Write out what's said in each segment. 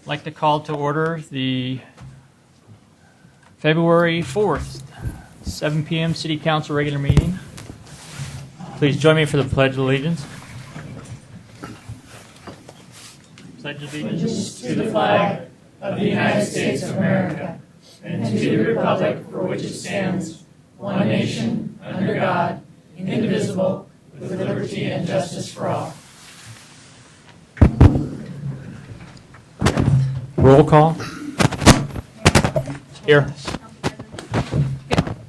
I'd like to call to order the February 4th, 7 p.m. City Council regular meeting. Please join me for the Pledge of Allegiance. Pledge allegiance to the flag of the United States of America and to the republic for which it stands, one nation, under God, indivisible, with liberty and justice for all. Roll call. Here.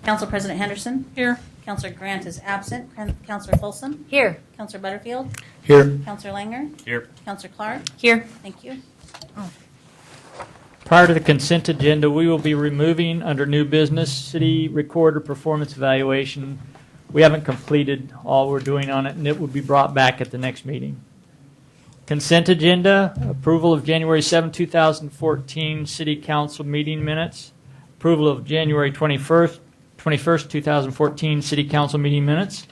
Council President Henderson. Here. Councilor Grant is absent. Councilor Folsom. Here. Councilor Butterfield. Here. Councilor Langer. Here. Councilor Clark. Here. Thank you. Prior to the consent agenda, we will be removing under new business city recorder performance evaluation. We haven't completed all we're doing on it, and it will be brought back at the next meeting. Consent agenda, approval of January 7, 2014 City Council meeting minutes, approval of January 21st, 2014 City Council meeting minutes,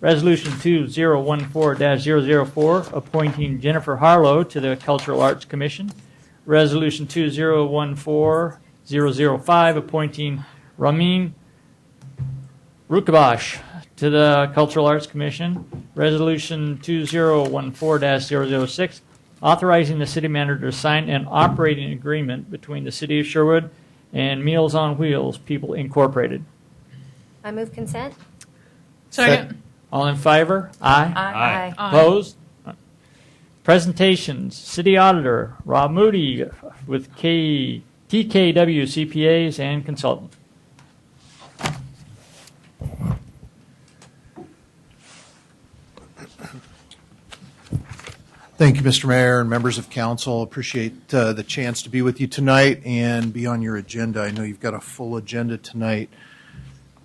Resolution 2014-004 appointing Jennifer Harlow to the Cultural Arts Commission, Resolution 2014-005 appointing Ramin Rukabash to the Cultural Arts Commission, Resolution 2014-006, authorizing the city manager to sign an operating agreement between the City of Sherwood and Meals on Wheels People Incorporated. I move consent. Second. All in favor? Aye. Aye. Opposed? Presentations. City Auditor Rob Moody with TKW CPAs and Consultant. Thank you, Mr. Mayor and members of council. Appreciate the chance to be with you tonight and be on your agenda. I know you've got a full agenda tonight.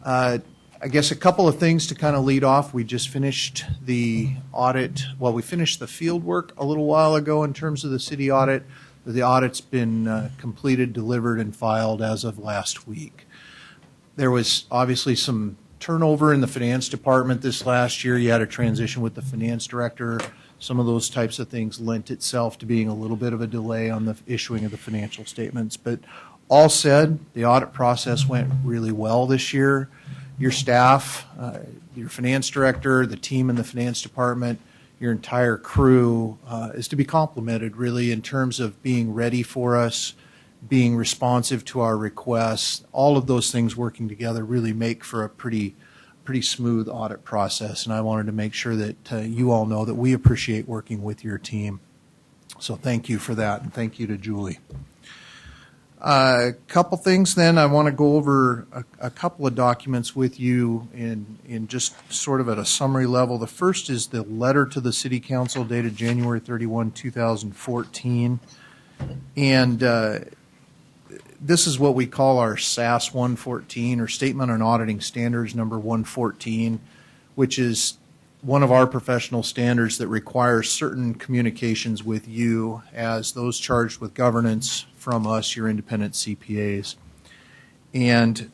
I guess a couple of things to kind of lead off. We just finished the audit. Well, we finished the field work a little while ago in terms of the city audit. The audit's been completed, delivered, and filed as of last week. There was obviously some turnover in the finance department this last year. You had a transition with the finance director. Some of those types of things lent itself to being a little bit of a delay on the issuing of the financial statements. But all said, the audit process went really well this year. Your staff, your finance director, the team in the finance department, your entire crew is to be complimented really in terms of being ready for us, being responsive to our requests. All of those things working together really make for a pretty smooth audit process, and I wanted to make sure that you all know that we appreciate working with your team. So thank you for that, and thank you to Julie. A couple things then. I want to go over a couple of documents with you in just sort of at a summary level. The first is the letter to the City Council dated January 31, 2014. And this is what we call our SAS 114, or Statement on Auditing Standards number 114, which is one of our professional standards that requires certain communications with you as those charged with governance from us, your independent CPAs. And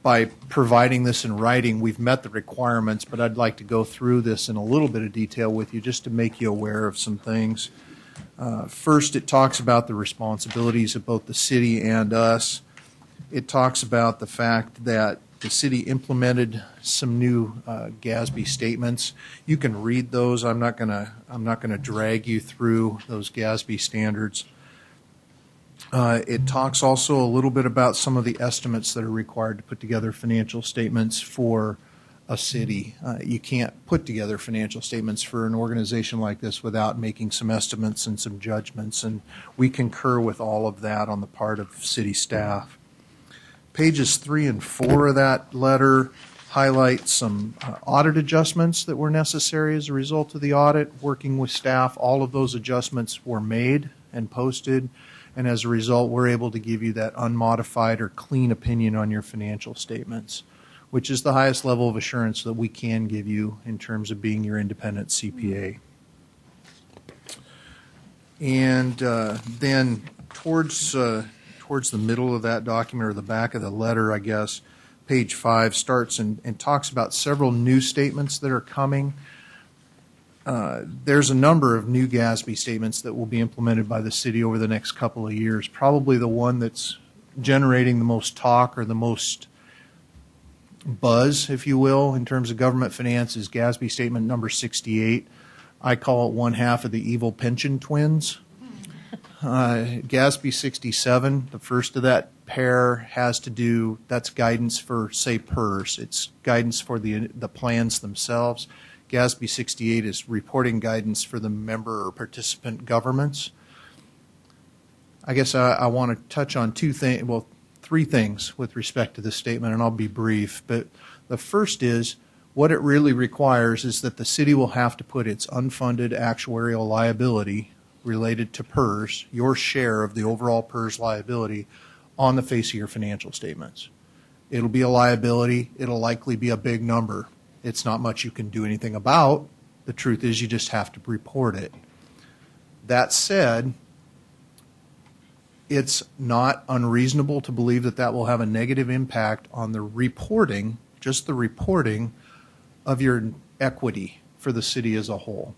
by providing this in writing, we've met the requirements, but I'd like to go through this in a little bit of detail with you just to make you aware of some things. First, it talks about the responsibilities of both the city and us. It talks about the fact that the city implemented some new GASB statements. You can read those. I'm not gonna drag you through those GASB standards. It talks also a little bit about some of the estimates that are required to put together financial statements for a city. You can't put together financial statements for an organization like this without making some estimates and some judgments, and we concur with all of that on the part of city staff. Pages 3 and 4 of that letter highlight some audit adjustments that were necessary as a result of the audit. Working with staff, all of those adjustments were made and posted, and as a result, we're able to give you that unmodified or clean opinion on your financial statements, which is the highest level of assurance that we can give you in terms of being your independent CPA. And then towards the middle of that document, or the back of the letter, I guess, page 5 starts and talks about several new statements that are coming. there's a number of new GASB statements that will be implemented by the city over the next couple of years. Probably the one that's generating the most talk or the most buzz, if you will, in terms of government finance is GASB statement number 68. I call it one half of the evil pension twins. GASB 67, the first of that pair has to do, that's guidance for, say, PERS. It's guidance for the plans themselves. GASB 68 is reporting guidance for the member or participant governments. I guess I want to touch on three things with respect to this statement, and I'll be brief. But the first is, what it really requires is that the city will have to put its unfunded actuarial liability related to PERS, your share of the overall PERS liability, on the face of your financial statements. It'll be a liability. It'll likely be a big number. It's not much you can do anything about. The truth is you just have to report it. That said, it's not unreasonable to believe that that will have a negative impact on the reporting, just the reporting of your equity for the city as a whole.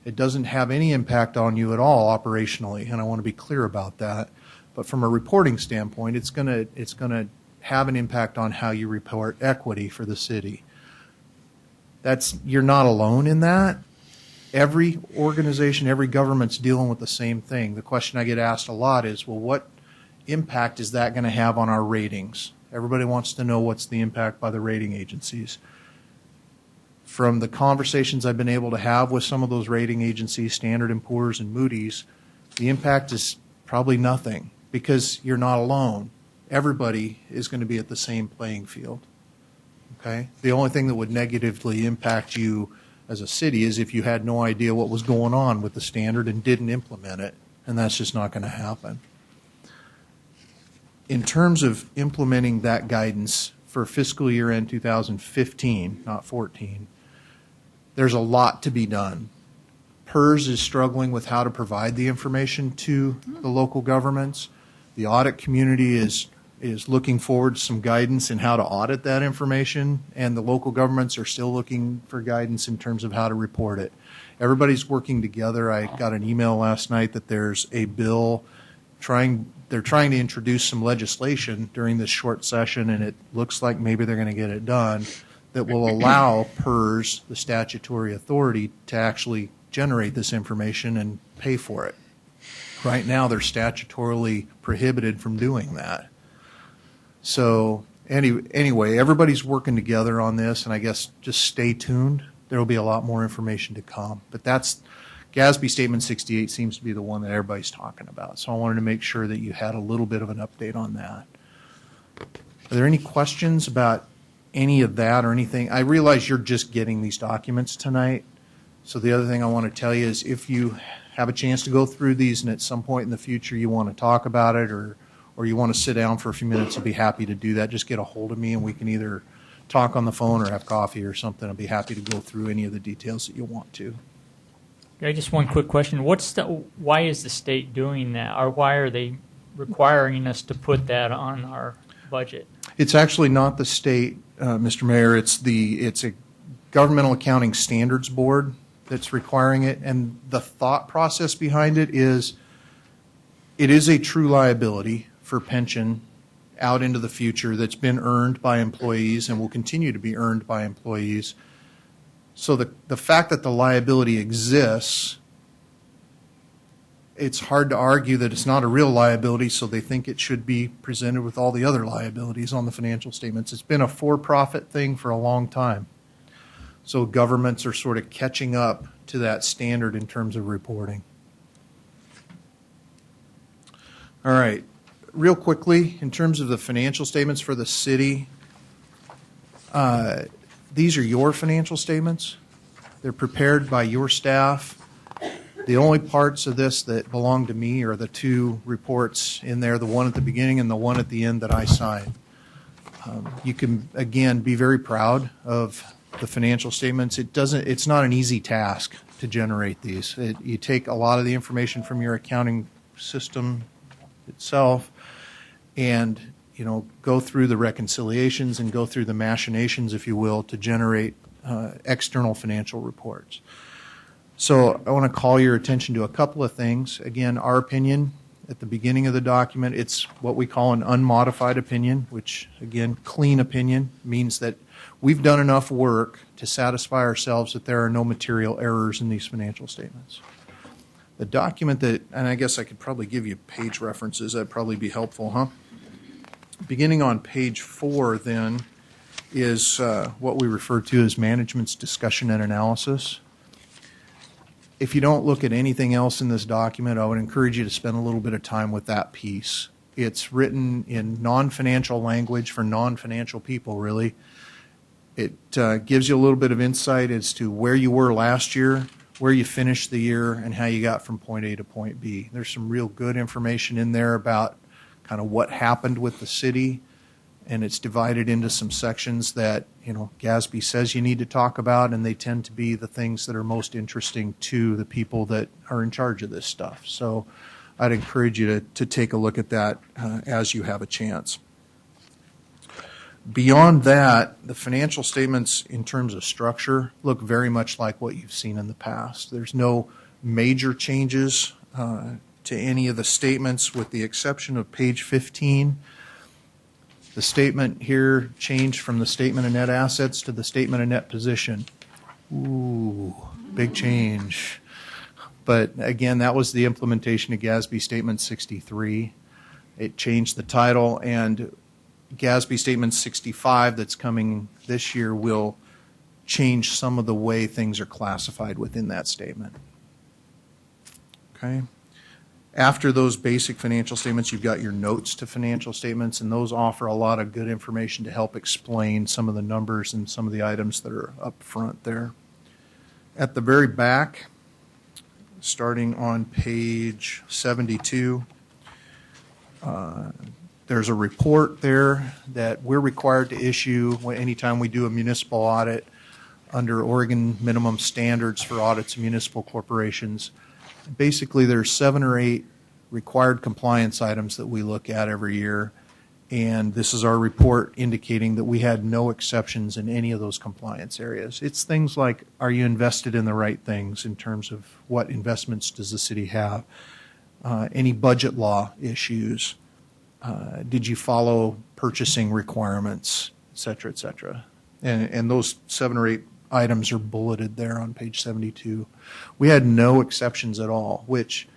It doesn't have any impact on you at all operationally, and I want to be clear about that. But from a reporting standpoint, it's going to have an impact on how you report equity for the city. You're not alone in that. Every organization, every government's dealing with the same thing. The question I get asked a lot is, well, what impact is that going to have on our ratings? Everybody wants to know what's the impact by the rating agencies. From the conversations I've been able to have with some of those rating agencies, Standard & Poor's and Moody's, the impact is probably nothing because you're not alone. Everybody is going to be at the same playing field. Okay? The only thing that would negatively impact you as a city is if you had no idea what was going on with the standard and didn't implement it, and that's just not going to happen. In terms of implementing that guidance for fiscal year end 2015, not 14, there's a lot to be done. PERS is struggling with how to provide the information to the local governments. The audit community is looking forward to some guidance in how to audit that information, and the local governments are still looking for guidance in terms of how to report it. Everybody's working together. I got an email last night that there's a bill they're trying to introduce some legislation during this short session, and it looks like maybe they're going to get it done, that will allow PERS, the statutory authority, to actually generate this information and pay for it. Right now, they're statutorily prohibited from doing that. So anyway, everybody's working together on this, and I guess just stay tuned. There will be a lot more information to come. But that's GASB Statement 68 seems to be the one that everybody's talking about. So I wanted to make sure that you had a little bit of an update on that. Are there any questions about any of that or anything? I realize you're just getting these documents tonight. So the other thing I want to tell you is if you have a chance to go through these and at some point in the future you want to talk about it or you want to sit down for a few minutes, I'll be happy to do that. Just get a hold of me and we can either talk on the phone or have coffee or something. I'll be happy to go through any of the details that you want to. Okay, just one quick question. Why is the state doing that, or why are they requiring us to put that on our budget? It's actually not the state, Mr. Mayor. It's a governmental accounting standards board that's requiring it, and the thought process behind it is a true liability for pension out into the future that's been earned by employees and will continue to be earned by employees. So the fact that the liability exists, it's hard to argue that it's not a real liability, so they think it should be presented with all the other liabilities on the financial statements. It's been a for-profit thing for a long time. So governments are sort of catching up to that standard in terms of reporting. All right. Real quickly, in terms of the financial statements for the city, these are your financial statements. They're prepared by your staff. The only parts of this that belong to me are the two reports in there, the one at the beginning and the one at the end that I signed. You can, again, be very proud of the financial statements. It's not an easy task to generate these. You take a lot of the information from your accounting system itself and go through the reconciliations and go through the machinations, if you will, to generate external financial reports. So I want to call your attention to a couple of things. Again, our opinion at the beginning of the document, it's what we call an unmodified opinion, which, again, clean opinion means that we've done enough work to satisfy ourselves that there are no material errors in these financial statements. The document that, and I guess I could probably give you page references, that'd probably be helpful, huh? Beginning on page 4, then, is what we refer to as management's discussion and analysis. If you don't look at anything else in this document, I would encourage you to spend a little bit of time with that piece. It's written in non-financial language for non-financial people, really. It gives you a little bit of insight as to where you were last year, where you finished the year, and how you got from point A to point B. There's some real good information in there about kind of what happened with the city, and it's divided into some sections that, GASB says you need to talk about, and they tend to be the things that are most interesting to the people that are in charge of this stuff. So I'd encourage you to take a look at that as you have a chance. Beyond that, the financial statements in terms of structure look very much like what you've seen in the past. There's no major changes to any of the statements with the exception of page 15. The statement here changed from the statement of net assets to the statement of net position. Ooh, big change. But again, that was the implementation of GASB Statement 63. It changed the title, and GASB Statement 65 that's coming this year will change some of the way things are classified within that statement. Okay. After those basic financial statements, you've got your notes to financial statements, and those offer a lot of good information to help explain some of the numbers and some of the items that are up front there. At the very back, starting on page 72, there's a report there that we're required to issue anytime we do a municipal audit under Oregon minimum standards for audits of municipal corporations. Basically, there's 7 or 8 required compliance items that we look at every year, and this is our report indicating that we had no exceptions in any of those compliance areas. It's things like, are you invested in the right things in terms of what investments does the city have? Any budget law issues? Did you follow purchasing requirements, et cetera, et cetera? And those 7 or 8 items are bulleted there on page 72. We had no exceptions at all, which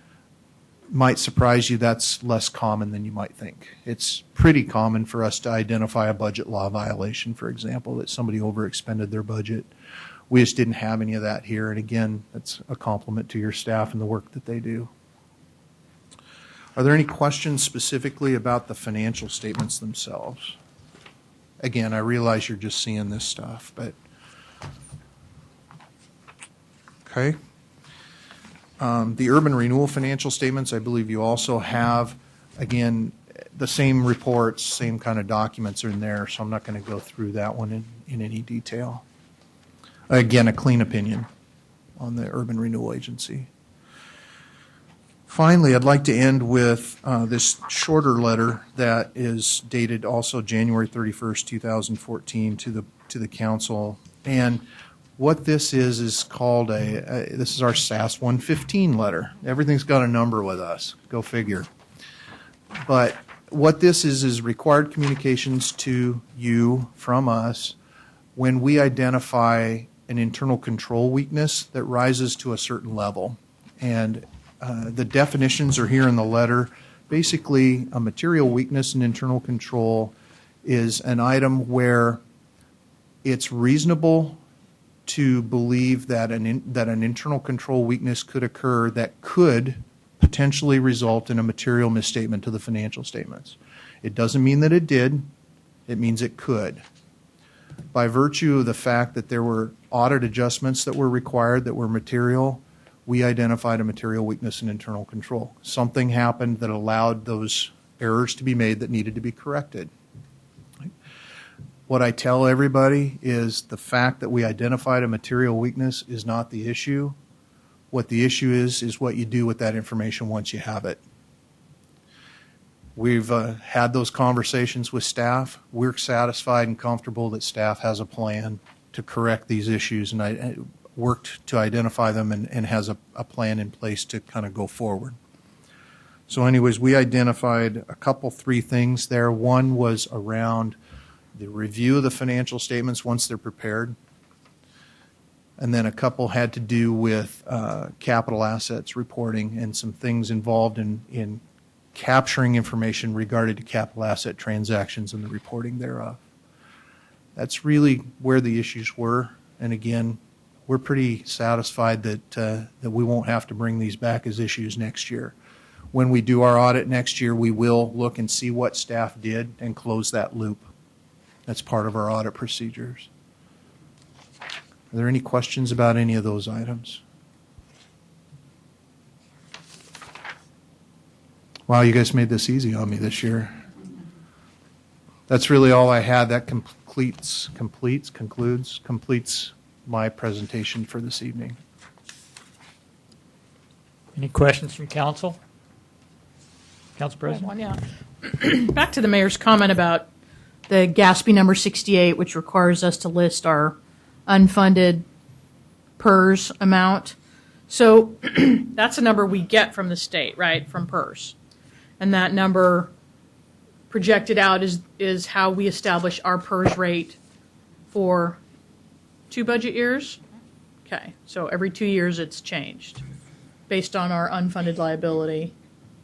might surprise you. That's less common than you might think. It's pretty common for us to identify a budget law violation, for example, that somebody overexpended their budget. We just didn't have any of that here, and again, that's a compliment to your staff and the work that they do. Are there any questions specifically about the financial statements themselves? Again, I realize you're just seeing this stuff, but okay. The urban renewal financial statements, I believe you also have, again, the same reports, same kind of documents are in there, so I'm not going to go through that one in any detail. Again, a clean opinion on the urban renewal agency. Finally, I'd like to end with this shorter letter that is dated also January 31st, 2014 to the council. And what this is called this is our SAS 115 letter. Everything's got a number with us. Go figure. But what this is required communications to you from us when we identify an internal control weakness that rises to a certain level. And the definitions are here in the letter. Basically, a material weakness in internal control is an item where it's reasonable to believe that an internal control weakness could occur that could potentially result in a material misstatement to the financial statements. It doesn't mean that it did. It means it could. By virtue of the fact that there were audit adjustments that were required that were material, we identified a material weakness in internal control. Something happened that allowed those errors to be made that needed to be corrected. What I tell everybody is the fact that we identified a material weakness is not the issue. What the issue is what you do with that information once you have it. We've had those conversations with staff. We're satisfied and comfortable that staff has a plan to correct these issues, and worked to identify them and has a plan in place to kind of go forward. So anyways, we identified three things there. One was around the review of the financial statements once they're prepared. And then a couple had to do with capital assets reporting and some things involved in capturing information regarding to capital asset transactions and the reporting thereof. That's really where the issues were. And again, we're pretty satisfied that we won't have to bring these back as issues next year. When we do our audit next year, we will look and see what staff did and close that loop. That's part of our audit procedures. Are there any questions about any of those items? Wow, you guys made this easy on me this year. That's really all I had. That completes my presentation for this evening. Any questions from council? Council President? One, yeah. Back to the mayor's comment about the GASB number 68, which requires us to list our unfunded PERS amount. So that's a number we get from the state, right, from PERS. And that number projected out is how we establish our PERS rate for 2 budget years? Okay, so every 2 years it's changed based on our unfunded liability.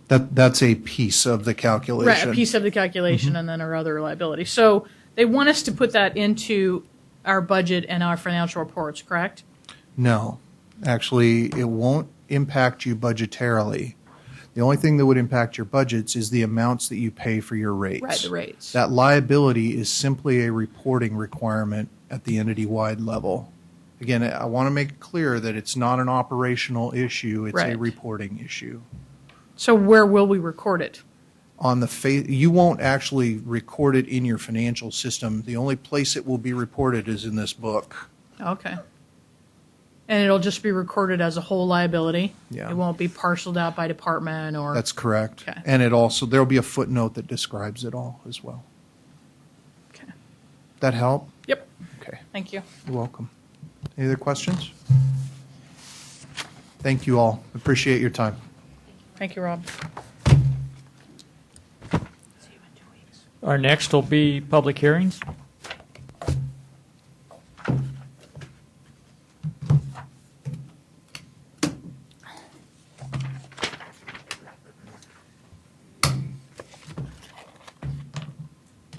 That's a piece of the calculation. Right, a piece of the calculation, and then our other liability. So they want us to put that into our budget and our financial reports, correct? No. Actually, it won't impact you budgetarily. The only thing that would impact your budgets is the amounts that you pay for your rates. Right, the rates. That liability is simply a reporting requirement at the entity-wide level. Again, I want to make it clear that it's not an operational issue, it's a Right. reporting issue. So where will we record it? On the you won't actually record it in your financial system. The only place it will be reported is in this book. Okay. And it'll just be recorded as a whole liability? Yeah. It won't be parceled out by department or? That's correct. Okay. And it also, there'll be a footnote that describes it all as well. Okay. That help? Yep. Okay. Thank you. You're welcome. Any other questions? Thank you all. Appreciate your time. Thank you, Rob. Our next will be public hearings.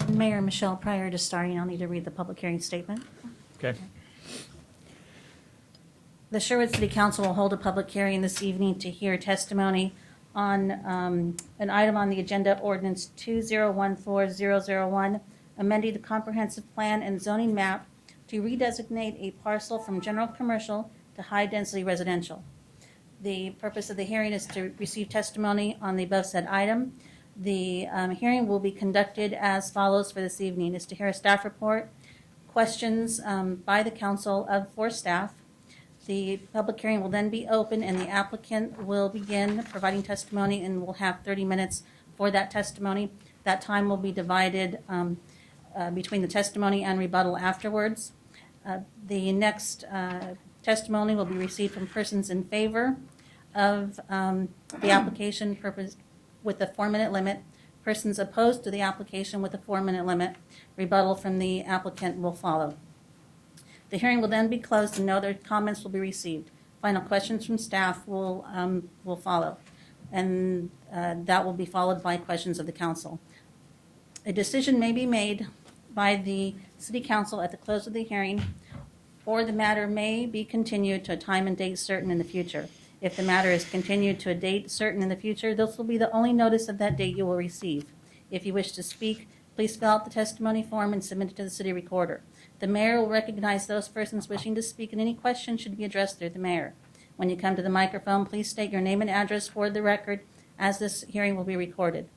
Mayor Michelle, prior to starting, I'll need to read the public hearing statement. Okay. The Sherwood City Council will hold a public hearing this evening to hear testimony on an item on the agenda, ordinance 2014001, amending the comprehensive plan and zoning map to redesignate a parcel from general commercial to high-density residential. The purpose of the hearing is to receive testimony on the above said item. The hearing will be conducted as follows for this evening: is to hear a staff report, questions by the council for staff. The public hearing will then be open, and the applicant will begin providing testimony, and we'll have 30 minutes for that testimony. That time will be divided between the testimony and rebuttal afterwards. The next testimony will be received from persons in favor of the application with a 4-minute limit, persons opposed to the application with a 4-minute limit. Rebuttal from the applicant will follow. The hearing will then be closed and no other comments will be received. Final questions from staff will follow, and that will be followed by questions of the council. A decision may be made by the city council at the close of the hearing, or the matter may be continued to a time and date certain in the future. If the matter is continued to a date certain in the future, this will be the only notice of that date you will receive. If you wish to speak, please fill out the testimony form and submit it to the city recorder. The mayor will recognize those persons wishing to speak, and any questions should be addressed through the mayor. When you come to the microphone, please state your name and address for the record, as this hearing will be recorded.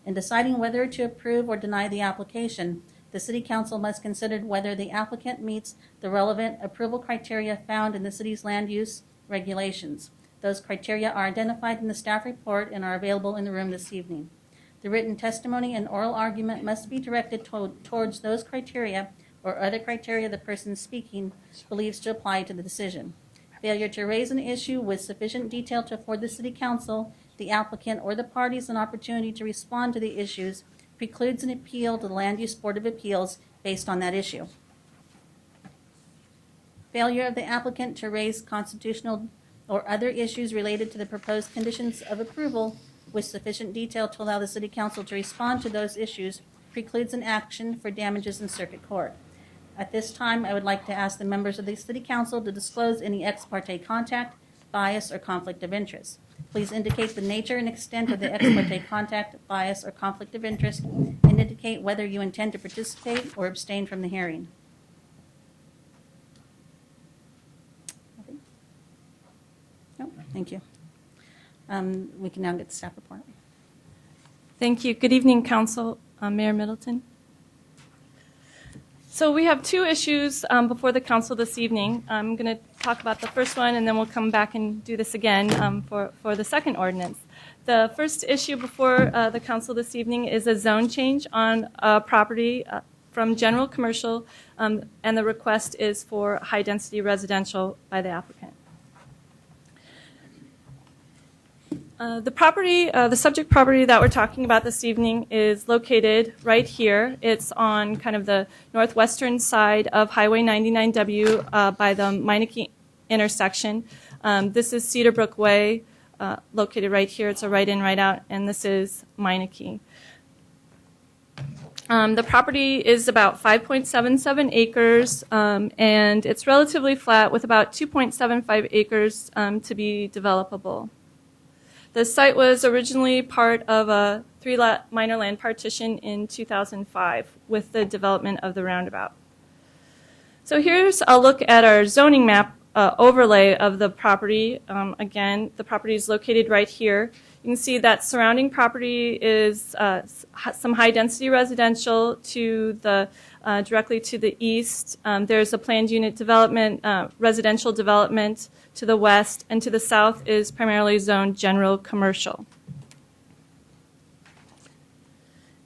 In deciding whether to approve or deny the application, the city council must consider whether the applicant meets the relevant approval criteria found in the city's land use regulations. Those criteria are identified in the staff report and are available in the room this evening. The written testimony and oral argument must be directed towards those criteria or other criteria the person speaking believes to apply to the decision. Failure to raise an issue with sufficient detail to afford the City Council, the applicant, or the parties an opportunity to respond to the issues precludes an appeal to the Land Use Board of Appeals based on that issue. Failure of the applicant to raise constitutional or other issues related to the proposed conditions of approval with sufficient detail to allow the City Council to respond to those issues precludes an action for damages in circuit court. At this time, I would like to ask the members of the City Council to disclose any ex parte contact, bias, or conflict of interest. Please indicate the nature and extent of the ex parte contact, bias, or conflict of interest, and indicate whether you intend to participate or abstain from the hearing. Nothing? No, thank you. We can now get the staff report. Thank you. Good evening, Council. Mayor Middleton. So we have two issues before the Council this evening. I'm going to talk about the first one, and then we'll come back and do this again for the second ordinance. The first issue before the Council this evening is a zone change on a property from general commercial, and the request is for high-density residential by the applicant. The subject property that we're talking about this evening is located right here. It's on kind of the northwestern side of Highway 99W by the Meineke intersection. This is Cedar Brook Way, located right here. It's a right in, right out, and this is Meineke. The property is about 5.77 acres, and it's relatively flat with about 2.75 acres to be developable. The site was originally part of a 3-lot minor land partition in 2005 with the development of the roundabout. So here's a look at our zoning map overlay of the property. Again, the property is located right here. You can see that surrounding property is some high-density residential to the directly to the east. There's a planned unit development, residential development to the west, and to the south is primarily zoned general commercial.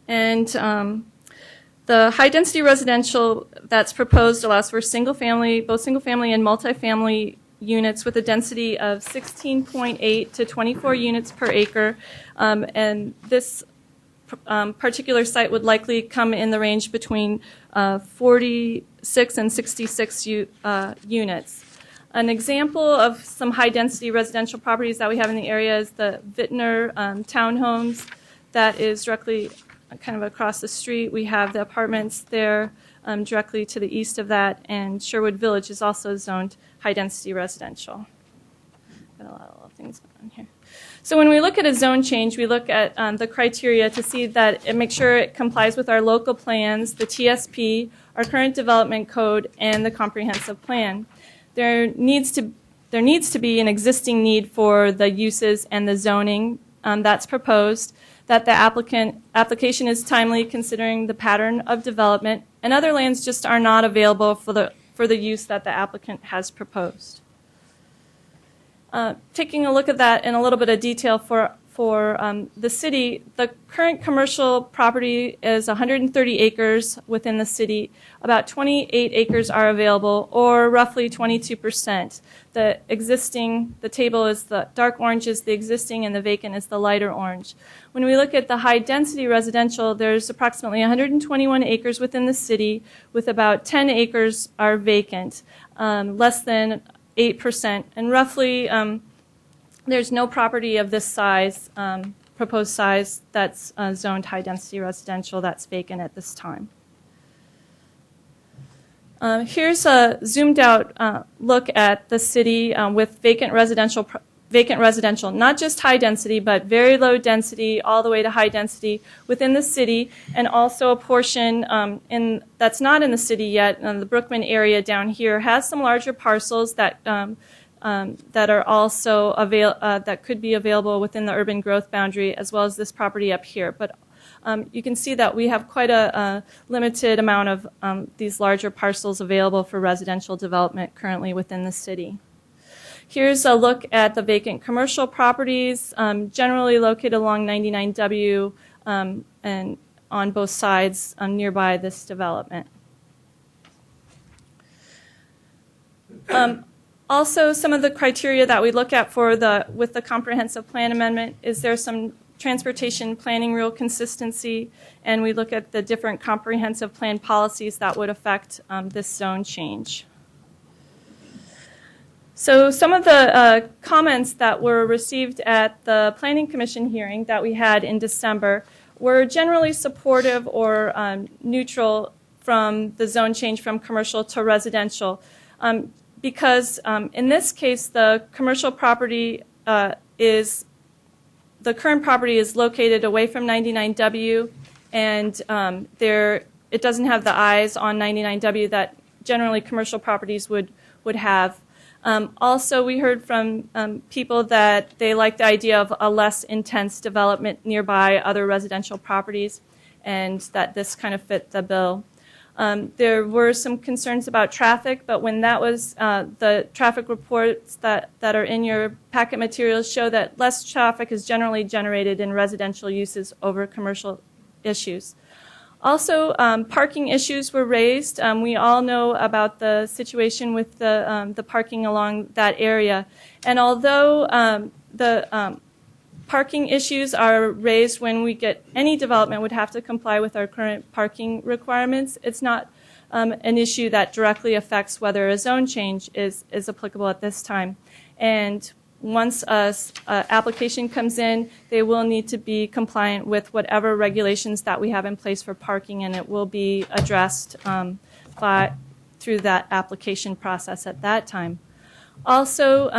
And the high-density residential that's proposed allows for both single-family and multifamily units with a density of 16.8 to 24 units per acre, and this particular site would likely come in the range between 46 and 66 units. An example of some high-density residential properties that we have in the area is the Vittner townhomes that is directly kind of across the street. We have the apartments there directly to the east of that, and Sherwood Village is also zoned high-density residential. Got a lot of things going on here. So when we look at a zone change, we look at the criteria to see that it makes sure it complies with our local plans, the TSP, our current development code, and the comprehensive plan. There needs to be an existing need for the uses and the zoning that's proposed, that the application is timely considering the pattern of development, and other lands just are not available for the use that the applicant has proposed. Taking a look at that in a little bit of detail for the city, the current commercial property is 130 acres within the city. About 28 acres are available, or roughly 22%. The table is the dark orange is the existing, and the vacant is the lighter orange. When we look at the high-density residential, there's approximately 121 acres within the city, with about 10 acres are vacant, less than 8%, and roughly there's no property of this size, proposed size, that's zoned high-density residential that's vacant at this time. Here's a zoomed-out look at the city with vacant residential, not just high density, but very low density, all the way to high density within the city, and also a portion that's not in the city yet. The Brookman area down here has some larger parcels that are also that could be available within the urban growth boundary, as well as this property up here. But you can see that we have quite a limited amount of these larger parcels available for residential development currently within the city. Here's a look at the vacant commercial properties, generally located along 99W and on both sides nearby this development. Also, some of the criteria that we look at with the comprehensive plan amendment is there some transportation planning rule consistency, and we look at the different comprehensive plan policies that would affect this zone change. So some of the comments that were received at the Planning Commission hearing that we had in December were generally supportive or neutral from the zone change from commercial to residential. Because in this case, the commercial property the current property is located away from 99W, and it doesn't have the eyes on 99W that generally commercial properties would have. Also, we heard from people that they like the idea of a less intense development nearby other residential properties, and that this kind of fit the bill. There were some concerns about traffic, but when that was the traffic reports that are in your packet materials show that less traffic is generally generated in residential uses over commercial issues. Also, parking issues were raised. We all know about the situation with the parking along that area. And although the parking issues are raised when we get any development would have to comply with our current parking requirements, it's not an issue that directly affects whether a zone change is applicable at this time. And once an application comes in, they will need to be compliant with whatever regulations that we have in place for parking, and it will be addressed through that application process at that time. Also,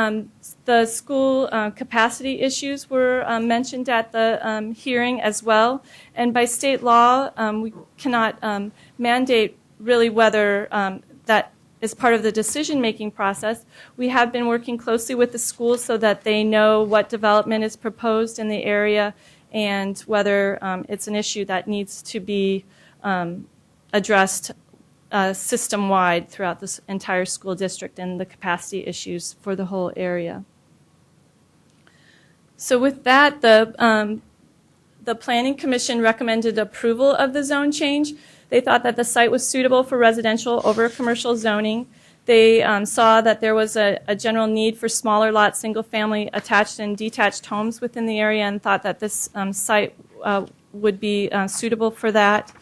the school capacity issues were mentioned at the hearing as well, and by state law, we cannot mandate really whether that is part of the decision-making process. We have been working closely with the schools so that they know what development is proposed in the area and whether it's an issue that needs to be addressed system-wide throughout this entire school district and the capacity issues for the whole area. So with that, the Planning Commission recommended approval of the zone change. They thought that the site was suitable for residential over commercial zoning. They saw that there was a general need for smaller lot, single-family attached and detached homes within the area, and thought that this site would be suitable for that.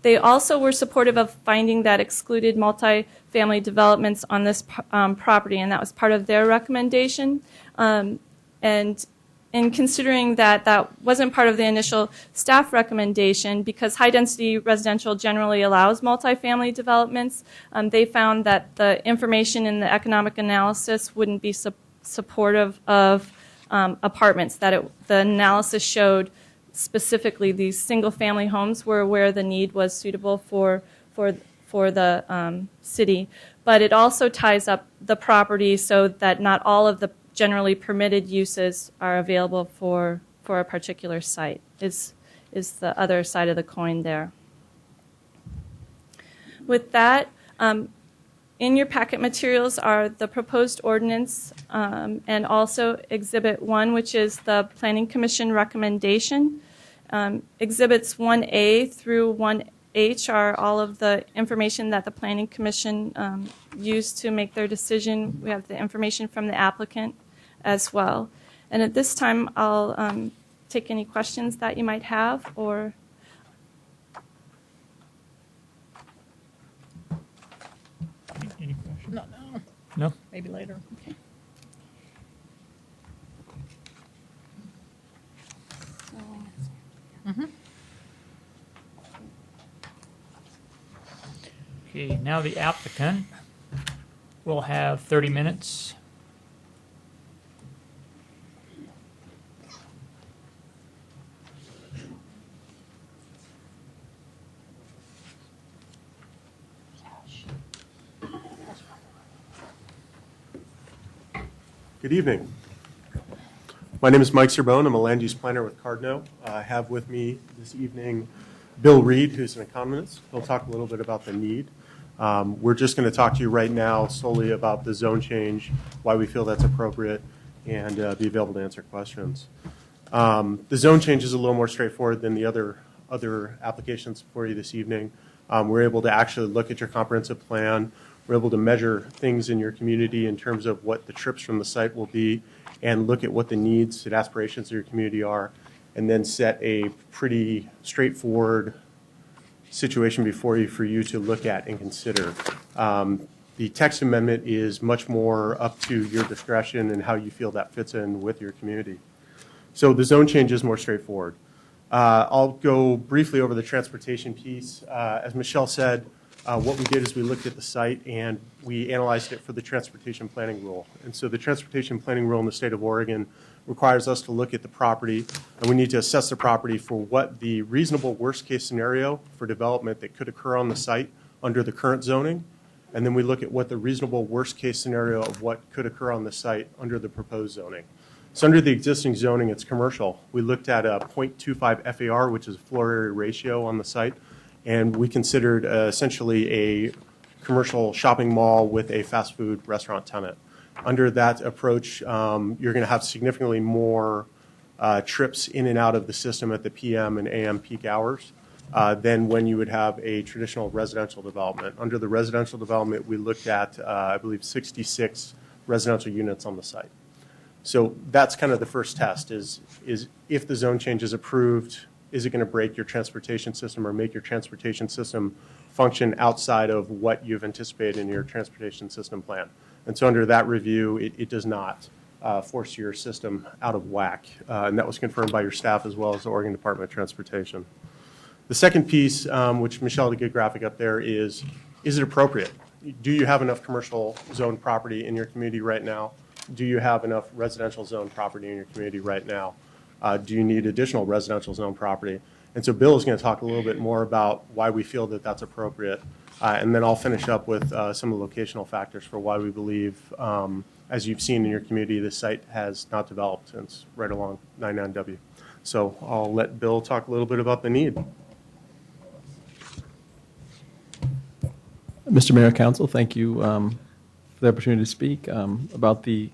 They also were supportive of finding that excluded multifamily developments on this property, and that was part of their recommendation. And in considering that that wasn't part of the initial staff recommendation, because high-density residential generally allows multifamily developments, they found that the information in the economic analysis wouldn't be supportive of apartments, that the analysis showed specifically these single-family homes were where the need was suitable for the city. But it also ties up the property so that not all of the generally permitted uses are available for a particular site, is the other side of the coin there. With that, in your packet materials are the proposed ordinance and also Exhibit 1, which is the Planning Commission recommendation. Exhibits 1A through 1H are all of the information that the Planning Commission used to make their decision. We have the information from the applicant as well. And at this time, I'll take any questions that you might have, or Any questions? No. No? Maybe later. Okay. Okay, now the applicant will have 30 minutes. Good evening. My name is Mike Serbone. I'm a land use planner with Cardno. I have with me this evening Bill Reed, who's an economist. He'll talk a little bit about the need. We're just going to talk to you right now solely about the zone change, why we feel that's appropriate, and be available to answer questions. The zone change is a little more straightforward than the other applications for you this evening. We're able to actually look at your comprehensive plan. We're able to measure things in your community in terms of what the trips from the site will be and look at what the needs and aspirations of your community are, and then set a pretty straightforward situation before you for you to look at and consider. The text amendment is much more up to your discretion and how you feel that fits in with your community. So the zone change is more straightforward. I'll go briefly over the transportation piece. As Michelle said, what we did is we looked at the site and we analyzed it for the transportation planning rule. And so the transportation planning rule in the state of Oregon requires us to look at the property, and we need to assess the property for what the reasonable worst-case scenario for development that could occur on the site under the current zoning, and then we look at what the reasonable worst-case scenario of what could occur on the site under the proposed zoning. So under the existing zoning, it's commercial. We looked at a 0.25 FAR, which is a floor area ratio on the site, and we considered essentially a commercial shopping mall with a fast food restaurant tenant. Under that approach, you're going to have significantly more trips in and out of the system at the PM and AM peak hours than when you would have a traditional residential development. Under the residential development, we looked at, I believe, 66 residential units on the site. So that's kind of the first test is if the zone change is approved, is it going to break your transportation system or make your transportation system function outside of what you've anticipated in your transportation system plan? And so under that review, it does not force your system out of whack. And that was confirmed by your staff as well as the Oregon Department of Transportation. The second piece, which Michelle had a good graphic up there, is it appropriate? Do you have enough commercial zone property in your community right now? Do you have enough residential zone property in your community right now? Do you need additional residential zone property? And so Bill is going to talk a little bit more about why we feel that that's appropriate. And then I'll finish up with some of the locational factors for why we believe, as you've seen in your community, the site has not developed since right along 99W. So I'll let Bill talk a little bit about the need. Mr. Mayor, Council, thank you for the opportunity to speak about the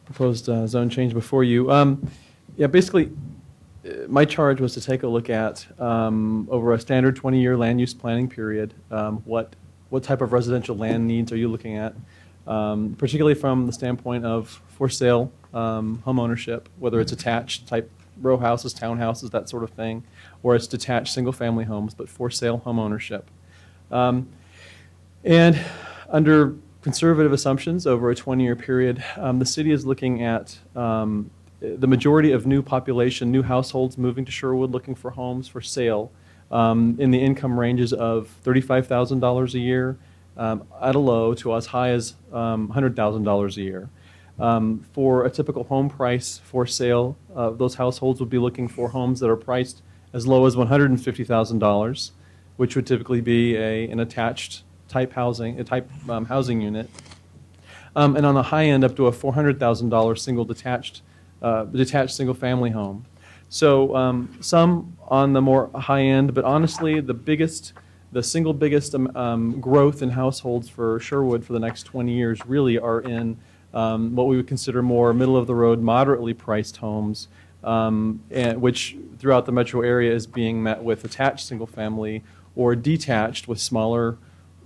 proposed zone change before you. Basically, my charge was to take a look at over a standard 20-year land use planning period, what type of residential land needs are you looking at, particularly from the standpoint of for sale home ownership, whether it's attached type row houses, townhouses, that sort of thing, or it's detached single-family homes, but for sale home ownership. And under conservative assumptions over a 20-year period, the city is looking at the majority of new population, new households moving to Sherwood looking for homes for sale in the income ranges of $35,000 a year at a low to as high as $100,000 a year. For a typical home price for sale, those households would be looking for homes that are priced as low as $150,000, which would typically be an attached type housing, housing unit, and on the high end up to a $400,000 single detached single-family home. So some on the more high end, but honestly, the single biggest growth in households for Sherwood for the next 20 years really are in what we would consider more middle-of-the-road, moderately priced homes, which throughout the metro area is being met with attached single-family or detached with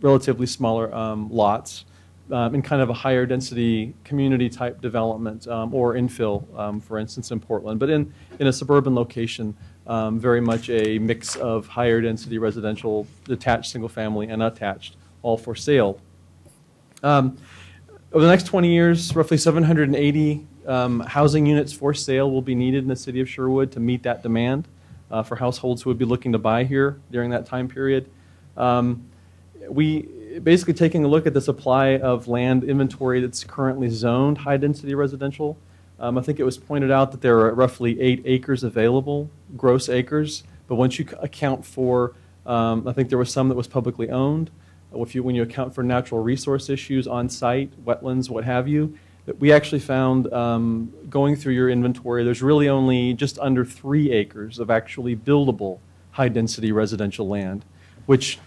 relatively smaller lots in kind of a higher density community type development or infill, for instance, in Portland, but in a suburban location, very much a mix of higher density residential, detached single-family, and attached, all for sale. Over the next 20 years, roughly 780 housing units for sale will be needed in the city of Sherwood to meet that demand for households who would be looking to buy here during that time period. We basically taking a look at the supply of land inventory that's currently zoned high-density residential. I think it was pointed out that there are roughly 8 acres available, gross acres, but once you account for, I think there was some that was publicly owned, when you account for natural resource issues on site, wetlands, what have you, we actually found, going through your inventory, there's really only just under 3 acres of actually buildable high-density residential land, which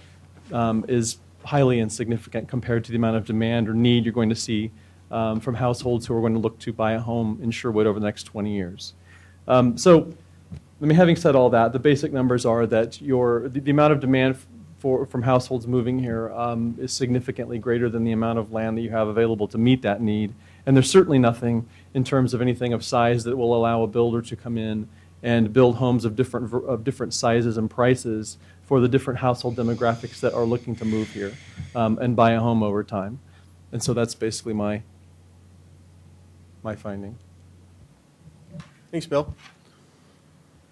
is highly insignificant compared to the amount of demand or need you're going to see from households who are going to look to buy a home in Sherwood over the next 20 years. So, having said all that, the basic numbers are that the amount of demand from households moving here is significantly greater than the amount of land that you have available to meet that need. And there's certainly nothing in terms of anything of size that will allow a builder to come in and build homes of different sizes and prices for the different household demographics that are looking to move here and buy a home over time. And so that's basically my finding. Thanks, Bill.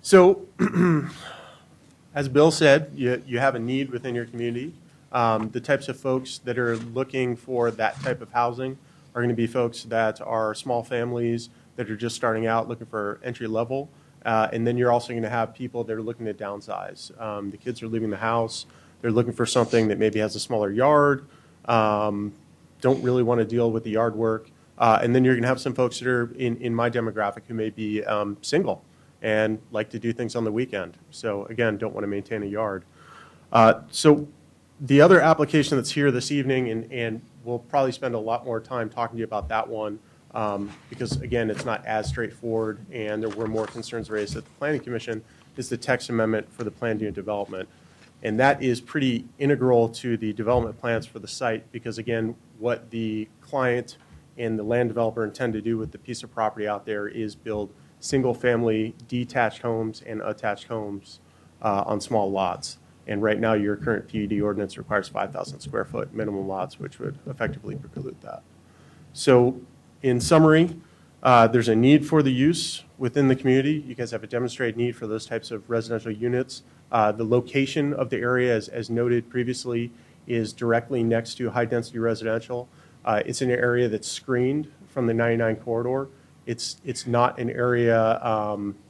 So, as Bill said, you have a need within your community. The types of folks that are looking for that type of housing are going to be folks that are small families that are just starting out looking for entry level. And then you're also going to have people that are looking to downsize. The kids are leaving the house. They're looking for something that maybe has a smaller yard, don't really want to deal with the yard work. And then you're going to have some folks that are in my demographic who may be single and like to do things on the weekend. So again, don't want to maintain a yard. So the other application that's here this evening, and we'll probably spend a lot more time talking to you about that one, because again, it's not as straightforward and there were more concerns raised at the Planning Commission, is the text amendment for the planned unit development. And that is pretty integral to the development plans for the site because again, what the client and the land developer intend to do with the piece of property out there is build single-family detached homes and attached homes on small lots. And right now, your current PUD ordinance requires 5,000 square foot minimum lots, which would effectively preclude that. So in summary, there's a need for the use within the community. You guys have a demonstrated need for those types of residential units. The location of the area, as noted previously, is directly next to high-density residential. It's an area that's screened from the 99 corridor. It's not an area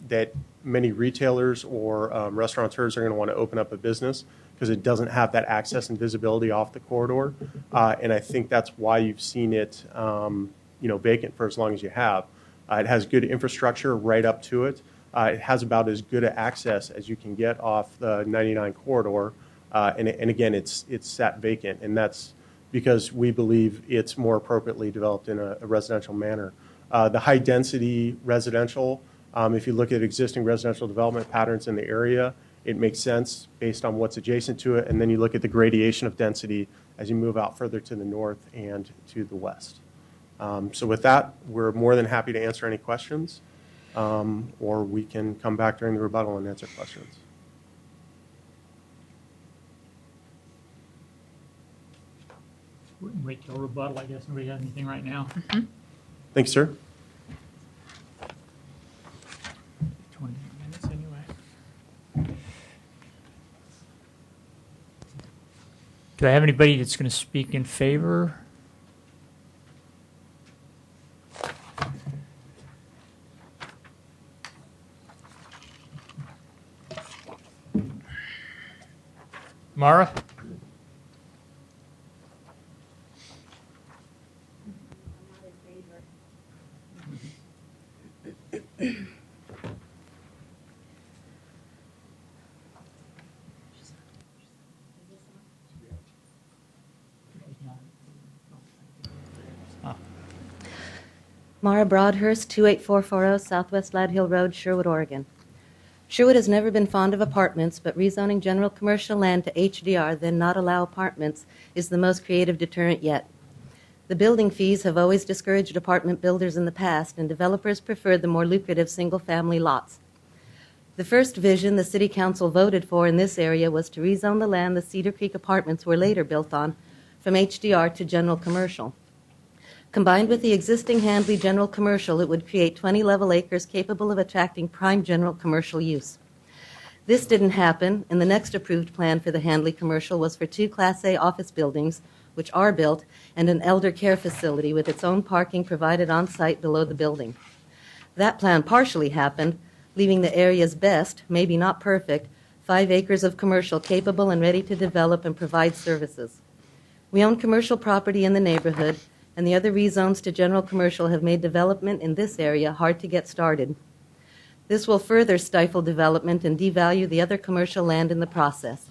that many retailers or restaurateurs are going to want to open up a business because it doesn't have that access and visibility off the corridor. And I think that's why you've seen it vacant for as long as you have. It has good infrastructure right up to it. It has about as good an access as you can get off the 99 corridor. And again, it's sat vacant. And that's because we believe it's more appropriately developed in a residential manner. The high-density residential, if you look at existing residential development patterns in the area, it makes sense based on what's adjacent to it, and then you look at the gradation of density as you move out further to the north and to the west. So with that, we're more than happy to answer any questions, or we can come back during the rebuttal and answer questions. We can wait till rebuttal. I guess nobody has anything right now. Thanks, sir. 20 minutes anyway. Do I have anybody that's going to speak in favor? Mara? Mara Broadhurst, 28440 Southwest Lad Hill Road, Sherwood, Oregon. Sherwood has never been fond of apartments, but rezoning general commercial land to HDR, then not allow apartments, is the most creative deterrent yet. The building fees have always discouraged apartment builders in the past, and developers preferred the more lucrative single-family lots. The first vision the City Council voted for in this area was to rezone the land the Cedar Creek apartments were later built on from HDR to general commercial. Combined with the existing Handley general commercial, it would create 20 level acres capable of attracting prime general commercial use. This didn't happen, and the next approved plan for the Handley commercial was for 2 Class A office buildings, which are built, and an elder care facility with its own parking provided on site below the building. That plan partially happened, leaving the area's best, maybe not perfect, 5 acres of commercial capable and ready to develop and provide services. We own commercial property in the neighborhood, and the other rezones to general commercial have made development in this area hard to get started. This will further stifle development and devalue the other commercial land in the process.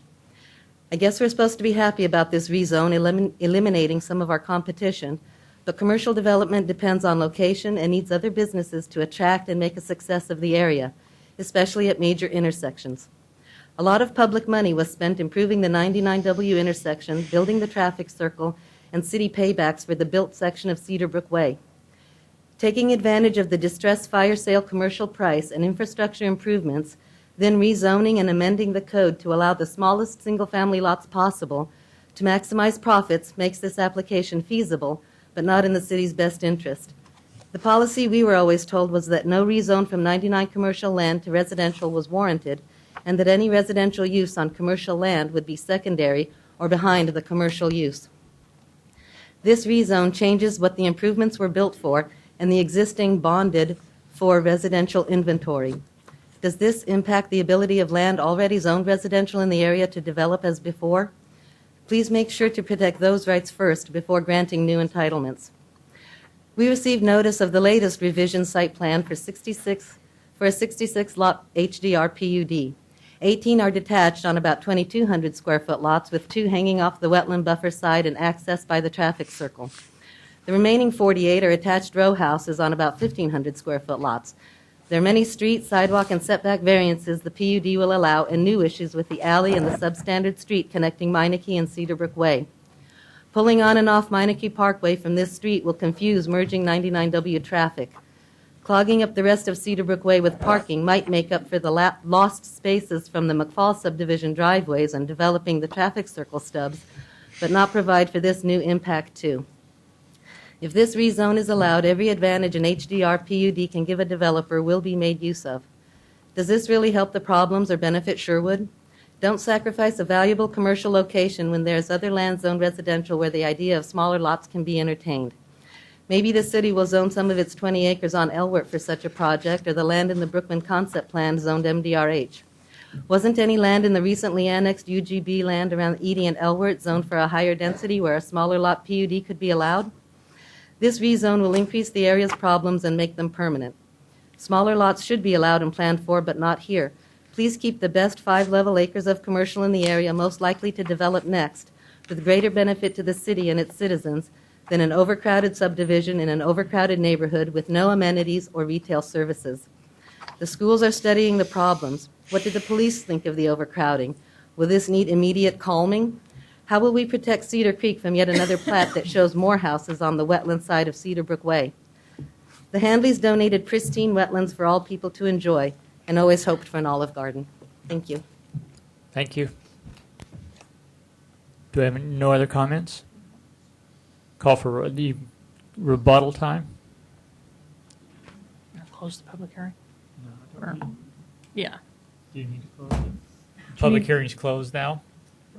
I guess we're supposed to be happy about this rezone eliminating some of our competition, but commercial development depends on location and needs other businesses to attract and make a success of the area, especially at major intersections. A lot of public money was spent improving the 99W intersection, building the traffic circle, and city paybacks for the built section of Cedarbrook Way. Taking advantage of the distressed fire sale commercial price and infrastructure improvements, then rezoning and amending the code to allow the smallest single-family lots possible to maximize profits makes this application feasible, but not in the city's best interest. The policy we were always told was that no rezone from 99 commercial land to residential was warranted, and that any residential use on commercial land would be secondary or behind the commercial use. This rezone changes what the improvements were built for and the existing bonded for residential inventory. Does this impact the ability of land already zoned residential in the area to develop as before? Please make sure to protect those rights first before granting new entitlements. We received notice of the latest revision site plan for a 66-lot HDR PUD. 18 are detached on about 2,200 square foot lots, with 2 hanging off the wetland buffer side and accessed by the traffic circle. The remaining 48 are attached row houses on about 1,500 square foot lots. There are many street, sidewalk, and setback variances the PUD will allow, and new issues with the alley and the substandard street connecting Meineke and Cedarbrook Way. Pulling on and off Meineke Parkway from this street will confuse merging 99W traffic. Clogging up the rest of Cedarbrook Way with parking might make up for the lost spaces from the McFall subdivision driveways and developing the traffic circle stubs, but not provide for this new impact too. If this rezone is allowed, every advantage an HDR PUD can give a developer will be made use of. Does this really help the problems or benefit Sherwood? Don't sacrifice a valuable commercial location when there's other land zoned residential where the idea of smaller lots can be entertained. Maybe the city will zone some of its 20 acres on Elwert for such a project, or the land in the Brookman Concept Plan zoned MDRH. Wasn't any land in the recently annexed UGB land around Edie and Elwert zoned for a higher density where a smaller lot PUD could be allowed? This rezone will increase the area's problems and make them permanent. Smaller lots should be allowed and planned for, but not here. Please keep the best 5-level acres of commercial in the area most likely to develop next, with greater benefit to the city and its citizens than an overcrowded subdivision in an overcrowded neighborhood with no amenities or retail services. The schools are studying the problems. What did the police think of the overcrowding? Will this need immediate calming? How will we protect Cedar Creek from yet another plat that shows more houses on the wetland side of Cedarbrook Way? The Handleys donated pristine wetlands for all people to enjoy and always hoped for an Olive Garden. Thank you. Thank you. Do I have no other comments? Call for the rebuttal time. Close the public hearing? Or- Yeah. Do you need to close it? Public hearing's closed now?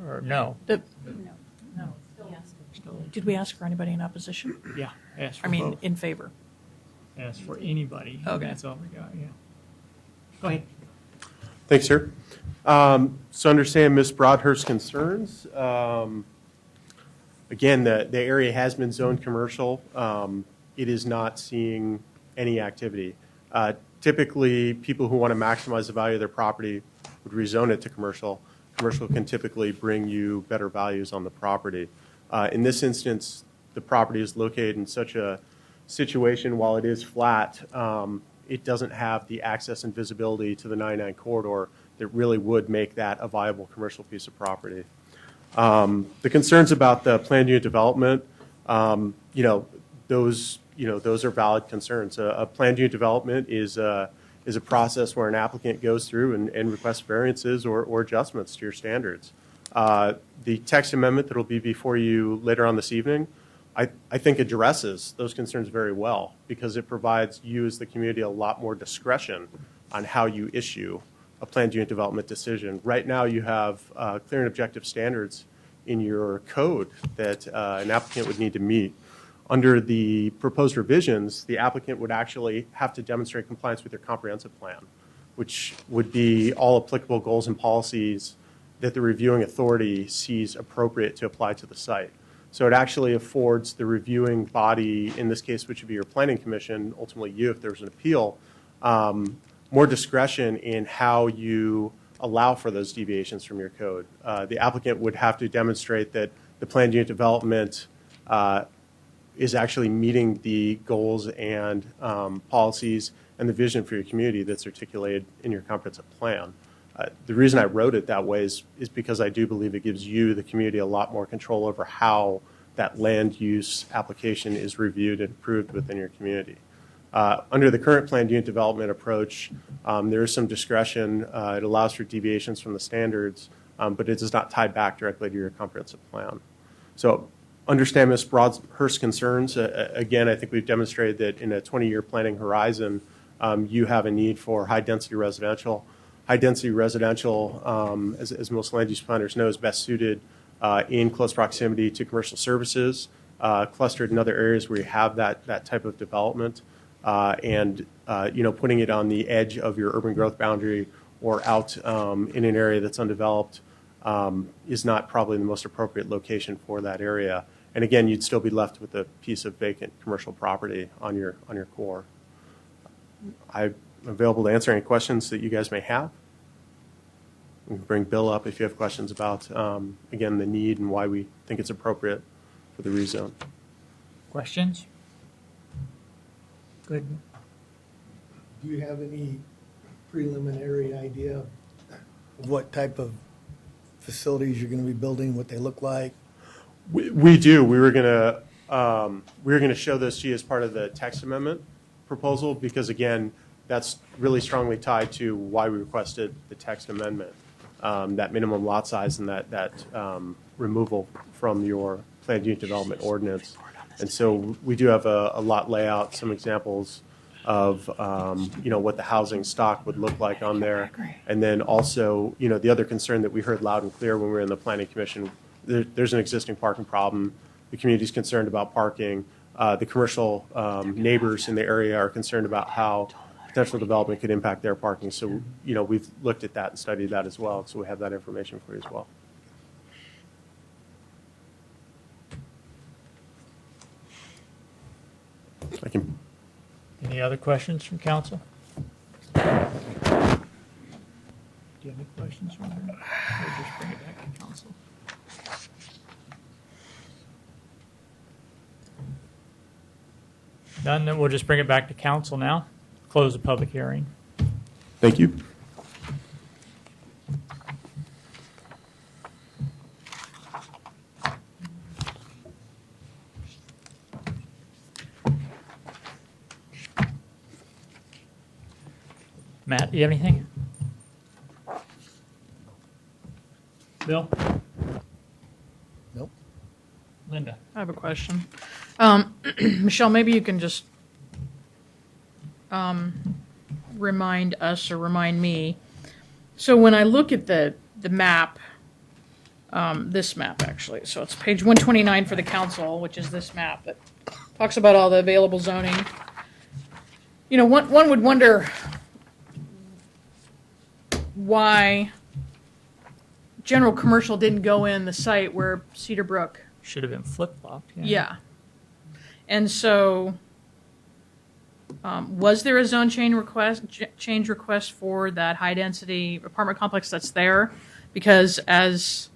Or no? No. Did we ask for anybody in opposition? Yeah. Ask for I mean, both. in favor? Ask for anybody. Okay. That's all we got, yeah. Go ahead. Thanks, sir. So understand Ms. Broadhurst's concerns. Again, the area has been zoned commercial. It is not seeing any activity. Typically, people who want to maximize the value of their property would rezone it to commercial. Commercial can typically bring you better values on the property. In this instance, the property is located in such a situation, while it is flat, it doesn't have the access and visibility to the 99 corridor that really would make that a viable commercial piece of property. The concerns about the planned unit development, those are valid concerns. A planned unit development is a process where an applicant goes through and requests variances or adjustments to your standards. The text amendment that will be before you later on this evening, I think addresses those concerns very well, because it provides you as the community a lot more discretion on how you issue a planned unit development decision. Right now you have clear and objective standards in your code that an applicant would need to meet. Under the proposed revisions, the applicant would actually have to demonstrate compliance with your comprehensive plan, which would be all applicable goals and policies that the reviewing authority sees appropriate to apply to the site. So it actually affords the reviewing body, in this case, which would be your planning commission, ultimately you if there's an appeal, more discretion in how you allow for those deviations from your code. The applicant would have to demonstrate that the planned unit development is actually meeting the goals and policies and the vision for your community that's articulated in your comprehensive plan. The reason I wrote it that way is because I do believe it gives you, the community, a lot more control over how that land use application is reviewed and approved within your community. Under the current planned unit development approach, there is some discretion. It allows for deviations from the standards, but it does not tie back directly to your comprehensive plan. So understand Ms. Broadhurst's concerns. Again, I think we've demonstrated that in a 20-year planning horizon, you have a need for high-density residential. High-density residential, as most land use planners know, is best suited in close proximity to commercial services, clustered in other areas where you have that type of development, and putting it on the edge of your urban growth boundary or out in an area that's undeveloped is not probably the most appropriate location for that area. And again, you'd still be left with a piece of vacant commercial property on your core. I'm available to answer any questions that you guys may have. We can bring Bill up if you have questions about, again, the need and why we think it's appropriate for the rezone. Questions? Good. Do you have any preliminary idea of what type of facilities you're going to be building, what they look like? We do. We were going to show this to you as part of the text amendment proposal because, again, that's really strongly tied to why we requested the text amendment, that minimum lot size and that removal from your planned unit development ordinance. And so we do have a lot layout, some examples of what the housing stock would look like on there. And then also, the other concern that we heard loud and clear when we were in the Planning Commission, there's an existing parking problem. The community's concerned about parking. The commercial neighbors in the area are concerned about how potential development could impact their parking. So, we've looked at that and studied that as well. So we have that information for you as well. Any other questions from council? Do you have any questions from her? Or just bring it back to council? None, then we'll just bring it back to council now. Close the public hearing. Thank you. Matt, do you have anything? Bill? Nope. Linda? I have a question. Michelle, maybe you can just remind us or remind me. So when I look at the map, this map actually, so it's page 129 for the council, which is this map that talks about all the available zoning. One would wonder why general commercial didn't go in the site where Cedar Brook. Should have been flip-flopped. Yeah. And so, was there a zone change request for that high-density apartment complex that's there? Because as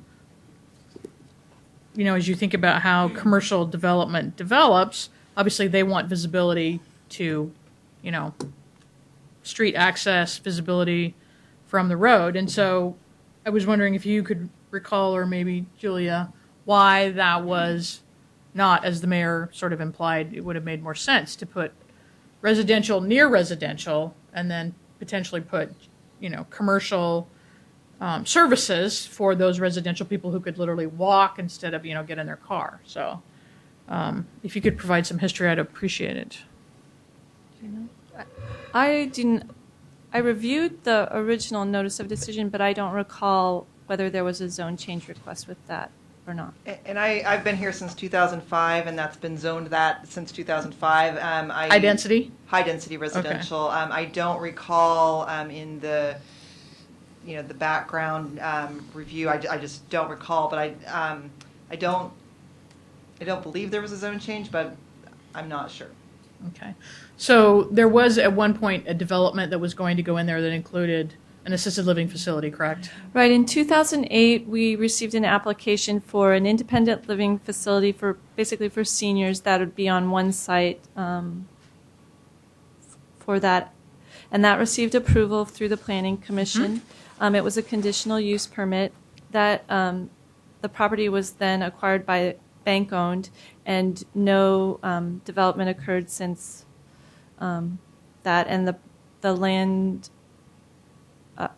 you think about how commercial development develops, obviously they want visibility to, street access, visibility from the road. And so I was wondering if you could recall, or maybe Julia, why that was not, as the mayor sort of implied, it would have made more sense to put residential near residential and then potentially put, commercial services for those residential people who could literally walk instead of, get in their car. So if you could provide some history, I'd appreciate it. I reviewed the original notice of decision, but I don't recall whether there was a zone change request with that or not. And I've been here since 2005, and that's been zoned that since 2005. High density? High density residential. Okay. I don't recall in the background review. I just don't recall, but I don't believe there was a zone change, but I'm not sure. Okay. So there was at one point a development that was going to go in there that included an assisted living facility, correct? Right. In 2008, we received an application for an independent living facility for seniors that would be on one site for that. and that received approval through the Planning Commission. It was a conditional use permit that the property was then acquired by bank-owned, and no development occurred since that, and the land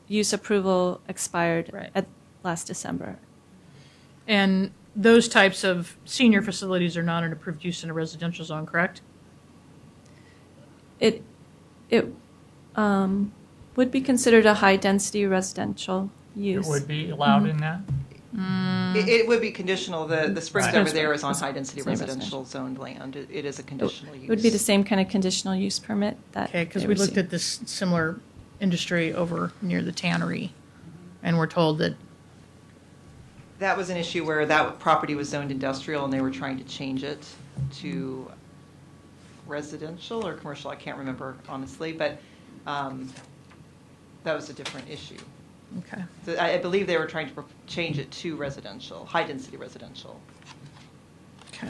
use approval expired Right. last December. And those types of senior facilities are not an approved use in a residential zone, correct? It would be considered a high-density residential It use. would be allowed in that? It would be conditional. The springs Right. over there is on high-density Same residential zoned land. It is a conditional use. It would be the same kind of conditional use permit that. Okay, because they we looked received. at this similar industry over near the tannery, and we're told that, That was an issue where that property was zoned industrial, and they were trying to change it to residential or commercial. I can't remember honestly, but that was a different issue. okay. So I believe they were trying to change it to residential, high-density residential. Okay.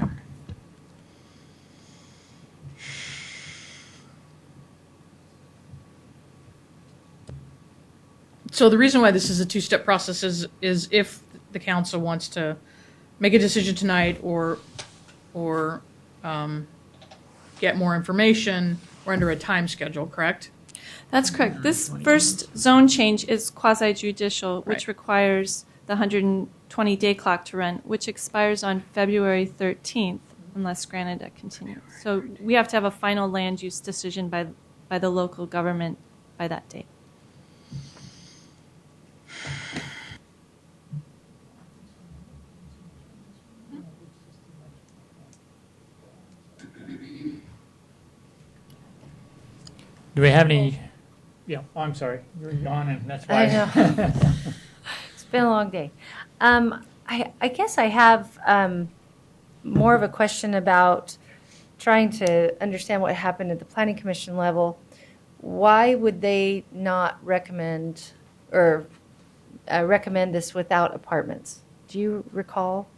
So the reason why this is a two-step process is if the council wants to make a decision tonight or get more information, we're under a time schedule, correct? That's correct. This first zone change is quasi-judicial, which Right. requires the 120-day clock to run, which expires on February 13th unless granted a continuance. So we have to have a final land use decision by the local government by that date. Do we have any, yeah, oh, I'm sorry, you're yawning, that's why. I know. It's been a long day. I guess I have more of a question about trying to understand what happened at the Planning Commission level. Why would they not recommend or recommend this without apartments? Do you recall?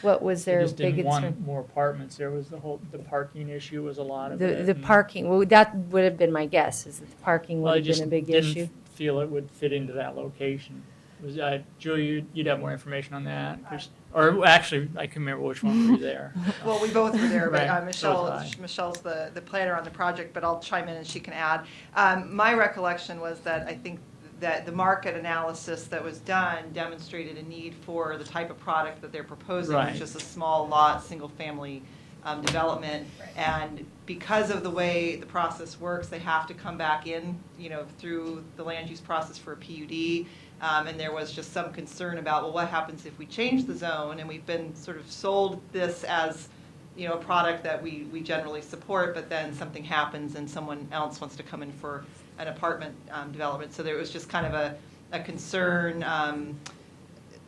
What was They their just big didn't concern? want more apartments. There was the parking issue was a lot of it. The and- parking, well, that would have been my guess, is that the parking Well, would they have been a big just issue. didn't feel it would fit into that location. Was Julie, you'd have more information on that, or actually, I can remember which one were you there. Well, we both were there, but Right, so was I. Michelle's the planner on the project, but I'll chime in and she can add. My recollection was that I think that the market analysis that was done demonstrated a need for the type of product that they're proposing, Right. which is a small lot, single-family development. And because of the way the process works, they have to come back in, through the land use process for a PUD. And there was just some concern about, well, what happens if we change the zone? And we've been sort of sold this as, a product that we generally support, but then something happens and someone else wants to come in for an apartment development. So there was just kind of a concern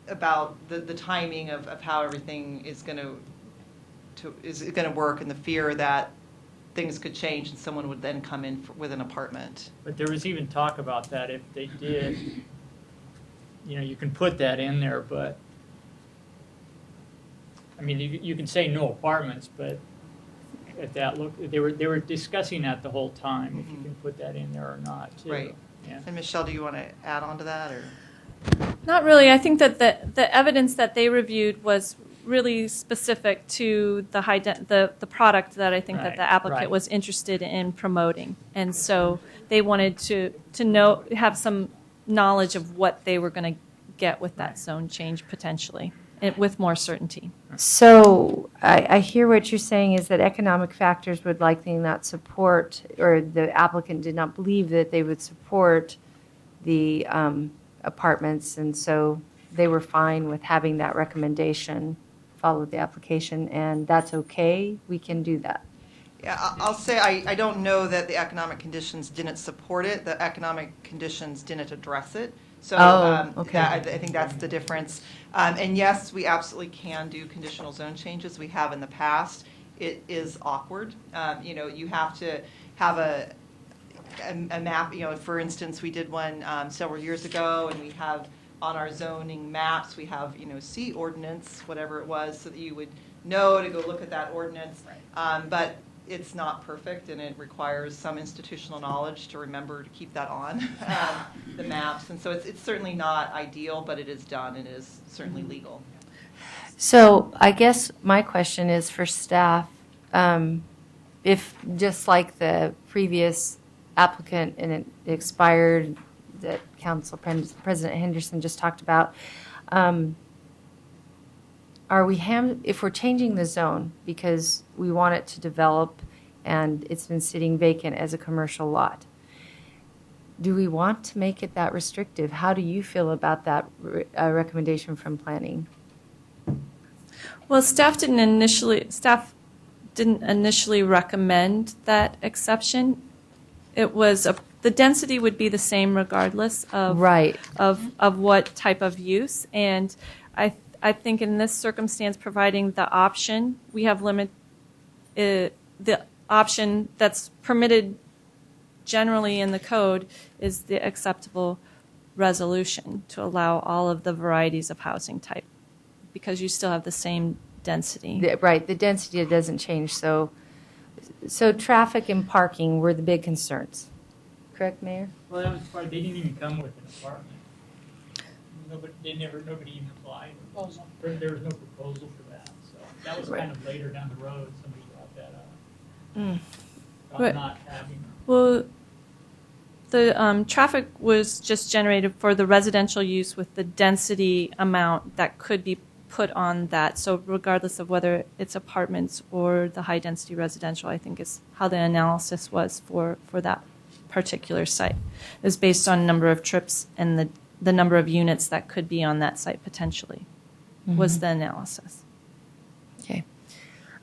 about the timing of how everything is going to work, and the fear that things could change and someone would then come in with an apartment. But there was even talk about that if they did, you can put that in there, but, I mean, you can say no apartments, but at that look, they were discussing that the whole time, if you can put that in there or not, too. Right. Yeah. And Michelle, do you want to add on to that, or? Not really. I think that the evidence that they reviewed was really specific to the product that I think that the Right, applicant right. was interested in promoting. And so they wanted to know, have some knowledge of what they were going to get with that zone change potentially, and with more certainty. So I hear what you're saying is that economic factors would likely not support, or the applicant did not believe that they would support the apartments, and so they were fine with having that recommendation, follow the application, and that's okay? We can do that? Yeah, I'll say I don't know that the economic conditions didn't support it. The economic conditions didn't address it. So okay. I think that's the difference. And yes, we absolutely can do conditional zone changes. We have in the past. It is awkward. You have to have a map. For instance, we did one several years ago, and we have on our zoning maps, we have, C ordinance, whatever it was, so that you would know to go look at that ordinance. But it's not perfect, and it requires some institutional knowledge to remember to keep that on the maps. And so it's certainly not ideal, but it is done, and it is certainly legal. So I guess my question is for staff, if just like the previous applicant and it expired that President Henderson just talked about, if we're changing the zone because we want it to develop and it's been sitting vacant as a commercial lot, do we want to make it that restrictive? How do you feel about that recommendation from planning? Well, staff didn't initially recommend that exception. It was the density would be the same regardless of Right. of what type of use. And I think in this circumstance, providing the option, we have the option that's permitted generally in the code is the acceptable resolution to allow all of the varieties of housing type, because you still have the same density. Right, the density doesn't change. So traffic and parking were the big concerns. Correct, Mayor? Well, that was part, they didn't even come with an apartment. Nobody even applied. There was no proposal for that, so that was kind of later down the road, somebody brought that up. But- Not having. Well, the traffic was just generated for the residential use with the density amount that could be put on that. So regardless of whether it's apartments or the high-density residential, I think is how the analysis was for that particular site. It was based on number of trips and the number of units that could be on that site potentially was the analysis. Okay.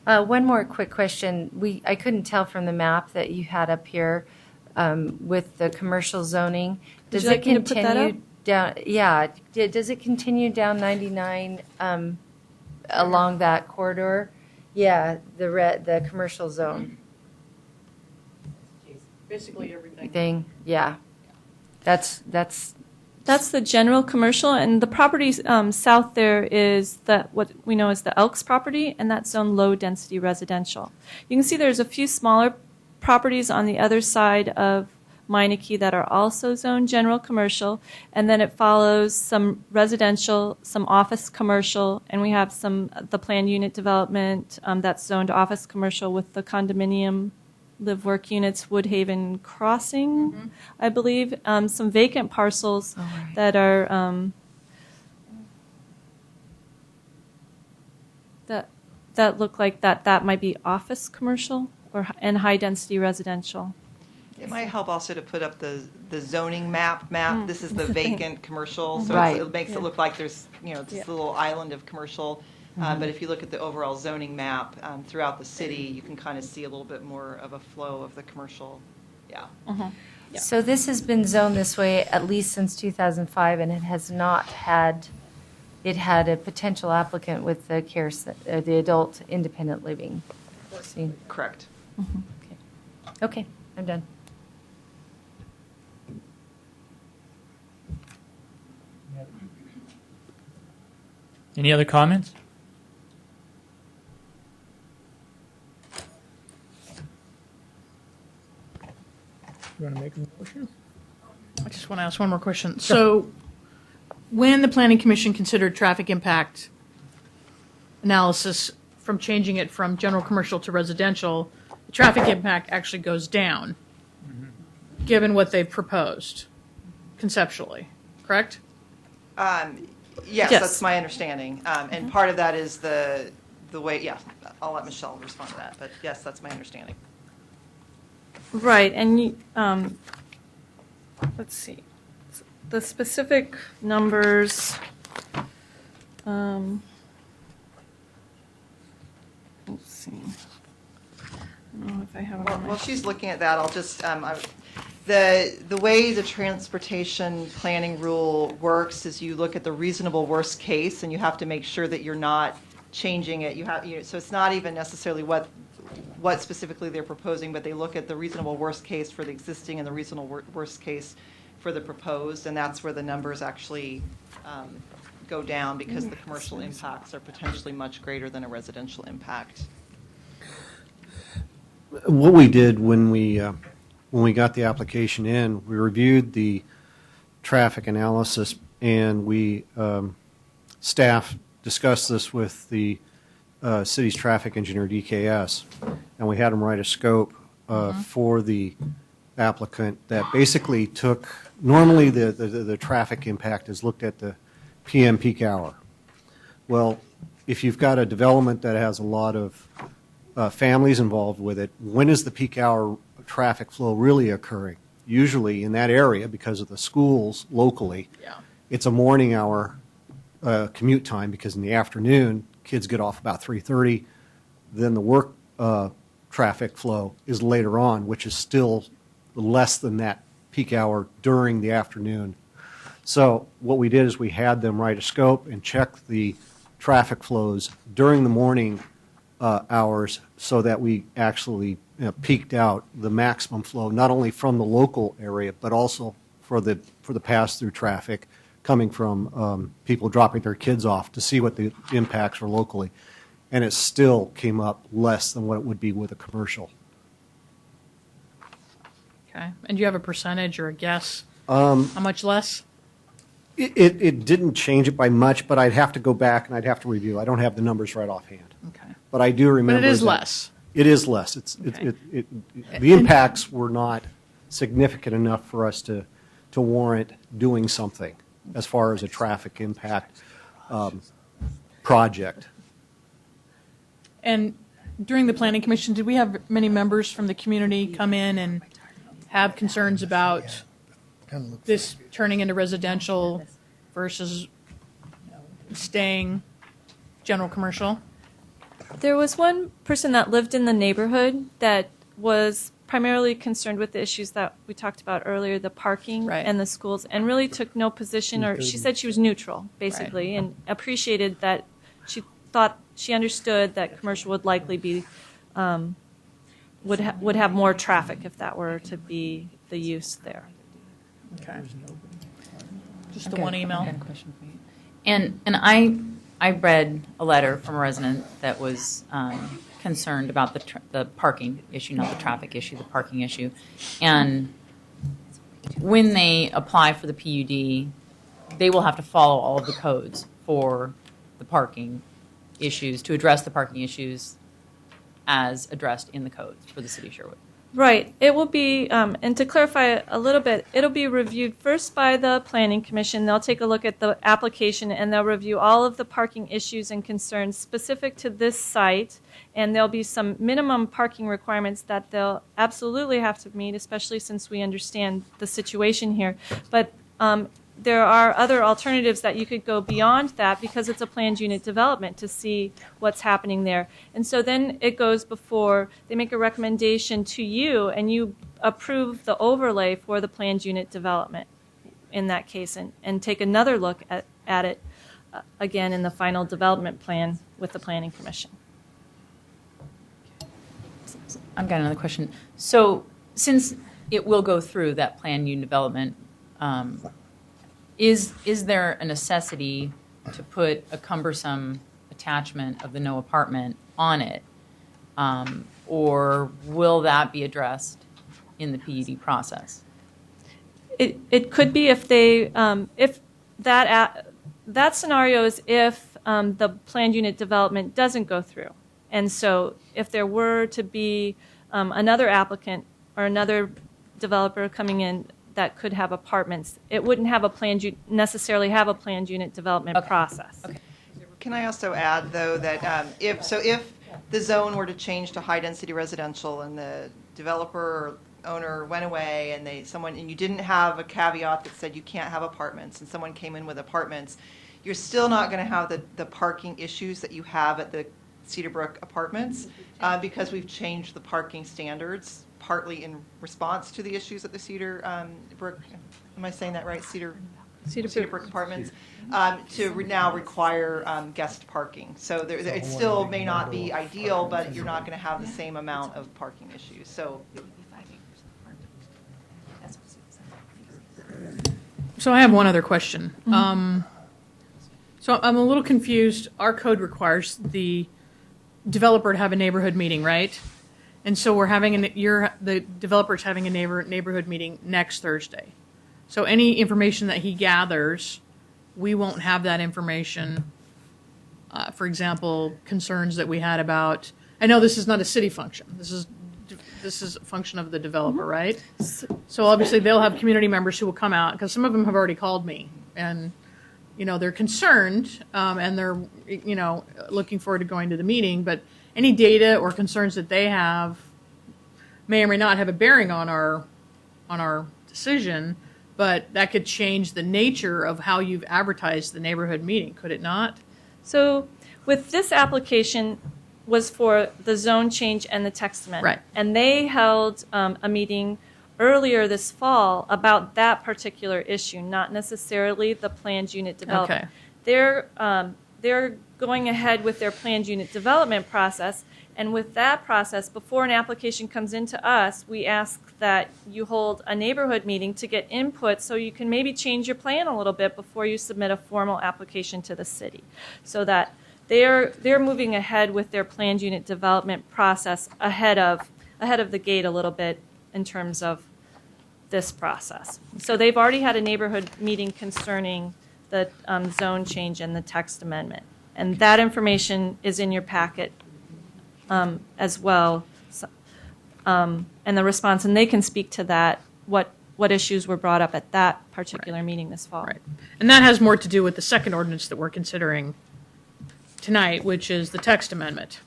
One more quick question. I couldn't tell from the map that you had up here with the commercial zoning. Would you like me to put that up? Down? Yeah. Does it continue down 99 along that corridor? Yeah, the commercial zone Basically everything. Yeah. That's That's the general commercial, and the property south there is what we know as the Elks property, and that's zone low density residential. You can see there's a few smaller properties on the other side of Meineke that are also zoned general commercial, and then it follows some residential, some office commercial, and we have the planned unit development that's zoned office commercial with the condominium live work units, Woodhaven Crossing, I believe, some vacant parcels that are that look like that might be office commercial and high density residential. It might help also to put up the zoning map. This is the vacant commercial, so Right. it makes it look like there's, this little island of commercial. But if you look at the overall zoning map throughout the city, you can kind of see a little bit more of a flow of the commercial. Yeah. So this has been zoned this way at least since 2005, and it has not had. It had a potential applicant with the the adult independent living. See? Correct. Okay, I'm done. Any other comments? You want to make a motion? I just want to ask one more question. So when the Planning Commission considered traffic impact analysis from changing it from general commercial to residential, the traffic impact actually goes down, given what they've proposed conceptually, correct? Yes, Yes. that's my understanding. And part of that is the way, yeah, I'll let Michelle respond to that. But yes, that's my understanding. Right, and let's see, the specific numbers. Let's see. I don't know if I have. While she's looking at that, I'll just, the way the transportation planning rule works is you look at the reasonable worst case, and you have to make sure that you're not changing it. So it's not even necessarily what specifically they're proposing, but they look at the reasonable worst case for the existing and the reasonable worst case for the proposed, and that's where the numbers actually go down, because the commercial impacts are potentially much greater than a residential impact. what we did when we got the application in, we reviewed the traffic analysis, and we staff discussed this with the city's traffic engineer, DKS, and we had them write a scope for the applicant that basically took, normally the traffic impact is looked at the PM peak hour. Well, if you've got a development that has a lot of families involved with it, when is the peak hour traffic flow really occurring? Usually in that area, because of the schools locally, it's a morning hour commute time, because in the afternoon, kids get off about 3:30. Then the work traffic flow is later on, which is still less than that peak hour during the afternoon. So what we did is we had them write a scope and check the traffic flows during the morning hours, so that we actually peaked out the maximum flow, not only from the local area, but also for the pass-through traffic coming from people dropping their kids off, to see what the impacts were locally. And it still came up less than what it would be with a commercial. Okay. And do you have a percentage or a guess? How much less? It didn't change it by much, but I'd have to go back and I'd have to review. I don't have the numbers right offhand. Okay. But I do remember. But it is that less. It is less. The impacts were not significant enough for us to warrant doing something as far as a traffic impact project. And during the planning commission, did we have many members from the community come in and have concerns about this turning into residential versus staying general commercial? There was one person that lived in the neighborhood that was primarily concerned with the issues that we talked about earlier, the parking and the schools, and really took no position, or she said she was neutral, basically, and appreciated that she understood that commercial would likely be, would have more traffic if that were to be the use there. Okay. Just the one email. And I read a letter from a resident that was concerned about the parking issue, not the traffic issue, the parking issue. And when they apply for the PUD, they will have to follow all of the codes for the parking issues, to address the parking issues as addressed in the codes for the city of Sherwood. Right. It will be, and to clarify a little bit, it'll be reviewed first by the Planning Commission. They'll take a look at the application, and they'll review all of the parking issues and concerns specific to this site. And there'll be some minimum parking requirements that they'll absolutely have to meet, especially since we understand the situation here. But there are other alternatives that you could go beyond that, because it's a planned unit development, to see what's happening there. And so then it goes before they make a recommendation to you, and you approve the overlay for the planned unit development in that case, and take another look at it again in the final development plan with the Planning Commission. I've got another question. So since it will go through that planned unit development, is there a necessity to put a cumbersome attachment of the no apartment on it, or will that be addressed in the PUD process? It could be if they if that scenario is if the planned unit development doesn't go through, and so if there were to be another applicant or another developer coming in that could have apartments, it wouldn't have necessarily have a planned unit development process. Okay. Can I also add, though, that if the zone were to change to high-density residential and the developer or owner went away and you didn't have a caveat that said you can't have apartments, and someone came in with apartments, you're still not going to have the parking issues that you have at the Cedarbrook apartments, because we've changed the parking standards, partly in response to the issues at the Cedarbrook, am I saying that right? Cedarbrook apartments, to now require guest parking. So it still may not be ideal, but you're not going to have the same amount of parking issues. So I have one other question. So I'm a little confused. Our code requires the developer to have a neighborhood meeting, right? And so the developer's having a neighborhood meeting next Thursday. So any information that he gathers, we won't have that information. For example, concerns that we had about, I know this is not a city function. This is a function of the developer, right? So obviously they'll have community members who will come out, because some of them have already called me, and they're concerned, and they're looking forward to going to the meeting. But any data or concerns that they have may or may not have a bearing on our decision, but that could change the nature of how you've advertised the neighborhood meeting, could it not? So with this application was for the zone change and the text amendment. Right. And they held a meeting earlier this fall about that particular issue, not necessarily the planned unit development. Okay. They're going ahead with their planned unit development process, and with that process, before an application comes into us, we ask that you hold a neighborhood meeting to get input so you can maybe change your plan a little bit before you submit a formal application to the city. So that they're moving ahead with their planned unit development process ahead of the gate a little bit in terms of this process. So they've already had a neighborhood meeting concerning the zone change and the text amendment. And that information is in your packet as well, and the response, and they can speak to that, what issues were brought up at that particular meeting this fall. Right. And that has more to do with the second ordinance that we're considering tonight, which is the text amendment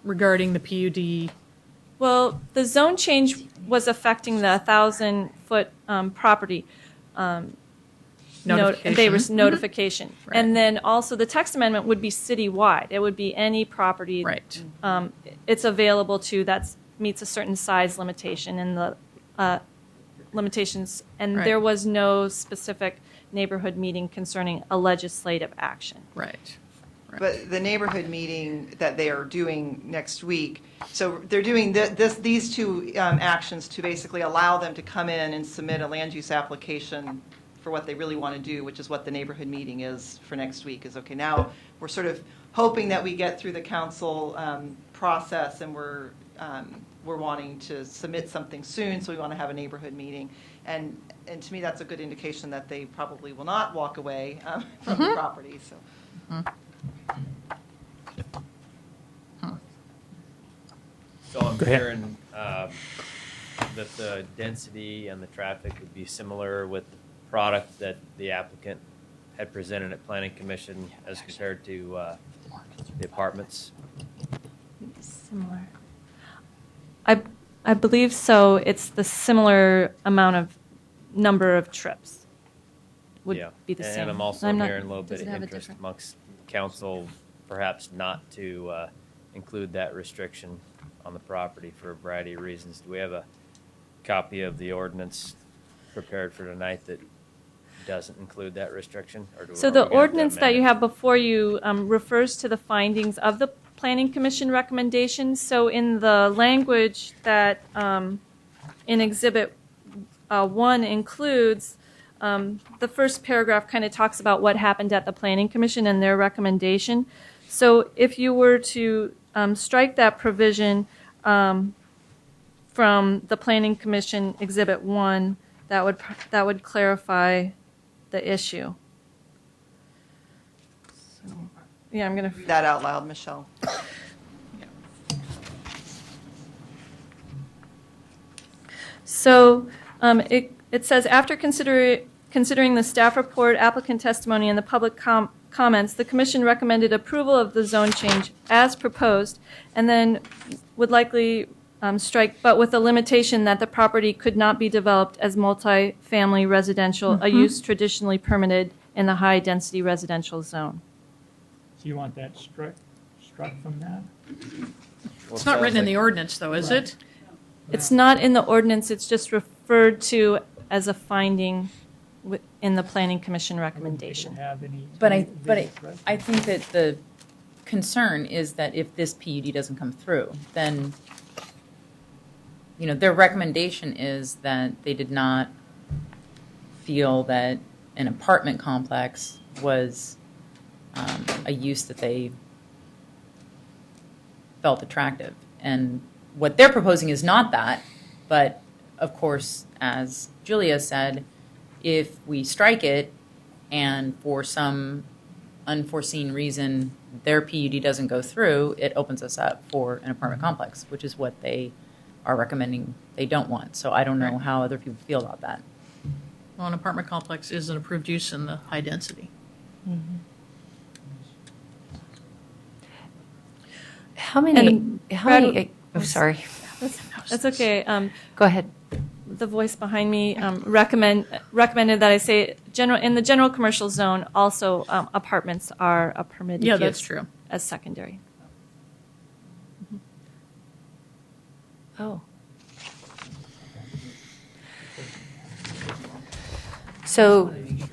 regarding the PUD. Well, the zone change was affecting the 1,000-foot property. Notification. Notification. Right. And then also the text amendment would be citywide. It would be any property. Right. It's available to that meets a certain size limitation in the limitations. And Right. there was no specific neighborhood meeting concerning a legislative action. Right. But the neighborhood meeting that they are doing next week, so they're doing these two actions to basically allow them to come in and submit a land use application for what they really want to do, which is what the neighborhood meeting is for next week. Is okay. Now we're sort of hoping that we get through the council process, and we're wanting to submit something soon, so we want to have a neighborhood meeting. And to me, that's a good indication that they probably will not walk away from the property. So. So I'm Go ahead. hearing that the density and the traffic would be similar with the product that the applicant had presented at Planning Commission as compared to the apartments. Similar. I believe so. It's the similar amount of number of trips would Yeah. be the same. And I'm also not- hearing a little does bit it of have a interest different- amongst council, perhaps not to include that restriction on the property for a variety of reasons. Do we have a copy of the ordinance prepared for tonight that doesn't include that restriction? Or So are we the gonna have to ordinance that amend you it? have before you refers to the findings of the Planning Commission recommendations. So in the language that in Exhibit 1 includes, the first paragraph kind of talks about what happened at the Planning Commission and their recommendation. So if you were to strike that provision from the Planning Commission Exhibit 1, that would clarify the issue. So, yeah, I'm going to Read that out loud, Michelle. So it says, after considering the staff report, applicant testimony, and the public comments, the commission recommended approval of the zone change as proposed, and then would likely strike, but with the limitation that the property could not be developed as multi-family residential, a use traditionally permitted in the high-density residential zone. So you want that struck from that? It's not written in the ordinance, though, is it? It's not in the ordinance, it's just referred to as a finding in the Planning Commission recommendation. But I think that the concern is that if this PUD doesn't come through, then, their recommendation is that they did not feel that an apartment complex was a use that they felt attractive. And what they're proposing is not that, but of course, as Julia said, if we strike it and for some unforeseen reason their PUD doesn't go through, it opens us up for an apartment complex, which is what they are recommending they don't want. So I don't know how other people feel about that. Well, an apartment complex is an approved use in the high density. How many, Brad- oh, sorry. That's okay. Go ahead. The voice behind me recommended that I say in the general commercial zone, also apartments are a permitted Yeah, use that's true. as secondary. Oh. So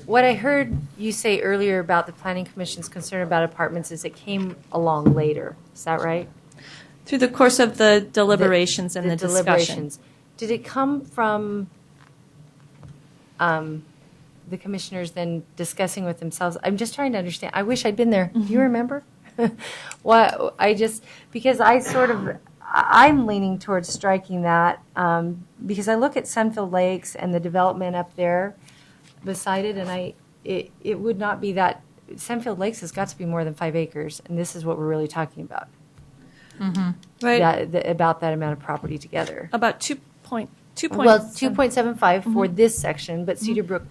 what I heard you say earlier about the Planning Commission's concern about apartments is it came along later. Is that right? Through the course of the deliberations and the discussion. deliberations. Did it come from the commissioners then discussing with themselves? I'm just trying to understand. I wish I'd been there. Do you remember? What because I'm leaning towards striking that because I look at Sunfield Lakes and the development up there beside it, and it would not be that. Sunfield Lakes has got to be more than 5 acres, and this is what we're really talking about. Right. About that amount of property together. About 2.75 for this section, but Cedar Brook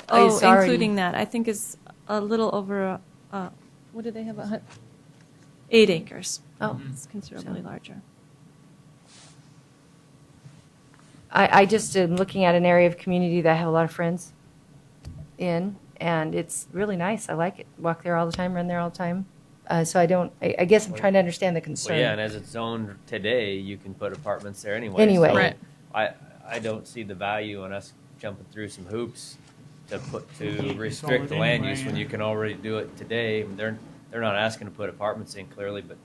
Oh, is already, including that, I think is a little over, what do they have, 8 acres. Oh. It's considerably larger. I just am looking at an area of community that I have a lot of friends in, and it's really nice. I like it. Walk there all the time, run there all the time. So I guess I'm trying to understand the concern. Well, yeah, and as it's zoned today, you can put apartments there anyway. Anyway. So Right. I don't see the value in us jumping through some hoops to Yeah, restrict the consolidate land anyway, use when yeah. you can already do it today. They're not asking to put apartments in clearly, but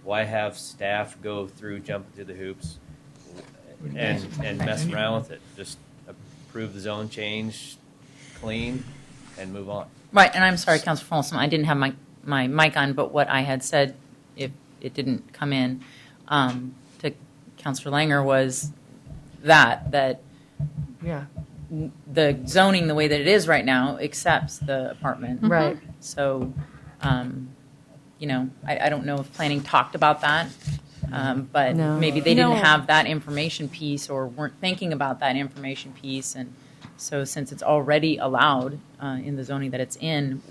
why have staff go through jumping through the hoops and mess around with it? Just approve the zone change, clean, and move on. Right, and I'm sorry, Councilor Folsom, I didn't have my mic on, but what I had said, if it didn't come in, to Councilor Langer was that Yeah. the zoning, the way that it is right now, accepts the apartment. Right. So, I don't know if planning talked about that, but No. maybe they didn't No. have that information piece or weren't thinking about that information piece. And so since it's already allowed in the zoning that it's in,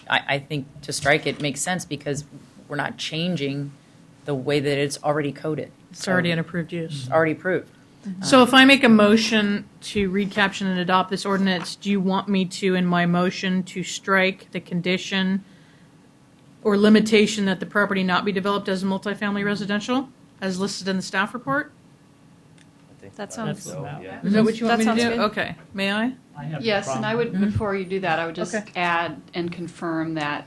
I think to strike it makes sense because we're not changing the way that it's already coded. It's already an approved use. It's already approved. So if I make a motion to read, caption, and adopt this ordinance, do you want me to, in my motion, to strike the condition or limitation that the property not be developed as multifamily residential, as listed in the staff report? I think That sounds- so, yeah. Is that what you want That me to sounds do? good. Okay. May I? Yes, and I would, before you do that, I would just Okay. add and confirm that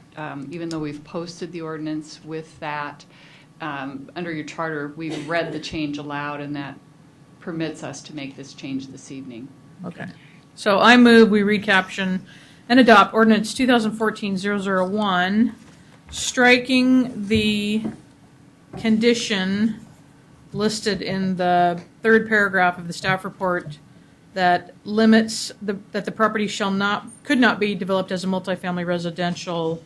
even though we've posted the ordinance with that, under your charter, we've read the change aloud, and that permits us to make this change this evening. Okay. So I move we read, caption, and adopt ordinance 2014-001, striking the condition listed in the third paragraph of the staff report that limits that the property could not be developed as a multifamily residential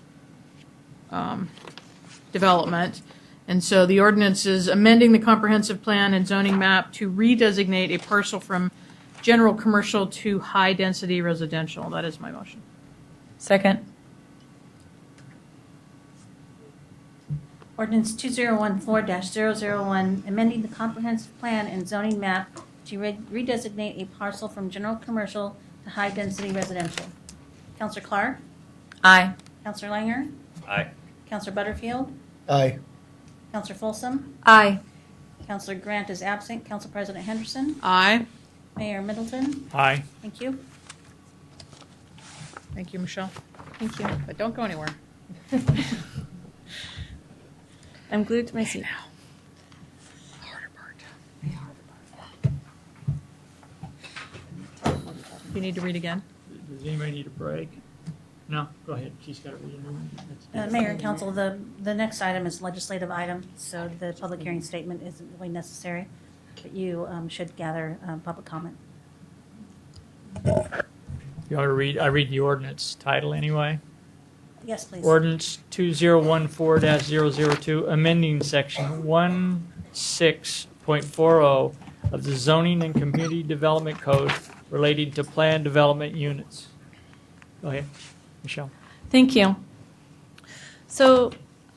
development. And so the ordinance is amending the comprehensive plan and zoning map to redesignate a parcel from general commercial to high-density residential. That is my motion. Second. Ordinance 2014-001, amending the comprehensive plan and zoning map to redesignate a parcel from general commercial to high-density residential. Counselor Clark? Aye. Counselor Langer? Aye. Counselor Butterfield? Aye. Counselor Folsom? Aye. Counselor Grant is absent. Council President Henderson? Aye. Mayor Middleton? Aye. Thank you. Thank you, Michelle. Thank you. But don't go anywhere. I'm glued to my seat. Harder part. You need to read again? Does anybody need a break? No, go ahead. She's got to read a new one. That's- Mayor and council, the next item is legislative item, so the public hearing statement isn't really necessary, but you should gather public comment. You want to read? I read the ordinance title anyway. Yes, please. Ordinance 2014-002, amending section 16.40 of the Zoning and Community Development Code relating to planned development units. Go ahead, Michelle. Thank you. So,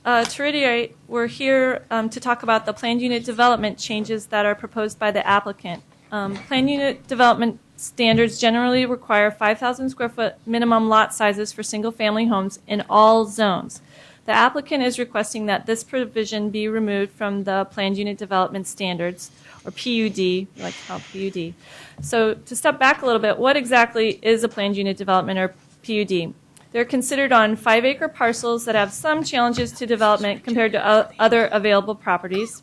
to reiterate, we're here to talk about the planned unit development changes that are proposed by the applicant. Planned unit development standards generally require 5,000 square foot minimum lot sizes for single-family homes in all zones. The applicant is requesting that this provision be removed from the planned unit development standards, or PUD, we like to call it PUD. So to step back a little bit, what exactly is a planned unit development, or PUD? They're considered on 5-acre parcels that have some challenges to development compared to other available properties.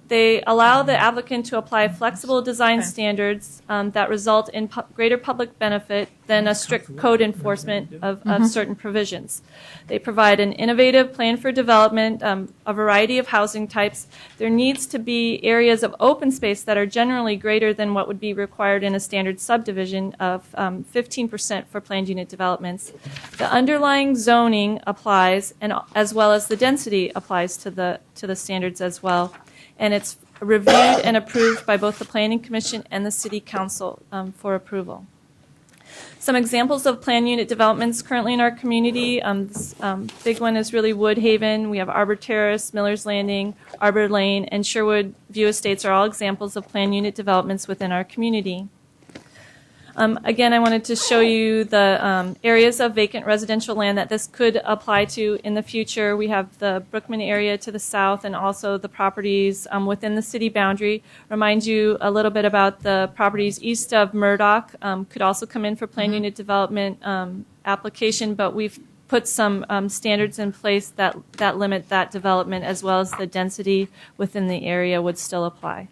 They allow the applicant to apply flexible design standards that result in greater public benefit than a strict code enforcement of certain provisions. They provide an innovative plan for development, a variety of housing types. There needs to be areas of open space that are generally greater than what would be required in a standard subdivision of 15% for planned unit developments. The underlying zoning applies, and as well as the density applies to the standards as well. And it's reviewed and approved by both the Planning Commission and the City Council for approval. Some examples of planned unit developments currently in our community. This big one is really Woodhaven. We have Arbor Terrace, Miller's Landing, Arbor Lane, and Sherwood View Estates are all examples of planned unit developments within our community. Again, I wanted to show you the areas of vacant residential land that this could apply to in the future. We have the Brookman area to the south and also the properties within the city boundary. Remind you a little bit about the properties east of Murdoch. Could also come in for planned unit development application, but we've put some standards in place that limit that development, as well as the density within the area would still apply.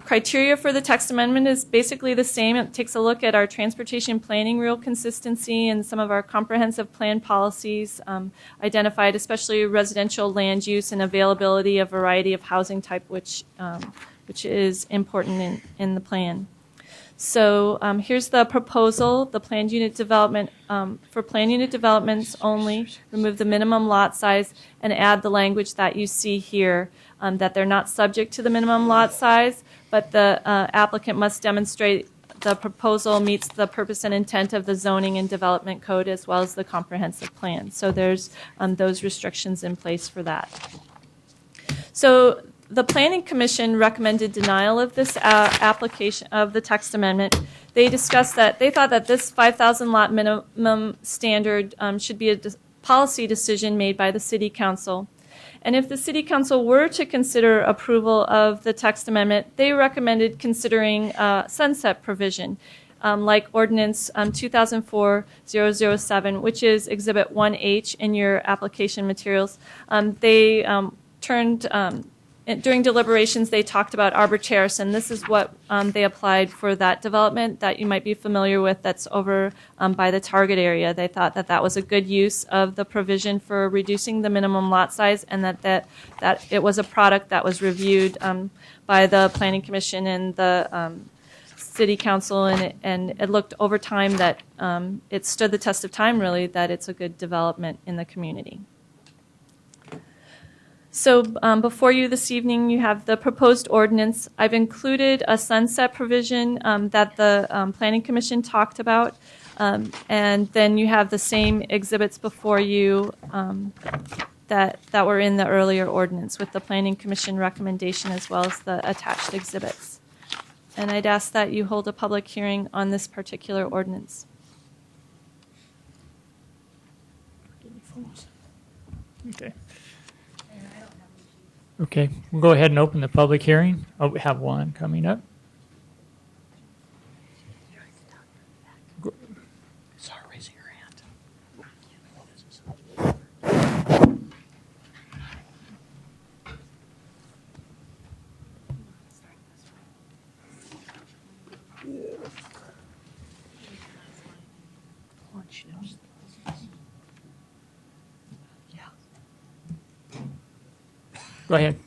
Criteria for the text amendment is basically the same. It takes a look at our transportation planning rule consistency and some of our comprehensive plan policies, identified especially residential land use and availability of variety of housing type, which is important in the plan. So here's the proposal, the planned unit development. For planned unit developments only, remove the minimum lot size and add the language that you see here, that they're not subject to the minimum lot size, but the applicant must demonstrate the proposal meets the purpose and intent of the zoning and development code as well as the comprehensive plan. So there's those restrictions in place for that. So the Planning Commission recommended denial of this application of the text amendment. They discussed that they thought that this 5,000 lot minimum standard should be a policy decision made by the City Council. And if the City Council were to consider approval of the text amendment, they recommended considering a sunset provision, like Ordinance 2004-007, which is Exhibit 1H in your application materials. They during deliberations, they talked about Arbor Terrace, and this is what they applied for that development that you might be familiar with that's over by the Target area. They thought that that was a good use of the provision for reducing the minimum lot size, and that it was a product that was reviewed by the Planning Commission and the City Council, and it looked over time that it stood the test of time, really, that it's a good development in the community. So before you this evening, you have the proposed ordinance. I've included a sunset provision that the Planning Commission talked about, and then you have the same exhibits before you that were in the earlier ordinance with the Planning Commission recommendation as well as the attached exhibits. And I'd ask that you hold a public hearing on this particular ordinance. Okay. Okay, we'll go ahead and open the public hearing. Oh, we have one coming up. Start raising your hand. I want you to Go ahead.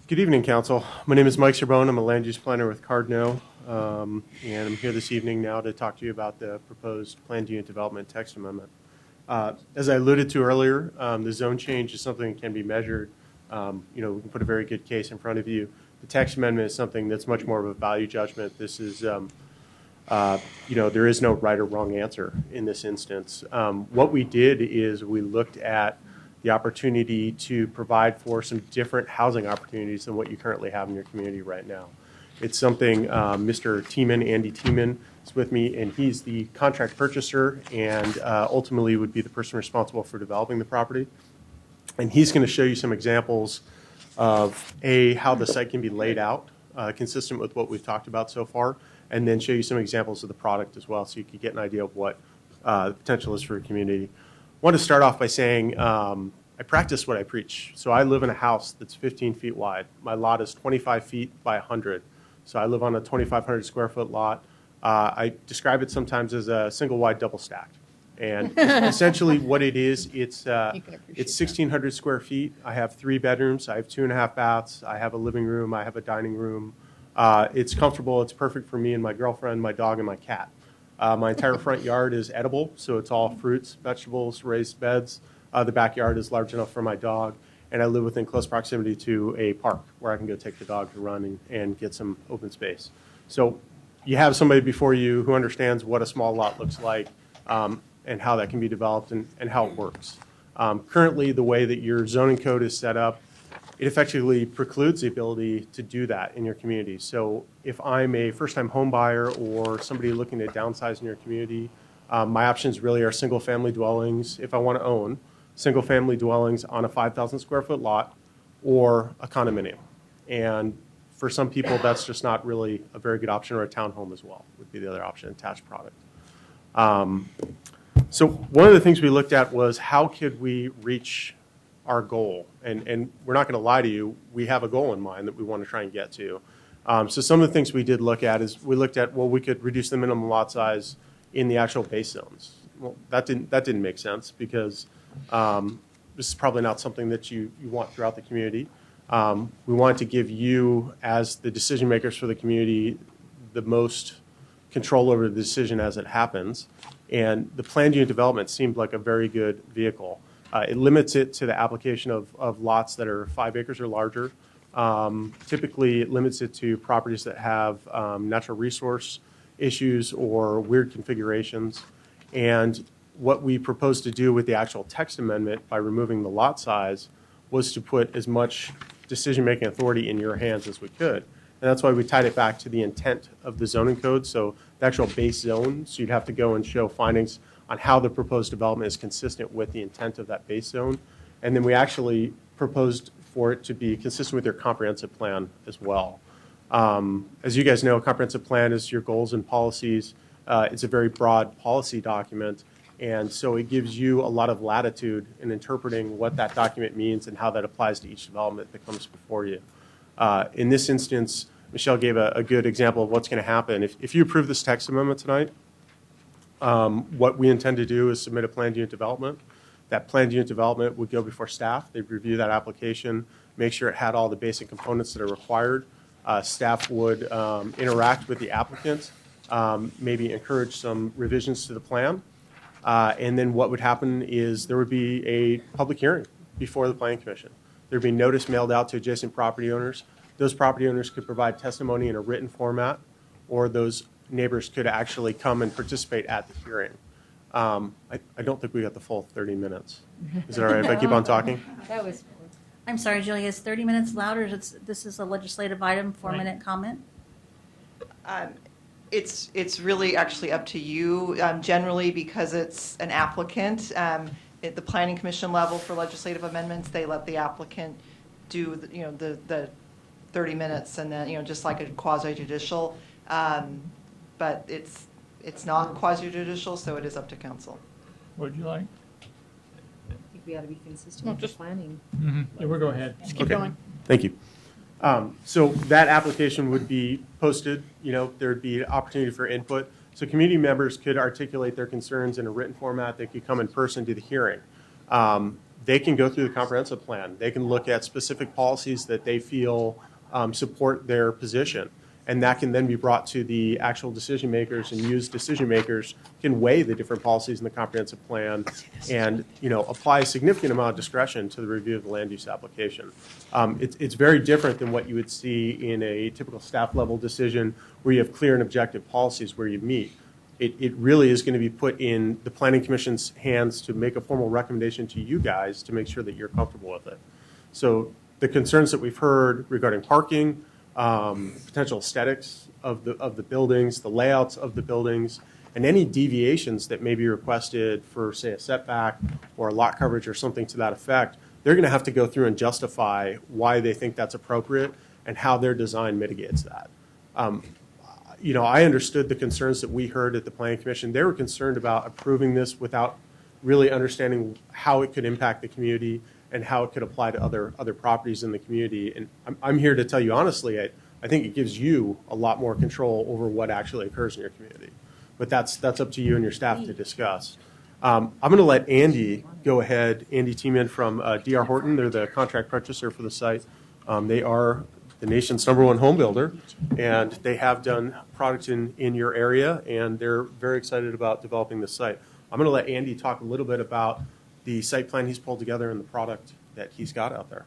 Good evening, Council. My name is Mike Serbone. I'm a land use planner with Cardno, and I'm here this evening now to talk to you about the proposed planned unit development text amendment. As I alluded to earlier, the zone change is something that can be measured. We can put a very good case in front of you. The text amendment is something that's much more of a value judgment. This is, there is no right or wrong answer in this instance. What we did is we looked at the opportunity to provide for some different housing opportunities than what you currently have in your community right now. It's something Mr. Tiemann, Andy Tiemann, is with me, and he's the contract purchaser and ultimately would be the person responsible for developing the property. And he's going to show you some examples of, how the site can be laid out, consistent with what we've talked about so far, and then show you some examples of the product as well so you can get an idea of what the potential is for your community. I want to start off by saying I practice what I preach. So I live in a house that's 15 feet wide. My lot is 25 feet by 100. So I live on a 2,500 square foot lot. I describe it sometimes as a single wide double stacked. And essentially what it is, it's 1,600 square feet. I have 3 bedrooms. I have 2.5 baths. I have a living room. I have a dining room. It's comfortable. It's perfect for me and my girlfriend, my dog, and my cat. My entire front yard is edible, so it's all fruits, vegetables, raised beds. The backyard is large enough for my dog, and I live within close proximity to a park where I can go take the dog to run and get some open space. So you have somebody before you who understands what a small lot looks like and how that can be developed and how it works. Currently, the way that your zoning code is set up, it effectively precludes the ability to do that in your community. So if I'm a first-time home buyer or somebody looking to downsize in your community, my options really are single-family dwellings, if I want to own, single-family dwellings on a 5,000 square foot lot, or a condominium. And for some people, that's just not really a very good option, or a townhome as well would be the other option, attached product. So one of the things we looked at was how could we reach our goal? And we're not going to lie to you, we have a goal in mind that we want to try and get to. So some of the things we did look at is we looked at, well, we could reduce the minimum lot size in the actual base zones. Well, that didn't make sense because this is probably not something that you want throughout the community. We wanted to give you, as the decision makers for the community, the most control over the decision as it happens. And the planned unit development seemed like a very good vehicle. It limits it to the application of lots that are 5 acres or larger. Typically, it limits it to properties that have natural resource issues or weird configurations. And what we proposed to do with the actual text amendment by removing the lot size was to put as much decision-making authority in your hands as we could. And that's why we tied it back to the intent of the zoning code. So the actual base zone, so you'd have to go and show findings on how the proposed development is consistent with the intent of that base zone. And then we actually proposed for it to be consistent with your comprehensive plan as well. As you guys know, a comprehensive plan is your goals and policies. It's a very broad policy document, and so it gives you a lot of latitude in interpreting what that document means and how that applies to each development that comes before you. In this instance, Michelle gave a good example of what's going to happen. If you approve this text amendment tonight, what we intend to do is submit a planned unit development. That planned unit development would go before staff. They'd review that application, make sure it had all the basic components that are required. Staff would interact with the applicant, maybe encourage some revisions to the plan. And then what would happen is there would be a public hearing before the Planning Commission. There'd be notice mailed out to adjacent property owners. Those property owners could provide testimony in a written format, or those neighbors could actually come and participate at the hearing. I don't think we got the full 30 minutes. Is it all right if I keep on talking? That was. I'm sorry, Julie, is 30 minutes louder? This is a legislative item, 4-minute comment? It's really actually up to you. Generally, because it's an applicant, at the Planning Commission level for legislative amendments, they let the applicant do the 30 minutes, and then just like a quasi-judicial. But it's not quasi-judicial, so it is up to council. What would you like? I think we ought to be consistent with the planning. Mm-hmm. Yeah, we'll go ahead. Just keep going. Thank you. So that application would be posted. There'd be an opportunity for input. So community members could articulate their concerns in a written format. They could come in person to the hearing. They can go through the comprehensive plan. They can look at specific policies that they feel support their position. And that can then be brought to the actual decision makers, and used decision makers can weigh the different policies in the comprehensive plan and, apply a significant amount of discretion to the review of the land use application. It's very different than what you would see in a typical staff level decision where you have clear and objective policies where you meet. It really is going to be put in the Planning Commission's hands to make a formal recommendation to you guys to make sure that you're comfortable with it. So the concerns that we've heard regarding parking, potential aesthetics of the buildings, the layouts of the buildings, and any deviations that may be requested for, say, a setback or a lot coverage or something to that effect, they're going to have to go through and justify why they think that's appropriate and how their design mitigates that. I understood the concerns that we heard at the Planning Commission. They were concerned about approving this without really understanding how it could impact the community and how it could apply to other properties in the community. And I'm here to tell you honestly, I think it gives you a lot more control over what actually occurs in your community. But that's up to you and your staff to discuss. I'm going to let Andy go ahead. Andy Tiemann from D.R. Horton. They're the contract purchaser for the site. They are the nation's #1 home builder, and they have done product in your area, and they're very excited about developing this site. I'm going to let Andy talk a little bit about the site plan he's pulled together and the product that he's got out there.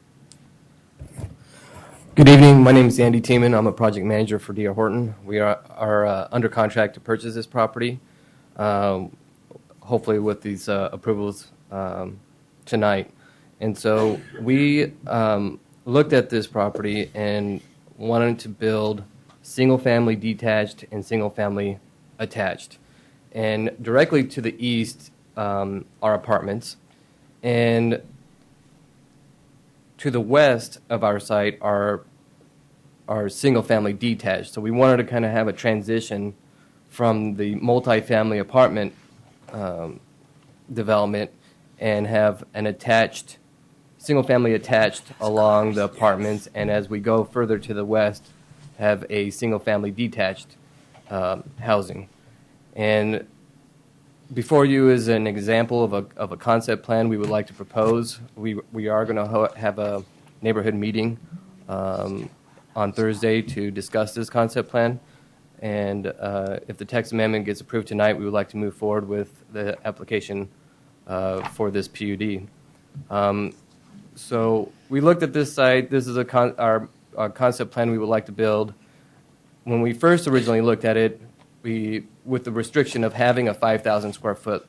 Good evening. My name is Andy Tiemann. I'm a project manager for D.R. Horton. We are under contract to purchase this property, hopefully with these approvals tonight. And so we looked at this property and wanted to build single-family detached and single-family attached. And directly to the east are apartments. And to the west of our site are single-family detached. So we wanted to kind of have a transition from the multifamily apartment development and have an attached, single-family attached along the apartments, and as we go further to the west, have a single-family detached housing. And before you is an example of a concept plan we would like to propose. We are going to have a neighborhood meeting on Thursday to discuss this concept plan. And if the text amendment gets approved tonight, we would like to move forward with the application for this PUD. So we looked at this site. This is our concept plan we would like to build. When we first originally looked at it, with the restriction of having a 5,000 square foot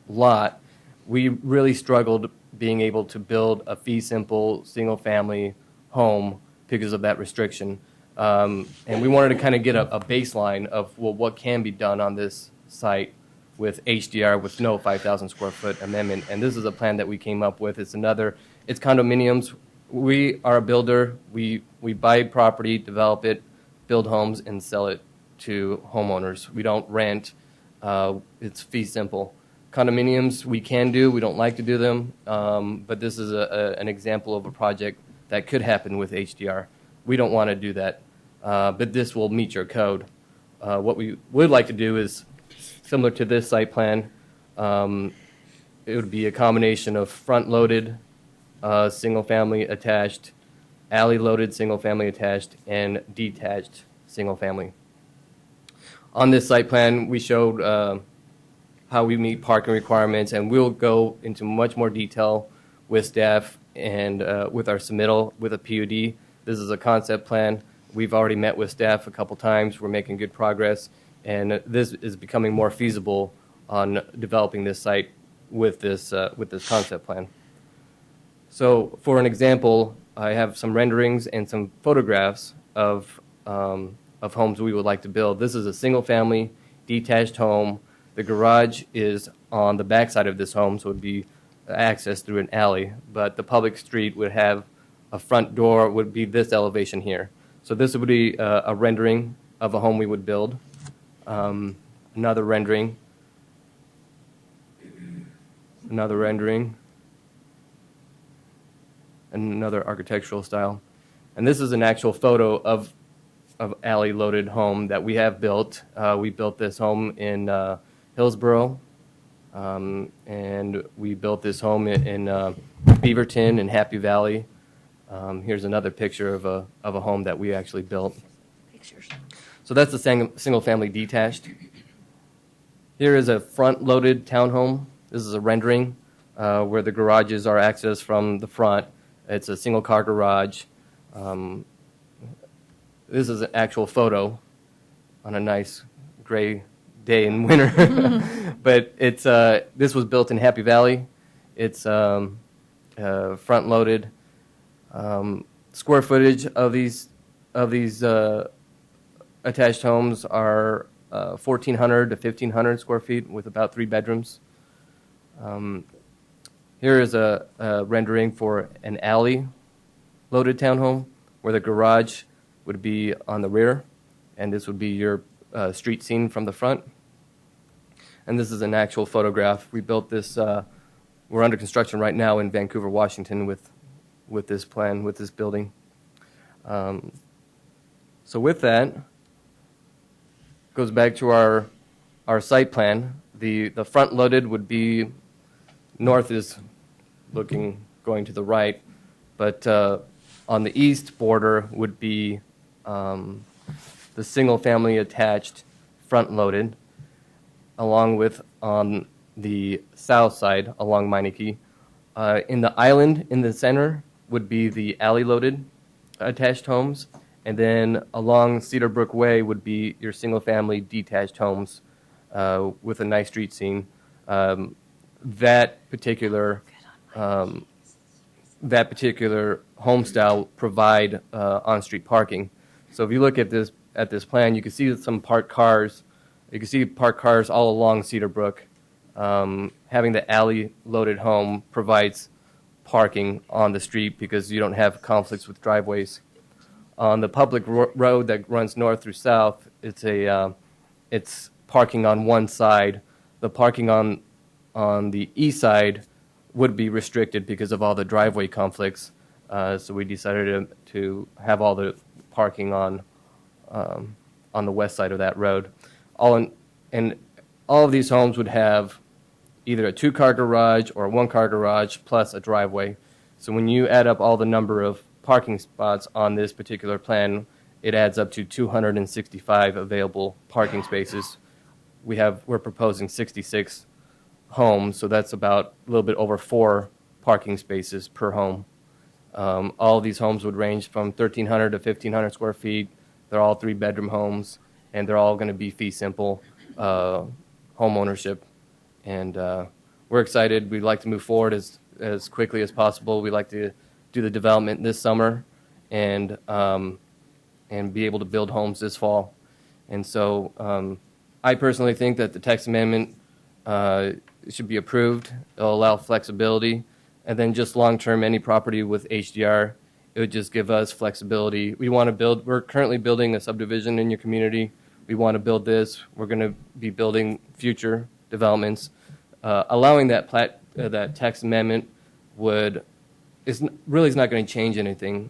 lot, we really struggled being able to build a fee simple single family home because of that restriction. And we wanted to kind of get a baseline of what can be done on this site with HDR with no 5,000 square foot amendment. And this is a plan that we came up with. It's condominiums. We are a builder. We buy property, develop it, build homes, and sell it to homeowners. We don't rent. It's fee simple. Condominiums we can do. We don't like to do them, but this is an example of a project that could happen with HDR. We don't want to do that, but this will meet your code. What we would like to do is similar to this site plan. It would be a combination of front-loaded single-family attached, alley-loaded single-family attached, and detached single-family. On this site plan, we showed how we meet parking requirements, and we'll go into much more detail with staff and with our submittal with a PUD. This is a concept plan. We've already met with staff a couple times. We're making good progress, and this is becoming more feasible on developing this site with this concept plan. So, for an example, I have some renderings and some photographs of homes we would like to build. This is a single-family detached home. The garage is on the backside of this home, so it would be accessed through an alley. But the public street would have a front door, would be this elevation here. So this would be a rendering of a home we would build. Another rendering. Another rendering. And another architectural style. And this is an actual photo of alley-loaded home that we have built. We built this home in Hillsborough, and we built this home in Beaverton and Happy Valley. Here's another picture of a home that we actually built. Pictures. So that's a single-family detached. Here is a front-loaded townhome. This is a rendering where the garages are accessed from the front. It's a single-car garage. This is an actual photo on a nice gray day in winter. But it's this was built in Happy Valley. It's front-loaded. Square footage of these attached homes are 1,400 to 1,500 square feet with about 3 bedrooms. Here is a rendering for an alley-loaded townhome where the garage would be on the rear, and this would be your street scene from the front. And this is an actual photograph. We built this. We're under construction right now in Vancouver, Washington, with this plan, with this building. So with that, goes back to our site plan. The front loaded would be north is going to the right, but on the east border would be the single family attached front loaded, along with on the south side along Meineke. In the island in the center would be the alley loaded attached homes, and then along Cedar Brook Way would be your single family detached homes with a nice street scene. That particular home style provide on-street parking. So if you look at this plan, you can see some parked cars. You can see parked cars all along Cedar Brook. Having the alley-loaded home provides parking on the street because you don't have conflicts with driveways. On the public road that runs north through south, it's parking on one side. The parking on the east side would be restricted because of all the driveway conflicts. So we decided to have all the parking on the west side of that road. And all of these homes would have either a 2-car garage or a 1-car garage plus a driveway. So when you add up all the number of parking spots on this particular plan, it adds up to 265 available parking spaces. We're proposing 66 homes, so that's about a little bit over 4 parking spaces per home. All of these homes would range from 1,300 to 1,500 square feet. They're all 3-bedroom homes, and they're all going to be fee simple home ownership. And we're excited. We'd like to move forward as quickly as possible. We'd like to do the development this summer and be able to build homes this fall. And so I personally think that the text amendment should be approved. It'll allow flexibility. And then just long-term, any property with HDR, it would just give us flexibility. We're currently building a subdivision in your community. We want to build this. We're going to be building future developments. Allowing that text amendment is not going to change anything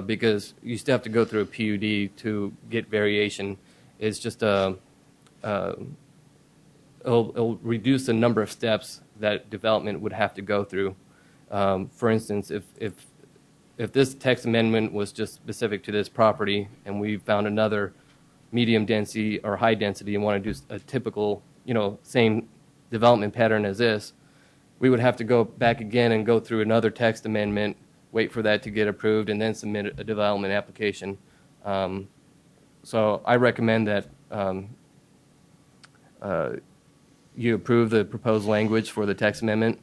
because you still have to go through a PUD to get variation. It's just it'll reduce the number of steps that development would have to go through. For instance, if this text amendment was just specific to this property and we found another medium density or high density and want to do a typical, same development pattern as this, we would have to go back again and go through another text amendment, wait for that to get approved, and then submit a development application. So I recommend that you approve the proposed language for the text amendment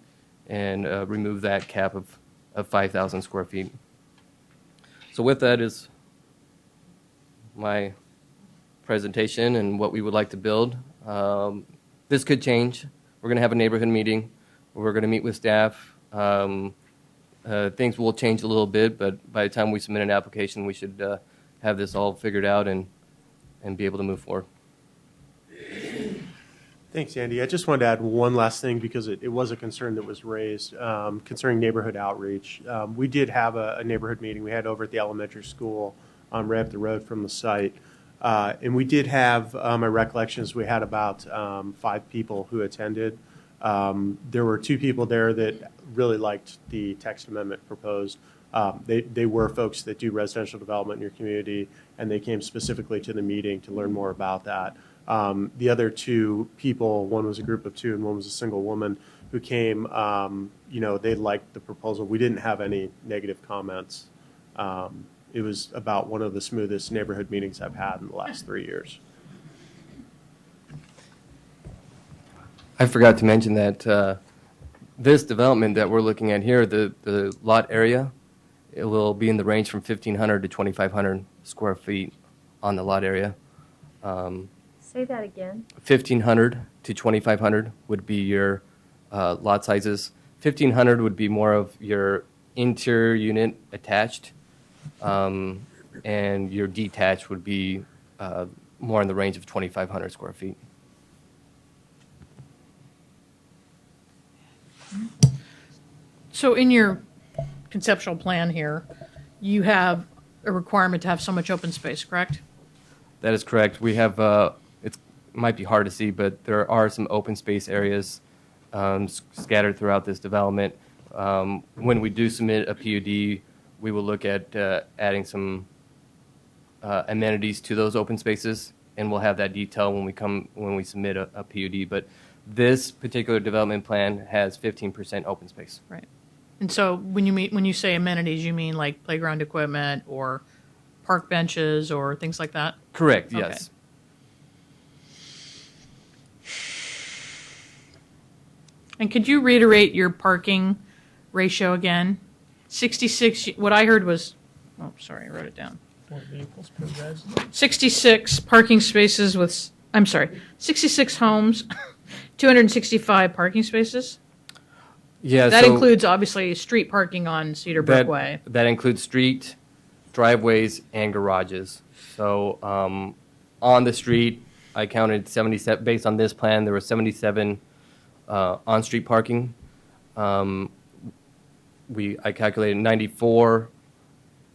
and remove that cap of 5,000 square feet. So with that is my presentation and what we would like to build. This could change. We're going to have a neighborhood meeting. We're going to meet with staff. Things will change a little bit, but by the time we submit an application, we should have this all figured out and be able to move forward. Thanks, Andy. I just wanted to add one last thing because it was a concern that was raised concerning neighborhood outreach. We did have a neighborhood meeting we had over at the elementary school right up the road from the site. And we did have, my recollection is we had about 5 people who attended. There were 2 people there that really liked the text amendment proposed. They were folks that do residential development in your community, and they came specifically to the meeting to learn more about that. The other 2 people, one was a group of 2 and one was a single woman who came, they liked the proposal. We didn't have any negative comments. It was about one of the smoothest neighborhood meetings I've had in the last 3 years. I forgot to mention that this development that we're looking at here, the lot area, it will be in the range from 1,500 to 2,500 square feet on the lot area. Say that again. 1,500 to 2,500 would be your lot sizes. 1,500 would be more of your interior unit attached, and your detached would be more in the range of 2,500 square feet. So in your conceptual plan here, you have a requirement to have so much open space, correct? That is correct. We have, it might be hard to see, but there are some open space areas scattered throughout this development. When we do submit a PUD, we will look at adding some amenities to those open spaces, and we'll have that detail when we submit a PUD. But this particular development plan has 15% open space. Right. And so when you say amenities, you mean like playground equipment or park benches or things like that? Correct, Okay. yes. And could you reiterate your parking ratio again? 66, what I heard was, oh, sorry, I wrote it down. 4 vehicles per resident. 66 parking spaces with, 66 homes, 265 parking spaces? Yeah, That so includes, obviously, street parking on Cedar Brook Way. That includes street, driveways, and garages. So on the street, I counted 77, based on this plan, there were 77 on-street parking. I calculated 94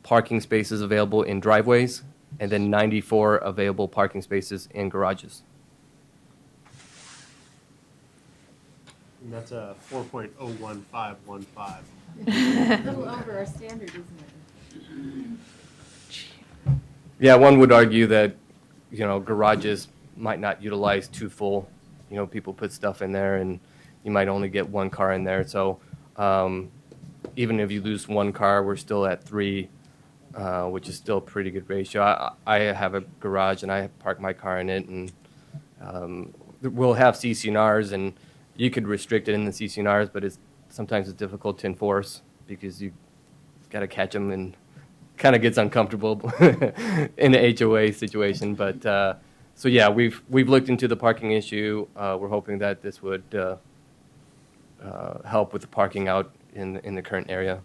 parking spaces available in driveways, and then 94 available parking spaces in garages. And that's a 4.01515. A little over our standard, isn't it? Yeah, one would argue that, garages might not utilize 2 full. People put stuff in there, and you might only get 1 car in there. So even if you lose 1 car, we're still at 3, which is still a pretty good ratio. I have a garage, and I park my car in it, and we'll have CC&Rs, and you could restrict it in the CC&Rs, but sometimes it's difficult to enforce because you got to catch them, and kind of gets uncomfortable in the HOA situation. But so yeah, we've looked into the parking issue. We're hoping that this would help with the parking out in the current area.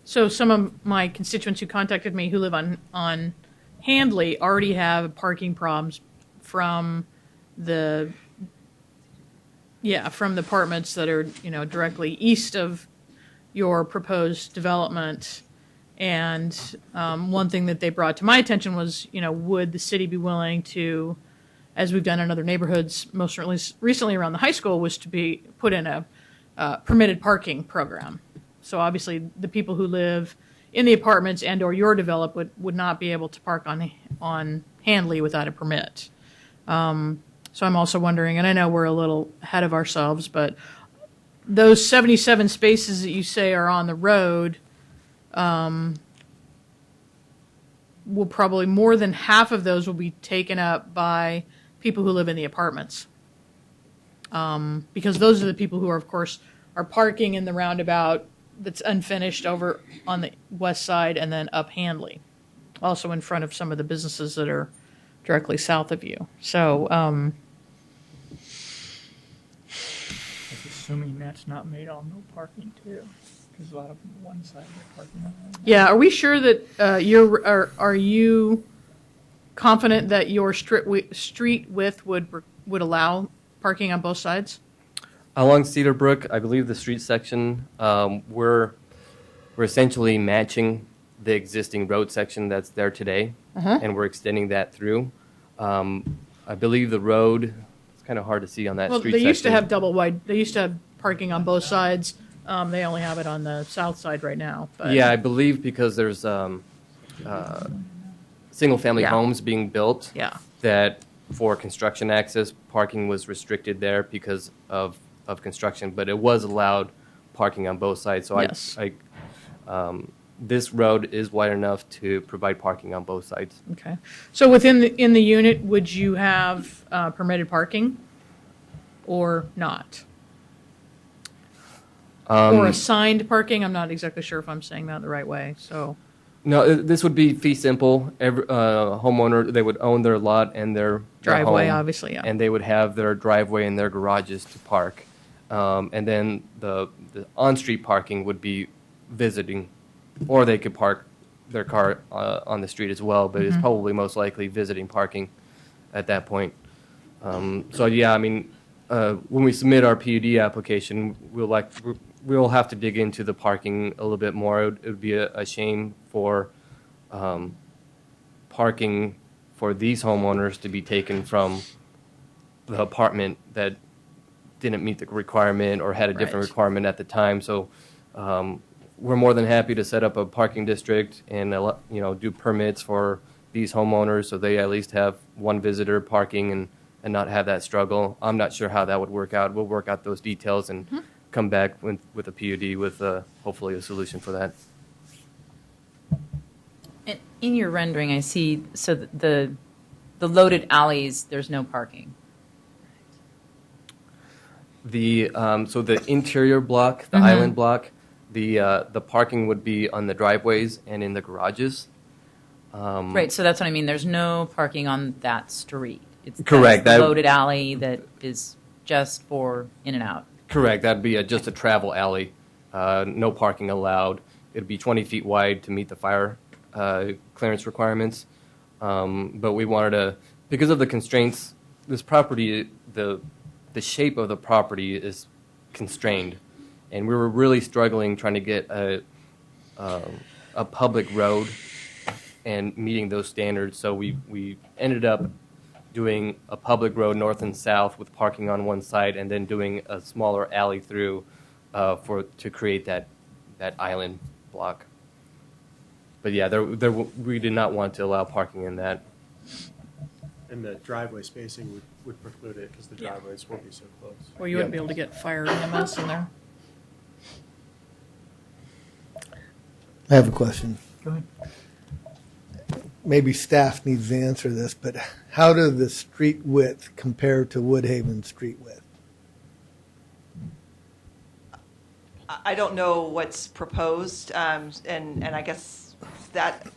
So some of my constituents who contacted me who live on Handley already have parking problems from the apartments that are, directly east of your proposed development. And one thing that they brought to my attention was, would the city be willing to, as we've done in other neighborhoods, most recently around the high school, was to put in a permitted parking program. So obviously the people who live in the apartments and or your develop would not be able to park on Handley without a permit. So I'm also wondering, and I know we're a little ahead of ourselves, but those 77 spaces that you say are on the road, will probably more than half of those will be taken up by people who live in the apartments. Because those are the people who are, of course, are parking in the roundabout that's unfinished over on the west side and then up Handley, also in front of some of the businesses that are directly south of you. So, Assuming that's not made all no parking too, because a lot of one side are parking on the other. yeah, are we sure that are you confident that your street width would allow parking on both sides? Along Cedar Brook, I believe the street section, we're essentially matching the existing road section that's there today, and we're extending that through. I believe the road, it's kind of hard to see on that Well, street they section. used to have double wide, they used to have parking on both sides. They only have it on the south side right now. But Yeah, I believe because there's single-family Yeah. homes being built. Yeah. That for construction access, parking was restricted there because of construction, but it was allowed parking on both sides. So Yes. this road is wide enough to provide parking on both sides. Okay. So in the unit, would you have permitted parking or not? Or assigned parking? I'm not exactly sure if I'm saying that the right way. So No, this would be fee simple. Every homeowner, they would own their lot and their driveway, home, obviously, yeah. and they would have their driveway and their garages to park. And then the on-street parking would be visiting, or they could park their car on the street as well, but it's probably most likely visiting parking at that point. So yeah, I mean, when we submit our PUD application, we'll have to dig into the parking a little bit more. It would be a shame for parking for these homeowners to be taken from the apartment that didn't meet the requirement or had a different Right. requirement at the time. So we're more than happy to set up a parking district and do permits for these homeowners so they at least have one visitor parking and not have that struggle. I'm not sure how that would work out. We'll work out those details and come back with a PUD with hopefully a solution for that. In your rendering, I see, so the loaded alleys, there's no parking. So the interior block, the island block, the parking would be on the driveways and in the garages. Right, so that's what I mean. There's no parking on that street. It's Correct. that's the That- loaded alley that is just for in and out. Correct. That'd be just a travel alley. No parking allowed. It'd be 20 feet wide to meet the fire clearance requirements. But we wanted to, because of the constraints, this property, the shape of the property is constrained. And we were really struggling trying to get a public road and meeting those standards. So we ended up doing a public road north and south with parking on one side, and then doing a smaller alley through to create that island block. But yeah, we did not want to allow parking in that. And the driveway spacing would preclude it because the driveways won't be so close. or you wouldn't be able to get fire EMS in there. I have a question. Go ahead. Maybe staff needs to answer this, but how does the street width compare to Woodhaven street width? I don't know what's proposed, and I guess that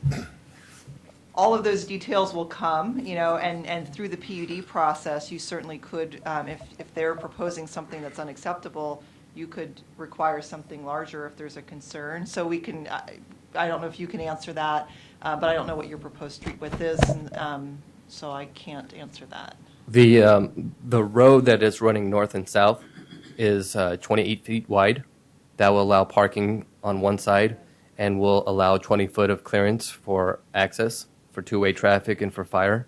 all of those details will come, and through the PUD process, you certainly could, if they're proposing something that's unacceptable, you could require something larger if there's a concern. So we can, I don't know if you can answer that, but I don't know what your proposed street width is, and so I can't answer that. The road that is running north and south is 28 feet wide. That will allow parking on one side and will allow 20 foot of clearance for access for two-way traffic and for fire.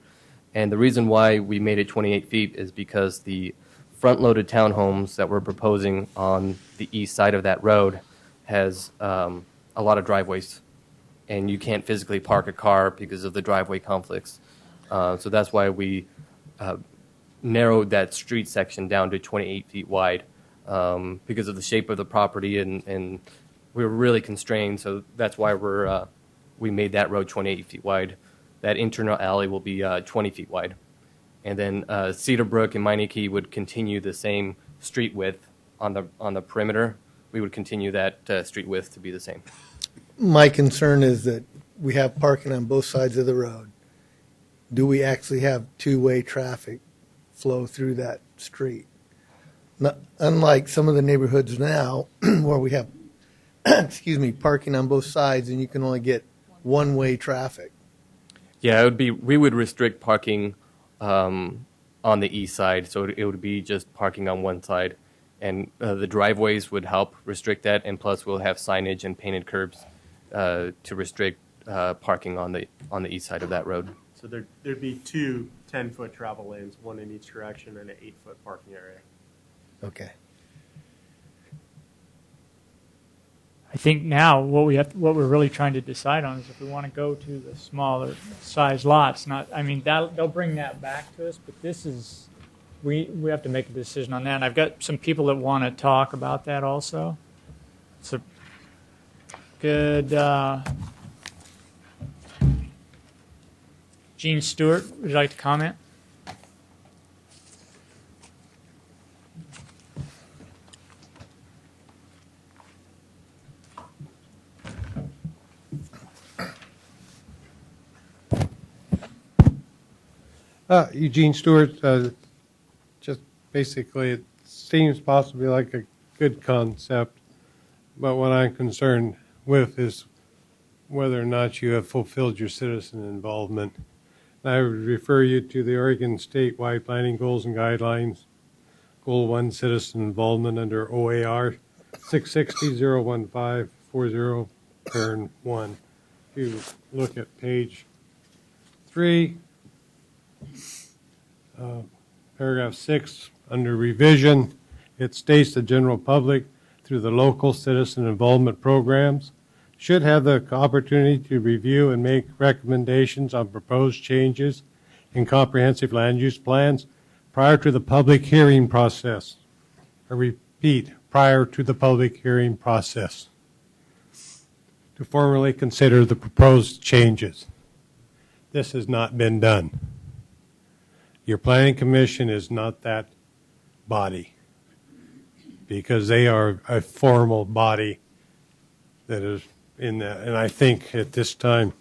And the reason why we made it 28 feet is because the front-loaded townhomes that we're proposing on the east side of that road has a lot of driveways, and you can't physically park a car because of the driveway conflicts. So that's why we narrowed that street section down to 28 feet wide because of the shape of the property, and we were really constrained. So that's why we made that road 28 feet wide. That internal alley will be 20 feet wide. And then Cedar Brook and Meineke would continue the same street width on the perimeter. We would continue that street width to be the same. My concern is that we have parking on both sides of the road. Do we actually have two-way traffic flow through that street? Unlike some of the neighborhoods now where we have, parking on both sides and you can only get one-way traffic. Yeah, we would restrict parking on the east side, so it would be just parking on one side. And the driveways would help restrict that, and plus we'll have signage and painted curbs to restrict parking on the east side of that road. So there'd be two 10-foot travel lanes, one in each direction, and an 8-foot parking area. Okay. I think now what we're really trying to decide on is if we want to go to the smaller size lots. They'll bring that back to us, but this is, we have to make a decision on that. And I've got some people that want to talk about that also. So good. Gene Stewart, would you like to comment? Eugene Stewart, just basically it seems possibly like a good concept, but what I'm concerned with is whether or not you have fulfilled your citizen involvement. And I would refer you to the Oregon statewide planning goals and guidelines, Goal 1, citizen involvement under OAR 660-015-40, turn 1. If you look at page 3, paragraph 6, under revision, it states the general public, through the local citizen involvement programs, should have the opportunity to review and make recommendations on proposed changes in comprehensive land use plans prior to the public hearing process. I repeat, prior to the public hearing process, to formally consider the proposed changes. This has not been done. Your planning commission is not that body because they are a formal body that is in that. And I think at this time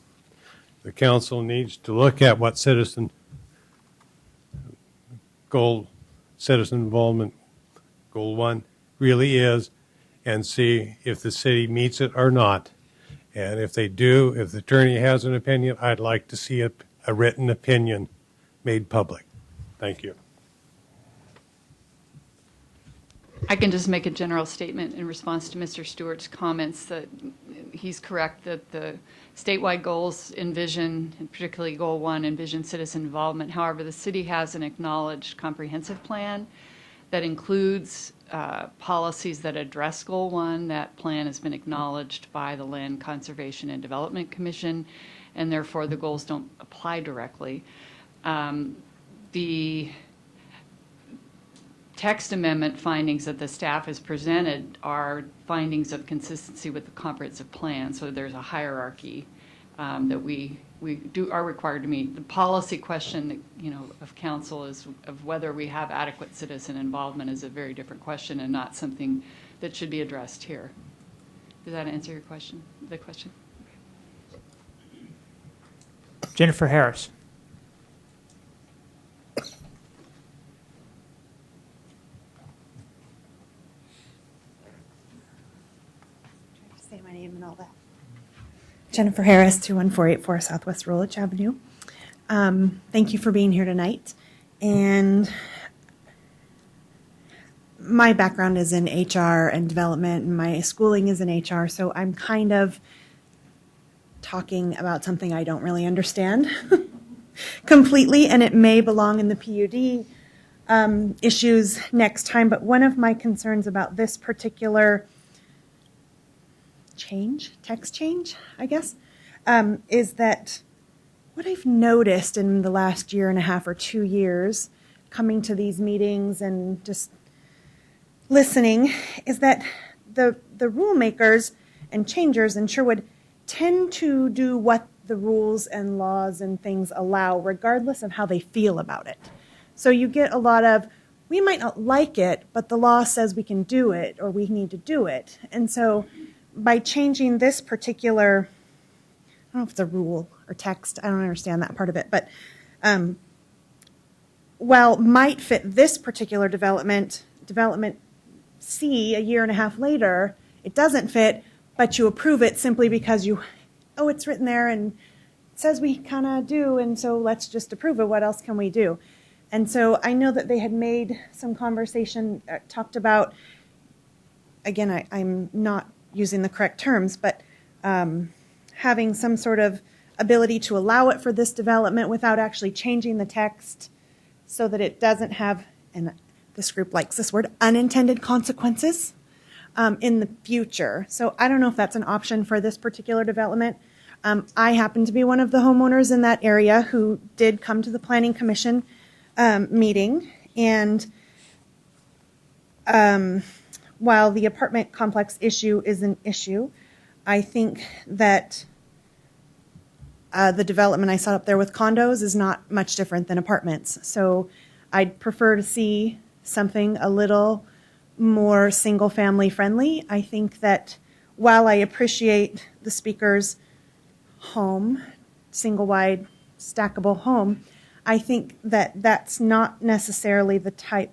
the council needs to look at what citizen involvement, Goal 1, really is and see if the city meets it or not. And if they do, if the attorney has an opinion, I'd like to see a written opinion made public. Thank you. I can just make a general statement in response to Mr. Stewart's comments that he's correct that the statewide goals envision, and particularly Goal 1, envision citizen involvement. However, the city has an acknowledged comprehensive plan that includes policies that address Goal 1. That plan has been acknowledged by the Land Conservation and Development Commission, and therefore the goals don't apply directly. The text amendment findings that the staff has presented are findings of consistency with the comprehensive plan. So there's a hierarchy that we are required to meet. The policy question, of council is of whether we have adequate citizen involvement is a very different question and not something that should be addressed here. Does that answer your question? The question. Jennifer Harris. Say my name and all that. Jennifer Harris, 21484 Southwest Rolich Avenue. Thank you for being here tonight. And my background is in HR and development, and my schooling is in HR, so I'm kind of talking about something I don't really understand completely, and it may belong in the PUD issues next time. But one of my concerns about this particular text change, I guess, is that what I've noticed in the last year and a half or 2 years coming to these meetings and just listening is that the rule makers and changers in Sherwood tend to do what the rules and laws and things allow, regardless of how they feel about it. So you get a lot of, we might not like it, but the law says we can do it or we need to do it. And so by changing this particular, I don't know if it's a rule or text, I don't understand that part of it, but while might fit this particular development C a year and a half later, it doesn't fit, but you approve it simply because it's written there and it says we kind of do, and so let's just approve it. What else can we do? And so I know that they had made some conversation, talked about, again, I'm not using the correct terms, but having some sort of ability to allow it for this development without actually changing the text so that it doesn't have, and this group likes this word, unintended consequences in the future. So I don't know if that's an option for this particular development. I happen to be one of the homeowners in that area who did come to the Planning Commission meeting, and while the apartment complex issue is an issue, I think that the development I saw up there with condos is not much different than apartments. So I'd prefer to see something a little more single-family friendly. I think that while I appreciate the speaker's home, single-wide, stackable home, I think that that's not necessarily the type.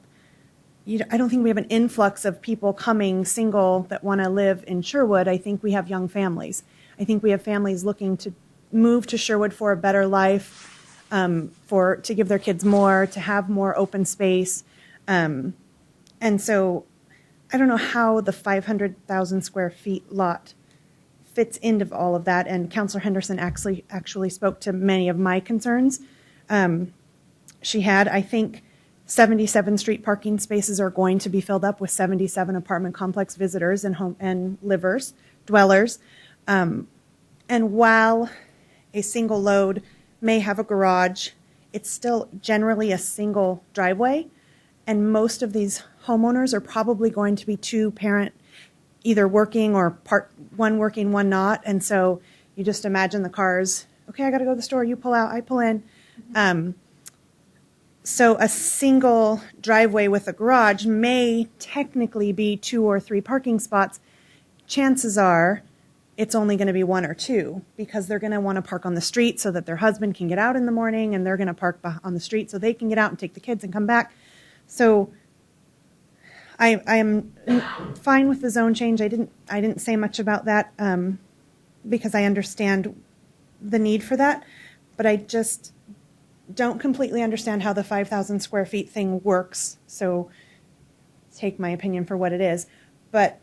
I don't think we have an influx of people coming single that want to live in Sherwood. I think we have young families. I think we have families looking to move to Sherwood for a better life, to give their kids more, to have more open space. And so I don't know how the 500,000 square feet lot fits into all of that. And Councilor Henderson actually spoke to many of my concerns. She had, I think, 77 street parking spaces are going to be filled up with 77 apartment complex visitors and dwellers. And while a single load may have a garage, it's still generally a single driveway. And most of these homeowners are probably going to be two-parent, either working or one working, one not. And so you just imagine the cars, okay, I got to go to the store, you pull out, I pull in. So a single driveway with a garage may technically be 2 or 3 parking spots. Chances are it's only going to be 1 or 2 because they're going to want to park on the street so that their husband can get out in the morning, and they're going to park on the street so they can get out and take the kids and come back. So I am fine with the zone change. I didn't say much about that because I understand the need for that, but I just don't completely understand how the 5,000 square feet thing works. So take my opinion for what it is, but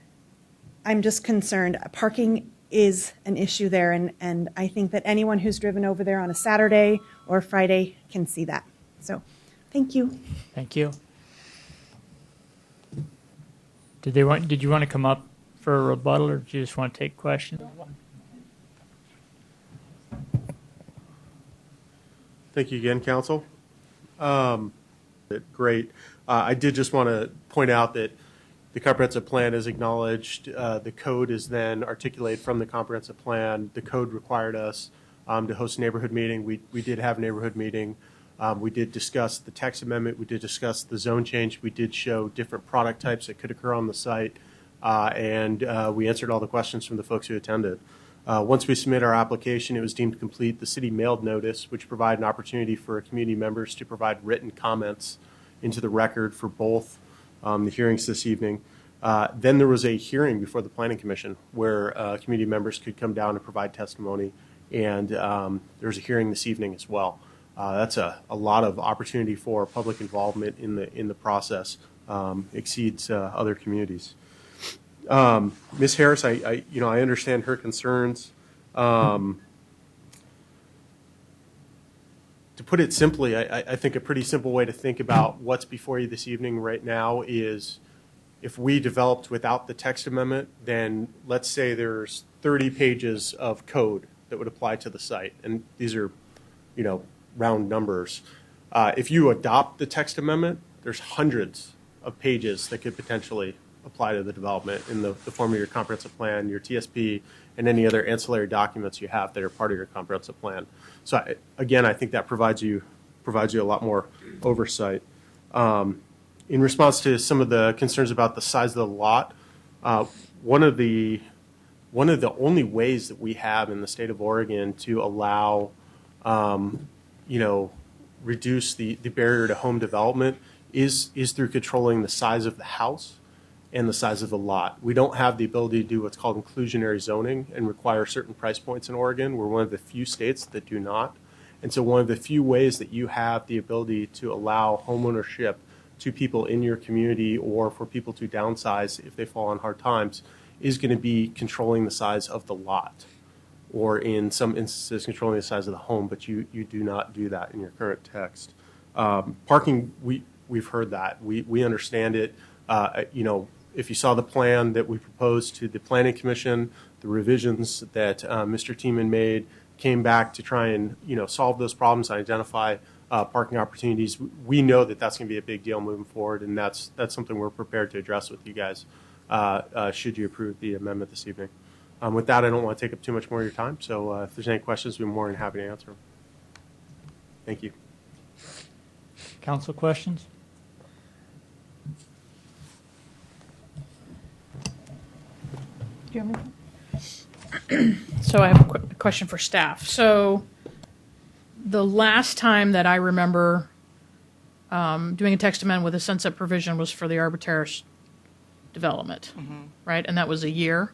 I'm just concerned. Parking is an issue there, and I think that anyone who's driven over there on a Saturday or Friday can see that. So thank you. Thank you. Did you want to come up for a rebuttal, or do you just want to take questions? Thank you again, Council. Great. I did just want to point out that the comprehensive plan is acknowledged. The code is then articulated from the comprehensive plan. The code required us to host a neighborhood meeting. We did have a neighborhood meeting. We did discuss the text amendment. We did discuss the zone change. We did show different product types that could occur on the site. And we answered all the questions from the folks who attended. Once we submit our application, it was deemed complete. The city mailed notice, which provided an opportunity for community members to provide written comments into the record for both the hearings this evening. Then there was a hearing before the Planning Commission where community members could come down and provide testimony, and there's a hearing this evening as well. That's a lot of opportunity for public involvement in the process. Exceeds other communities. Ms. Harris, I understand her concerns. To put it simply, I think a pretty simple way to think about what's before you this evening right now is if we developed without the text amendment, then let's say there's 30 pages of code that would apply to the site. And these are, round numbers. If you adopt the text amendment, there's hundreds of pages that could potentially apply to the development in the form of your comprehensive plan, your TSP, and any other ancillary documents you have that are part of your comprehensive plan. So I think that provides you a lot more oversight. In response to some of the concerns about the size of the lot, one of the only ways that we have in the state of Oregon to allow, reduce the barrier to home development is through controlling the size of the house and the size of the lot. We don't have the ability to do what's called inclusionary zoning and require certain price points in Oregon. We're one of the few states that do not. And so one of the few ways that you have the ability to allow homeownership to people in your community or for people to downsize if they fall on hard times is going to be controlling the size of the lot, or in some instances controlling the size of the home, but you do not do that in your current text. Parking, we've heard that. We understand it. If you saw the plan that we proposed to the Planning Commission, the revisions that Mr. Tiemann made came back to try and solve those problems and identify parking opportunities. We know that that's going to be a big deal moving forward, and that's something we're prepared to address with you guys should you approve the amendment this evening. With that, I don't want to take up too much more of your time, so if there's any questions, we'd be more than happy to answer them. Thank you. Council questions? Do you have any? So I have a question for staff. So the last time that I remember doing a text amendment with a sunset provision was for the Arbitraris development, right? And that was a year.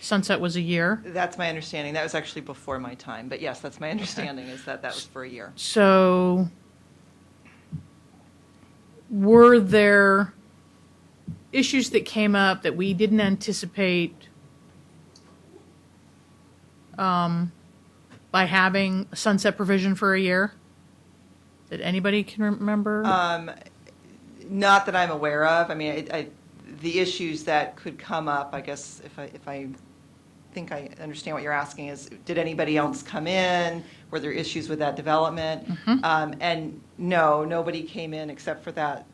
Sunset was a year. That's my understanding. That was actually before my time. But yes, that's my understanding is that was for a year. So were there issues that came up that we didn't anticipate by having a sunset provision for a year that anybody can remember? Not that I'm aware of. I mean, the issues that could come up, I guess, if I think I understand what you're asking, is did anybody else come in? Were there issues with that development? And no, nobody came in except for that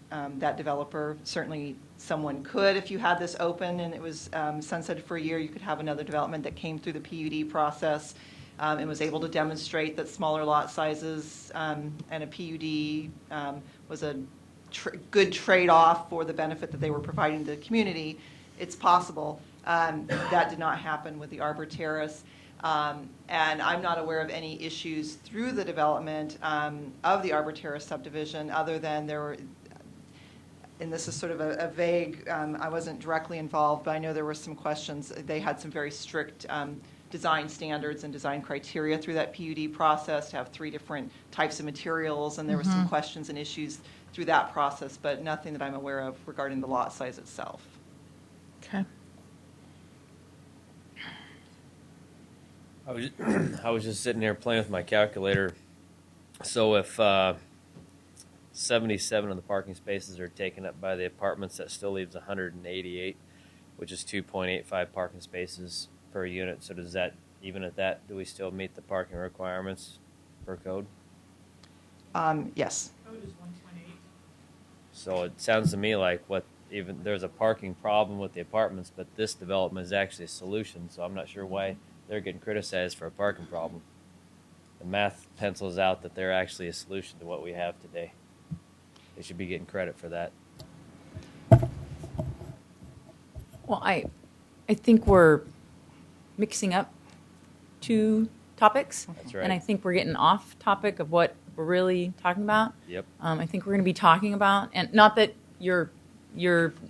developer. Certainly someone could, if you had this open and it was sunsetted for a year, you could have another development that came through the PUD process and was able to demonstrate that smaller lot sizes and a PUD was a good trade-off for the benefit that they were providing to the community. It's possible. That did not happen with the Arbitraris. And I'm not aware of any issues through the development of the Arbitraris subdivision other than there were, and this is sort of a vague, I wasn't directly involved, but I know there were some questions. They had some very strict design standards and design criteria through that PUD process to have 3 different types of materials, and there were some questions and issues through that process, but nothing that I'm aware of regarding the lot size itself. Okay. I was just sitting here playing with my calculator. So if 77 of the parking spaces are taken up by the apartments, that still leaves 188, which is 2.85 parking spaces per unit. So does that, even at that, do we still meet the parking requirements per code? Yes. Code is 1.8. So it sounds to me like even there's a parking problem with the apartments, but this development is actually a solution. So I'm not sure why they're getting criticized for a parking problem. The math pencils out that they're actually a solution to what we have today. They should be getting credit for that. Well, I think we're mixing up 2 topics. That's right. And I think we're getting off topic of what we're really talking about. Yep. I think we're going to be talking about, and not that your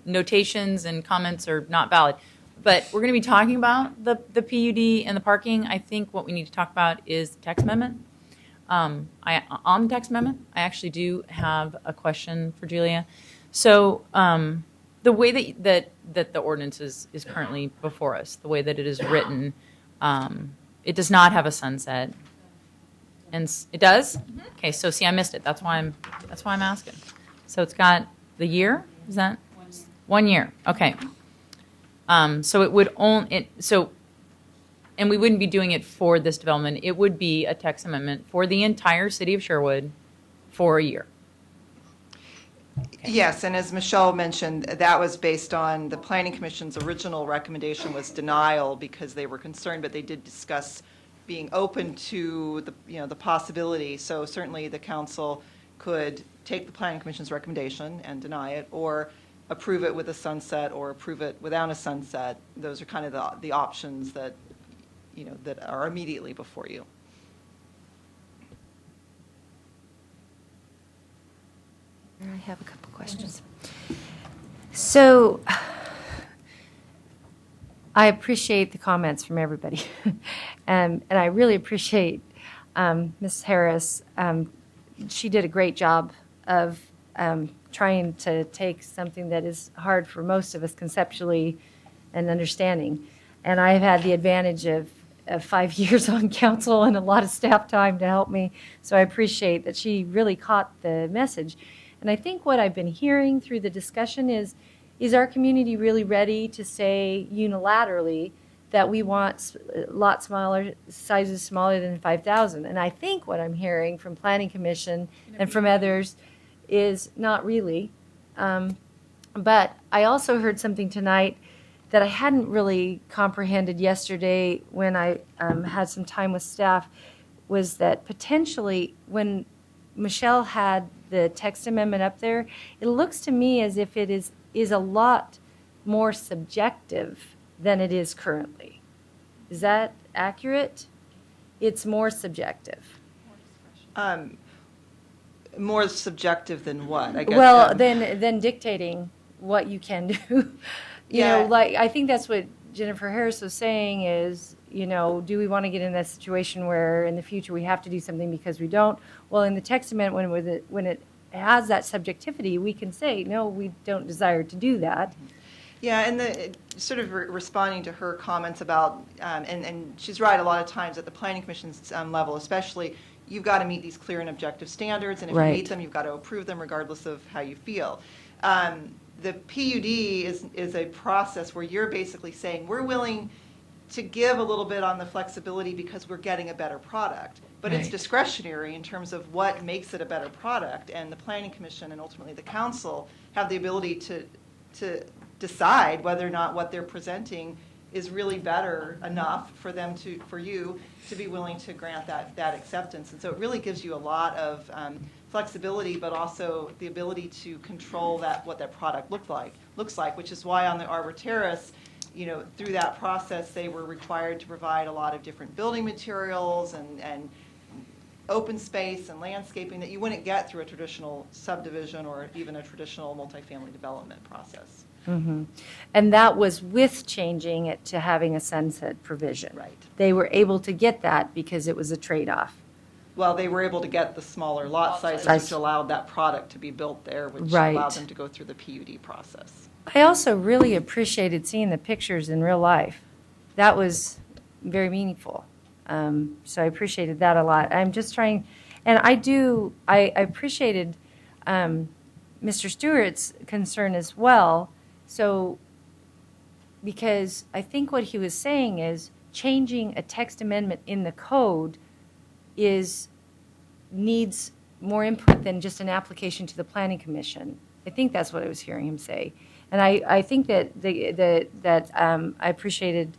notations and comments are not valid, but we're going to be talking about the PUD and the parking. I think what we need to talk about is the text amendment. On the text amendment, I actually do have a question for Julia. So the way that the ordinance is currently before us, the way that it is written, it does not have a sunset. And it does? Okay, so see, I missed it. That's why I'm asking. So it's got the year. Is that 1 year? Okay. So it would and we wouldn't be doing it for this development. It would be a text amendment for the entire city of Sherwood for a year. Yes, and as Michelle mentioned, that was based on the Planning Commission's original recommendation was denial because they were concerned, but they did discuss being open to the possibility. So certainly the council could take the Planning Commission's recommendation and deny it, or approve it with a sunset, or approve it without a sunset. Those are kind of the options that that are immediately before you. I have a couple questions. So I appreciate the comments from everybody. And I really appreciate Ms. Harris, she did a great job of trying to take something that is hard for most of us conceptually and understanding. And I've had the advantage of 5 years on council and a lot of staff time to help me. So I appreciate that she really caught the message. And I think what I've been hearing through the discussion is our community really ready to say unilaterally that we want lot smaller, sizes smaller than 5,000? And I think what I'm hearing from Planning Commission and from others is not really. But I also heard something tonight that I hadn't really comprehended yesterday when I had some time with staff, was that potentially when Michelle had the text amendment up there, it looks to me as if it is a lot more subjective than it is currently. Is that accurate? It's more subjective. More subjective than what? I guess, well, than dictating what you can do. you Yeah. know, like I think that's what Jennifer Harris was saying is, you know, do we want to get in that situation where in the future we have to do something because we don't? Well, in the text amendment, when it has that subjectivity, we can say, no, we don't desire to do that. Yeah, and sort of responding to her comments about, and she's right, a lot of times at the Planning Commission's level especially, you've got to meet these clear and objective standards, and if Right. you meet them, you've got to approve them regardless of how you feel. The PUD is a process where you're basically saying, we're willing to give a little bit on the flexibility because we're getting a better product. But it's Right. discretionary in terms of what makes it a better product, and the Planning Commission and ultimately the council have the ability to decide whether or not what they're presenting is really better enough for you to be willing to grant that acceptance. And so it really gives you a lot of flexibility, but also the ability to control what that product looks like, which is why on the Arbor Terrace, you know, through that process, they were required to provide a lot of different building materials and open space and landscaping that you wouldn't get through a traditional subdivision or even a traditional multifamily development process. Mm-hmm. And that was with changing it to having a sunset provision. Right. They were able to get that because it was a trade-off. Well, they were able to get the smaller lot sizes, which allowed that product to be built there, which Right. allowed them to go through the PUD process. I also really appreciated seeing the pictures in real life. That was very meaningful. So I appreciated that a lot. I'm just trying, and I appreciated Mr. Stewart's concern as well. So, because I think what he was saying is changing a text amendment in the code needs more input than just an application to the Planning Commission. I think that's what I was hearing him say. And I think that I appreciated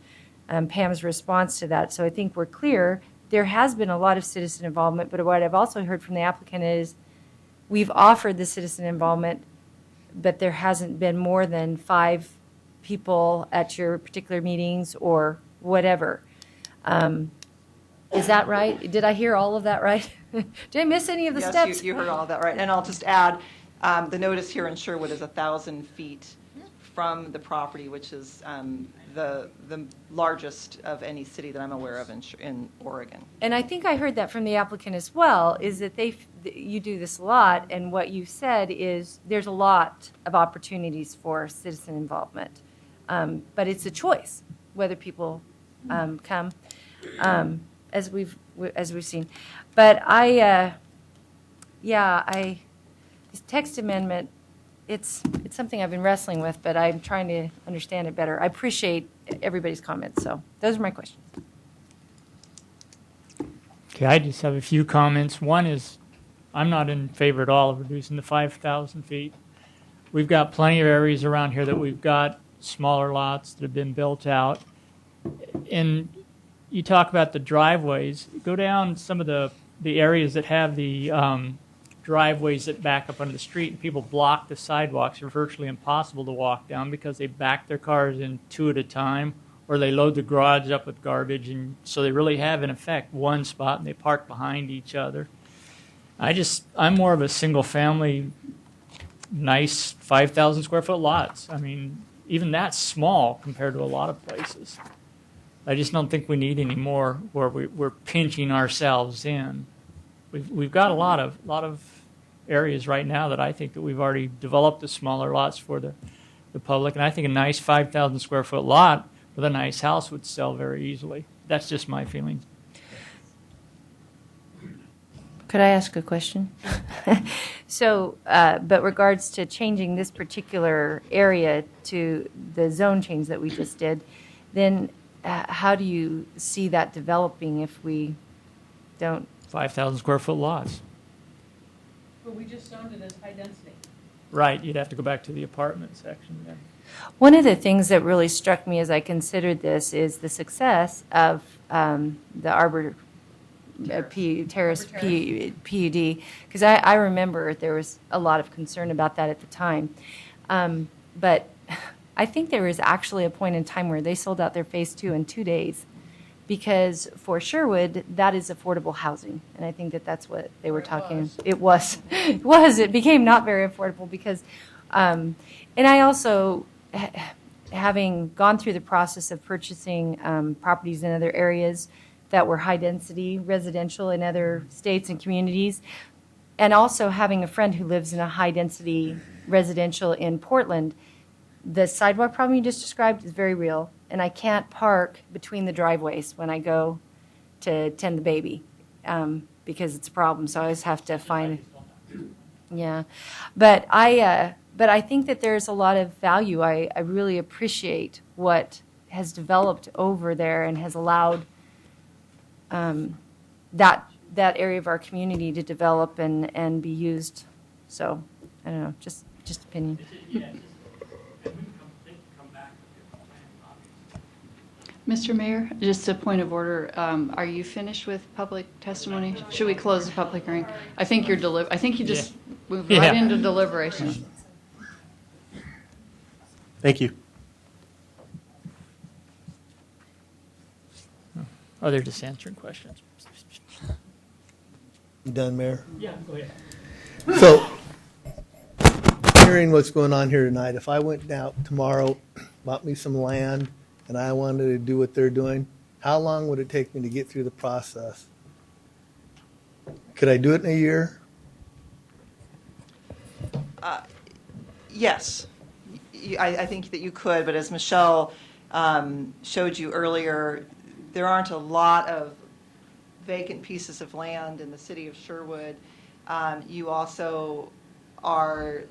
Pam's response to that. So I think we're clear. There has been a lot of citizen involvement, but what I've also heard from the applicant is we've offered the citizen involvement, but there hasn't been more than 5 people at your particular meetings or whatever. Is that right? Did I hear all of that right? Did I miss any of the steps? Yes, you heard all of that right. And I'll just add, the notice here in Sherwood is 1,000 feet from the property, which is the largest of any city that I'm aware of in Oregon. And I think I heard that from the applicant as well, is that you do this a lot, and what you said is there's a lot of opportunities for citizen involvement. But it's a choice whether people come, as we've seen. But this text amendment, it's something I've been wrestling with, but I'm trying to understand it better. I appreciate everybody's comments, so those are my questions. Okay, I just have a few comments. One is, I'm not in favor at all of reducing the 5,000 feet. We've got plenty of areas around here that we've got smaller lots that have been built out. And you talk about the driveways. Go down some of the areas that have the driveways that back up onto the street, and people block the sidewalks. They're virtually impossible to walk down because they back their cars in 2 at a time, or they load the garage up with garbage, and so they really have, in effect, one spot, and they park behind each other. I'm more of a single-family, nice 5,000 square foot lots. I mean, even that's small compared to a lot of places. I just don't think we need any more where we're pinching ourselves in. We've got a lot of areas right now that I think that we've already developed the smaller lots for the public, and I think a nice 5,000 square foot lot with a nice house would sell very easily. That's just my feeling. Could I ask a question? So, but regards to changing this particular area to the zone change that we just did, then how do you see that developing if we don't? 5,000 square foot lots. But we just zoned it as high density. Right, you'd have to go back to the apartment section then. One of the things that really struck me as I considered this is the success of the Arbor Terrace PUD, because I remember there was a lot of concern about that at the time. But I think there was actually a point in time where they sold out their phase 2 in 2 days, because for Sherwood, that is affordable housing. And I think that that's what they were talking. It was. It became not very affordable because, and I also, having gone through the process of purchasing properties in other areas that were high density residential in other states and communities, and also having a friend who lives in a high density residential in Portland, the sidewalk problem you just described is very real. And I can't park between the driveways when I go to tend the baby because it's a problem. So I always have to find, yeah. But I think that there's a lot of value. I really appreciate what has developed over there and has allowed that area of our community to develop and be used. So I don't know, just opinion. Mr. Mayor, just a point of order. Are you finished with public testimony? Should we close the public hearing? I think you're I think you just moved right into deliberation. Thank you. Oh, they're just answering questions. You done, Mayor? Yeah, go ahead. So, hearing what's going on here tonight, if I went out tomorrow, bought me some land, and I wanted to do what they're doing, how long would it take me to get through the process? Could I do it in a year? Yes, I think that you could, but as Michelle showed you earlier, there aren't a lot of vacant pieces of land in the city of Sherwood. You also are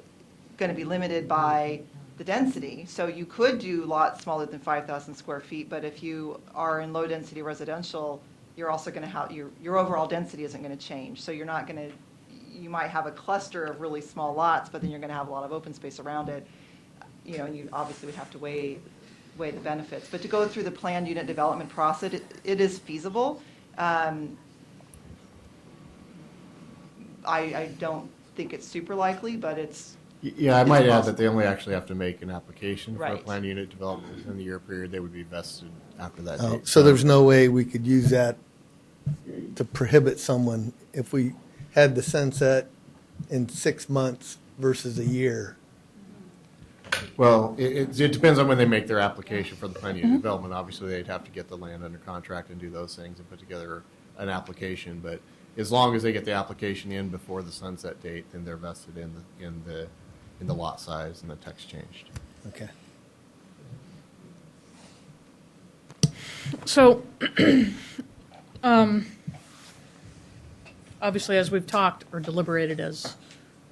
going to be limited by the density. So you could do lots smaller than 5,000 square feet, but if you are in low density residential, you're also going to have, your overall density isn't going to change. So you're not going to, you might have a cluster of really small lots, but then you're going to have a lot of open space around it. You know, and you obviously would have to weigh the benefits. But to go through the planned unit development process, it is feasible. I don't think it's super likely, but it's. Yeah, I might add that they only actually have to make an application for a Right. planned unit development within the year period. They would be vested after that Oh, date. so there's no way we could use that to prohibit someone if we had the sunset in 6 months versus a year? Well, it depends on when they make their application for the planned unit development. Obviously, they'd have to get the land under contract and do those things and put together an application. But as long as they get the application in before the sunset date, then they're vested in the lot size and the text changed. Okay. So, obviously, as we've talked or deliberated, as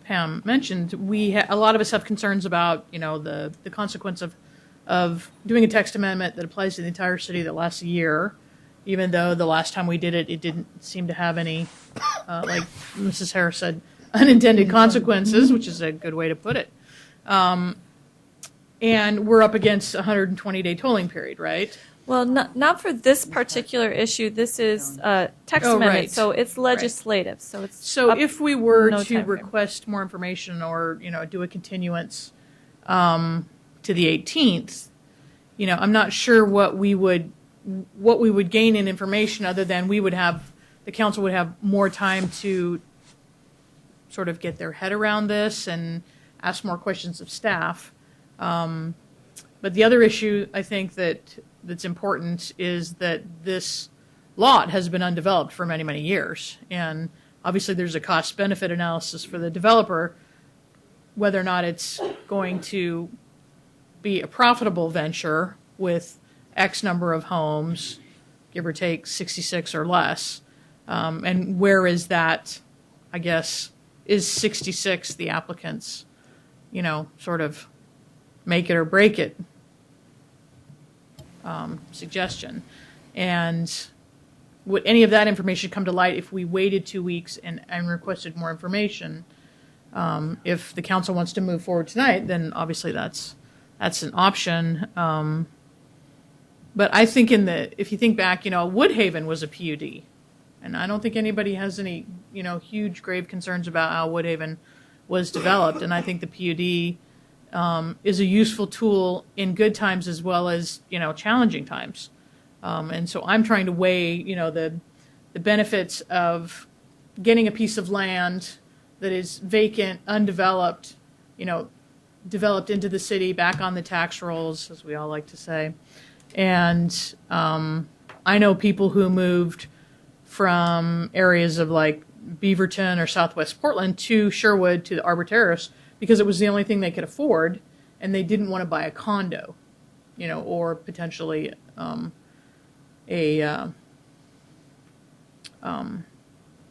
Pam mentioned, a lot of us have concerns about, you know, the consequence of doing a text amendment that applies to the entire city that lasts a year, even though the last time we did it, it didn't seem to have any, like Mrs. Harris said, unintended consequences, which is a good way to put it. And we're up against a 120-day tolling period, right? Well, not for this particular issue. This is text Oh, amendment, right. so it's legislative. So it's So up- if we were no to time frame. request more information or, you know, do a continuance to the 18th, you know, I'm not sure what we would gain in information other than the council would have more time to sort of get their head around this and ask more questions of staff. But the other issue I think that that's important is that this lot has been undeveloped for many, many years. And obviously there's a cost-benefit analysis for the developer, whether or not it's going to be a profitable venture with X number of homes, give or take 66 or less. And where is that, I guess, is 66 the applicant's, sort of make it or break it suggestion? And would any of that information come to light if we waited 2 weeks and requested more information? If the council wants to move forward tonight, then obviously that's an option. But I think if you think back, Woodhaven was a PUD. And I don't think anybody has any, huge grave concerns about how Woodhaven was developed. And I think the PUD is a useful tool in good times as well as, challenging times. And so I'm trying to weigh, the benefits of getting a piece of land that is vacant, undeveloped, developed into the city, back on the tax rolls, as we all like to say. And I know people who moved from areas of like Beaverton or Southwest Portland to Sherwood to the Arbor Terrace because it was the only thing they could afford, and they didn't want to buy a condo, or potentially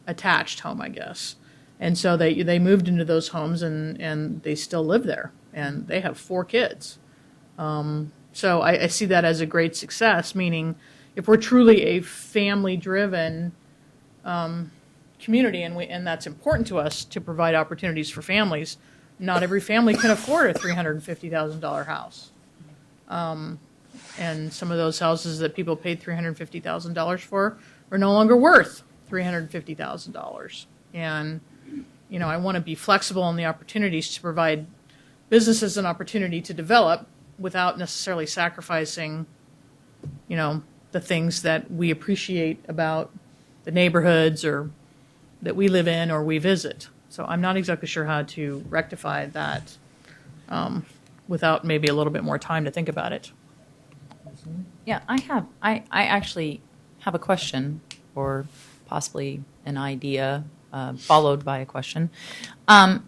attached home, I guess. And so they moved into those homes and they still live there, and they have 4 kids. So I see that as a great success, meaning if we're truly a family-driven community, and that's important to us to provide opportunities for families, not every family can afford a $350,000 house. And some of those houses that people paid $350,000 for are no longer worth $350,000. And, I want to be flexible in the opportunities to provide businesses an opportunity to develop without necessarily sacrificing, the things that we appreciate about the neighborhoods or that we live in or we visit. So I'm not exactly sure how to rectify that without maybe a little bit more time to think about it. Yeah, I actually have a question, or possibly an idea followed by a question. On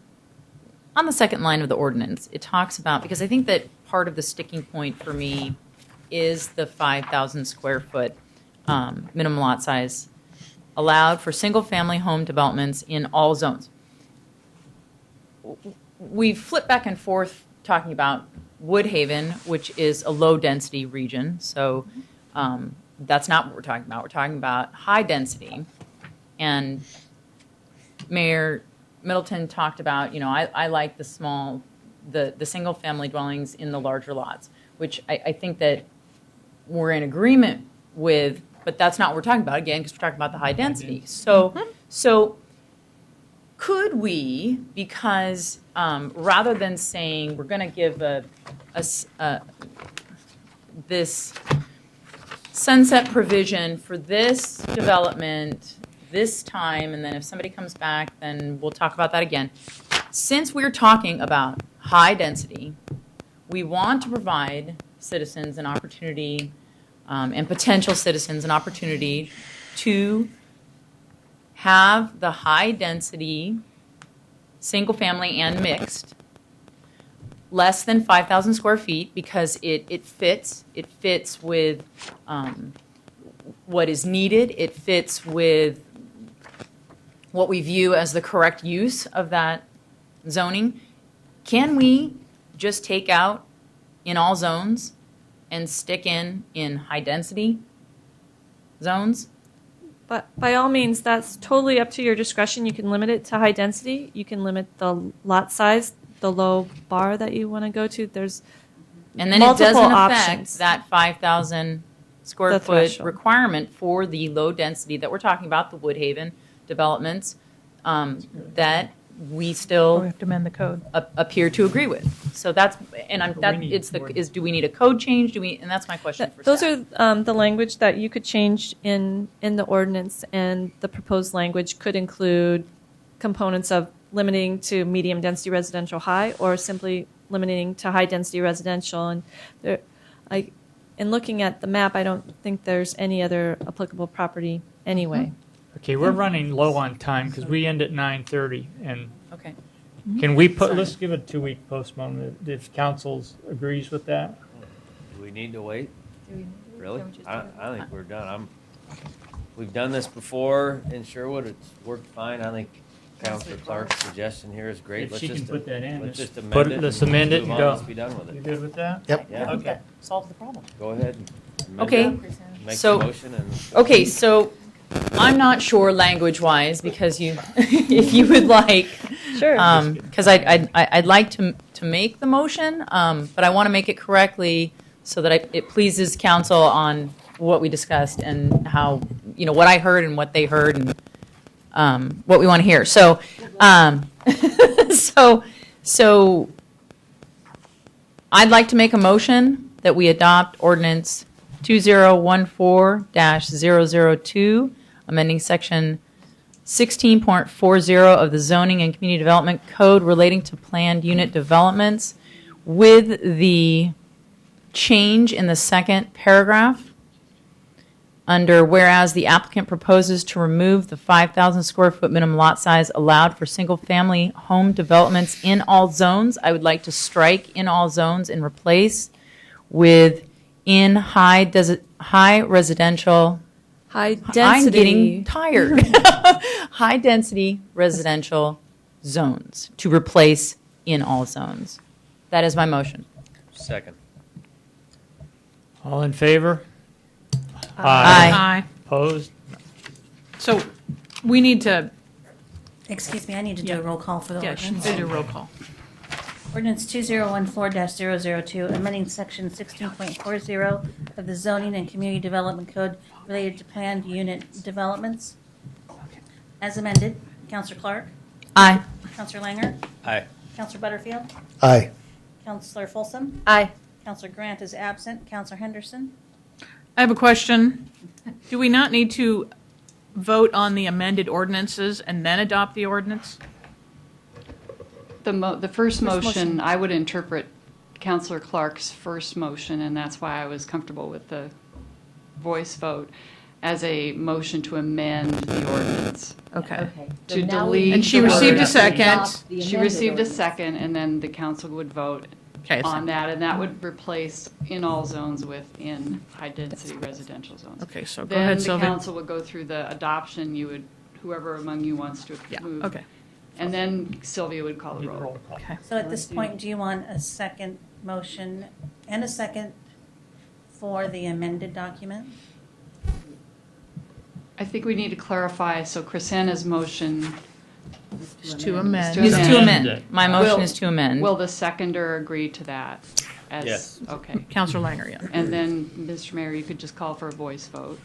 the second line of the ordinance, it talks about, because I think that part of the sticking point for me is the 5,000 square foot minimum lot size allowed for single-family home developments in all zones. We've flipped back and forth talking about Woodhaven, which is a low-density region, so that's not what we're talking about. We're talking about high density, and Mayor Middleton talked about, I like the single-family dwellings in the larger lots, which I think that we're in agreement with, but that's not what we're talking about, again, because we're talking about the high density. So could we, because rather than saying we're going to give this sunset provision for this development this time, and then if somebody comes back, then we'll talk about that again. Since we're talking about high density, we want to provide citizens an opportunity and potential citizens an opportunity to have the high density, single family and mixed, less than 5,000 square feet, because it fits with what is needed. It fits with what we view as the correct use of that zoning. Can we just take out in all zones and stick in high density zones? But by all means, that's totally up to your discretion. You can limit it to high density. You can limit the lot size, the low bar that you want to go to. There's and then multiple it doesn't options. affect that 5,000 square The foot threshold. requirement for the low density that we're talking about, the Woodhaven developments, that we still We have to amend the code. appear to agree with. So that's, and do we need a code change? And that's my question for Those staff. are the language that you could change in the ordinance, and the proposed language could include components of limiting to medium density residential high, or simply limiting to high density residential. And in looking at the map, I don't think there's any other applicable property anyway. Okay, we're running low on time because we end at 9:30, and Okay. can we put? Let's give it a 2-week postponement if council agrees with that. Do we need to wait? Really? Can we just I do it? think we're done. We've done this before in Sherwood. It's worked fine. I think Councilor Clark's suggestion here is great. If she can put that in, Let's just put amend it- it. let's amend it move and on. go. Let's be done with You it. good with that? Yep. Yeah. Okay. Solves the problem. Go ahead. And amend Okay. it. Make So- the motion and. Okay, so I'm not sure language-wise because you, if you would like. Sure. Because I'd like to make the motion, but I want to make it correctly so that it pleases council on what we discussed and how, what I heard and what they heard and what we want to hear. So, so I'd like to make a motion that we adopt ordinance 2014-002, amending section 16.40 of the Zoning and Community Development Code relating to planned unit developments with the change in the second paragraph under whereas the applicant proposes to remove the 5,000 square foot minimum lot size allowed for single-family home developments in all zones. I would like to strike in all zones and replace with in high residential. High density. I'm getting tired. High density residential zones to replace in all zones. That is my motion. Second. All in favor? Aye. Opposed? So we need to, Excuse me, I need to do a roll call for the yeah, ordinance. do a roll call. Ordinance 2014-002, amending section 16.40 of the Zoning and Community Development Code related to planned unit developments. As amended, Counselor Clark, Aye. Counselor Langer, Aye. Counselor Butterfield, Aye. Counselor Folsom, Aye. Counselor Grant is absent, Counselor Henderson. I have a question. Do we not need to vote on the amended ordinances and then adopt the ordinance? The first motion, motion. I would interpret Counselor Clark's first motion, and that's why I was comfortable with the voice vote, as a motion to amend the ordinance. Okay. To delete. And she the received word- a second. She received a second, and then the council would vote Okay, so- on that, and that would replace in all zones with in high-density residential zones. Okay, so go ahead, Then Sylvia. the council would go through the adoption, whoever among you wants to move. okay. And then Sylvia would call the roll. Okay. So at this point, do you want a second motion and a second for the amended document? I think we need to clarify, so Chrisanna's motion. Is to amend. Is to amend. My motion is to amend. Will the seconder agree to that? Yes. Okay. Counselor Langer, yeah. And then, Mr. Mayor, you could just call for a voice vote.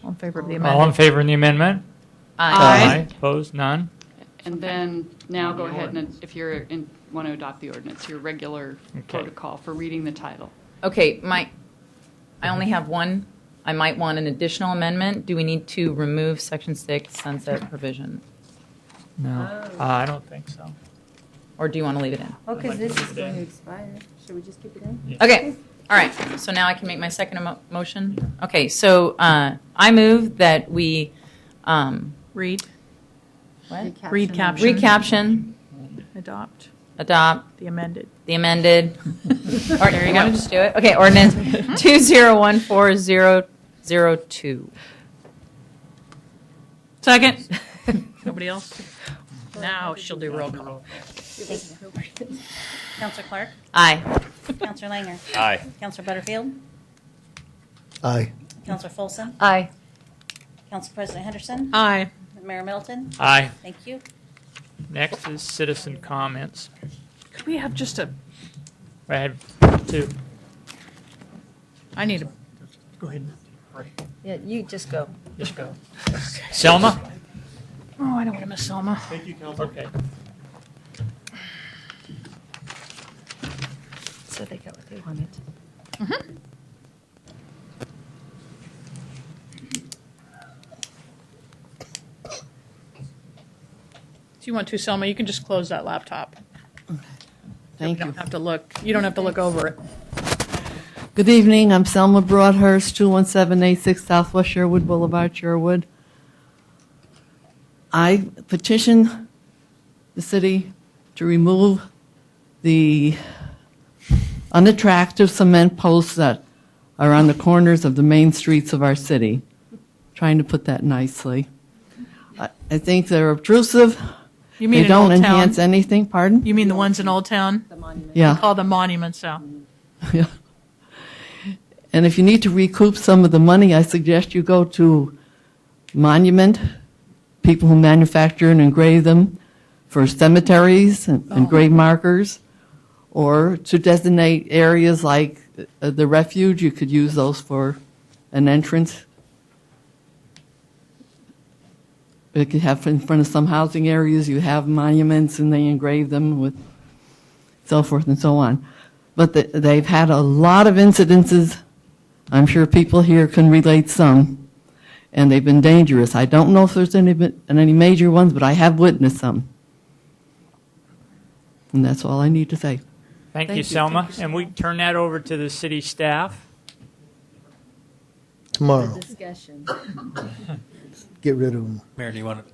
All in favor of the All in amendment? favor of the amendment? Aye. Opposed? None? And then, now go ahead and, if you're, want to adopt the ordinance, your regular protocol for reading the title. Okay, I only have one. I might want an additional amendment. Do we need to remove section 6 sunset provision? No. I don't think so. Or do you want to leave it in? Oh, because this is Leave it going to in. expire. Should we just keep it in? Okay, all right. So now I can make my second motion? Okay, so I move that we, Read. what? Read caption. Recaption, Adopt adopt the amended. the amended. Or, There you you want go. to just do it? Okay, ordinance 2014-002. Second. Nobody else? Now she'll do roll call. Counselor Clark, Aye. Counselor Langer, Aye. Counselor Butterfield, Aye. Counselor Folsom, Aye. Council President Henderson, Aye. Mayor Middleton. Aye. Thank you. Next is citizen comments. Could we have just a, I have two. I need a, Go ahead. Yeah, you just go. Just go. Selma? oh, I don't want to miss Selma. Thank you, Council. Okay. So they got what they wanted. If you want to, Selma, you can just close that laptop. Thank You don't have to look over it. Good evening. I'm Selma Broadhurst, 21786 Southwest Sherwood Boulevard, Sherwood. I petition the city to remove the unattractive cement posts that are on the corners of the main streets of our city. Trying to put that nicely. I think they're obtrusive. You mean they don't in Old enhance Town? anything. Pardon? You mean the ones in Old Town? Yeah. We call them monuments now. Yeah. And if you need to recoup some of the money, I suggest you go to Monument, people who manufacture and engrave them for cemeteries and grave markers, or to designate areas like the refuge. You could use those for an entrance. You could have in front of some housing areas, you have monuments and they engrave them with so forth and so on. But they've had a lot of incidences. I'm sure people here can relate some, and they've been dangerous. I don't know if there's any major ones, but I have witnessed some. And that's all I need to say. Thank you, Selma. And we turn that over to the city staff. Tomorrow. Discussion. Get rid of them. Mayor, do you want to?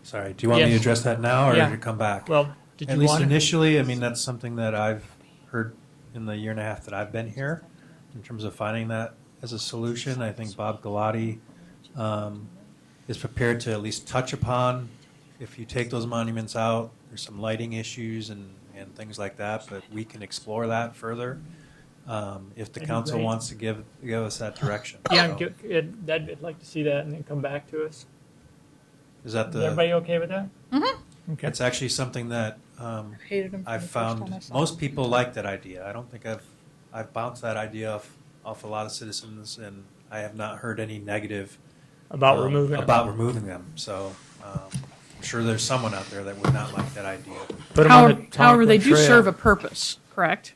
Sorry, do you want me to Yes. address that now, or Yeah. to come back? Well, did At you least want to? initially, I mean, that's something that I've heard in the year and a half that I've been here, in terms of finding that as a solution. I think Bob Galati is prepared to at least touch upon, if you take those monuments out, there's some lighting issues and things like that, but we can explore that further if the That'd be council great. wants to give us that direction. Yeah, So, I'd like to see that and then come back to us. is that Is the? everybody okay with that? Mm-hmm. Okay. It's actually something that Hated them from I've the first time I found saw most people like that idea. I don't think I've bounced that idea off a lot of citizens, and I have not heard any negative About removing them. about removing them. So I'm sure there's someone out there that would not like that idea. Put 'em on the However, they do Tonquin Trail. serve a purpose, correct?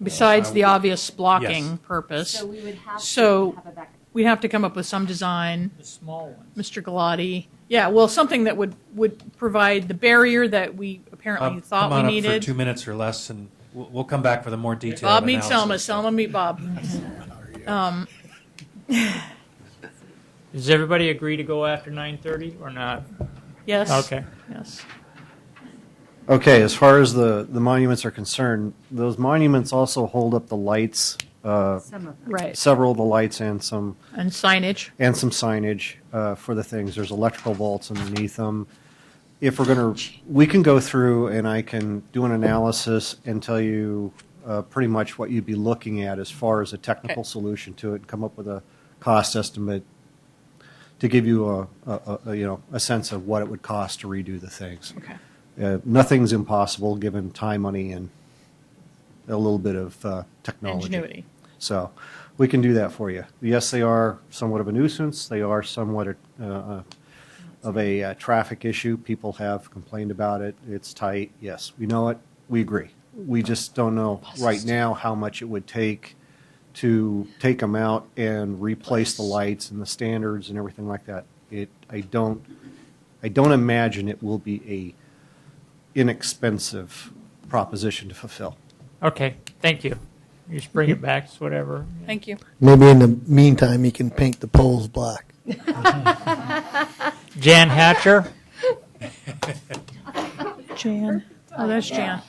Besides the obvious blocking Yes. purpose. So we would have So to have a backup. we'd have to come up with some design, The small ones. Mr. Galati. Yeah, well, something that would provide the barrier that we apparently thought come on we up needed. for 2 minutes or less, and we'll come back with a more detailed Bob meets Selma, analysis. Selma meet Bob. Does everybody agree to go after 9:30 or not? Yes. Okay. Yes. Okay, as far as the monuments are concerned, those monuments also hold up the lights, Some of them. Right. several of the lights and some signage. For the things. There's electrical vaults underneath them. If we're going to, we can go through and I can do an analysis and tell you pretty much what you'd be looking at as far as a technical solution to it, and come up with a cost estimate to give you a sense of what it would cost to redo the things. Okay. Nothing's impossible given time, money, and a little bit of technology. Ingenuity. So we can do that for you. Yes, they are somewhat of a nuisance. They are somewhat of a traffic issue. People have complained about it. It's tight. Yes, we know it. We agree. We just don't know right now how much it would take to take them out and replace the lights and the standards and everything like that. I don't imagine it will be a inexpensive proposition to fulfill. Okay, thank you. You just bring it back, it's whatever. Thank you. Maybe in the meantime, you can paint the poles black. Jan Hatcher? Jan. Oh, that's Jan.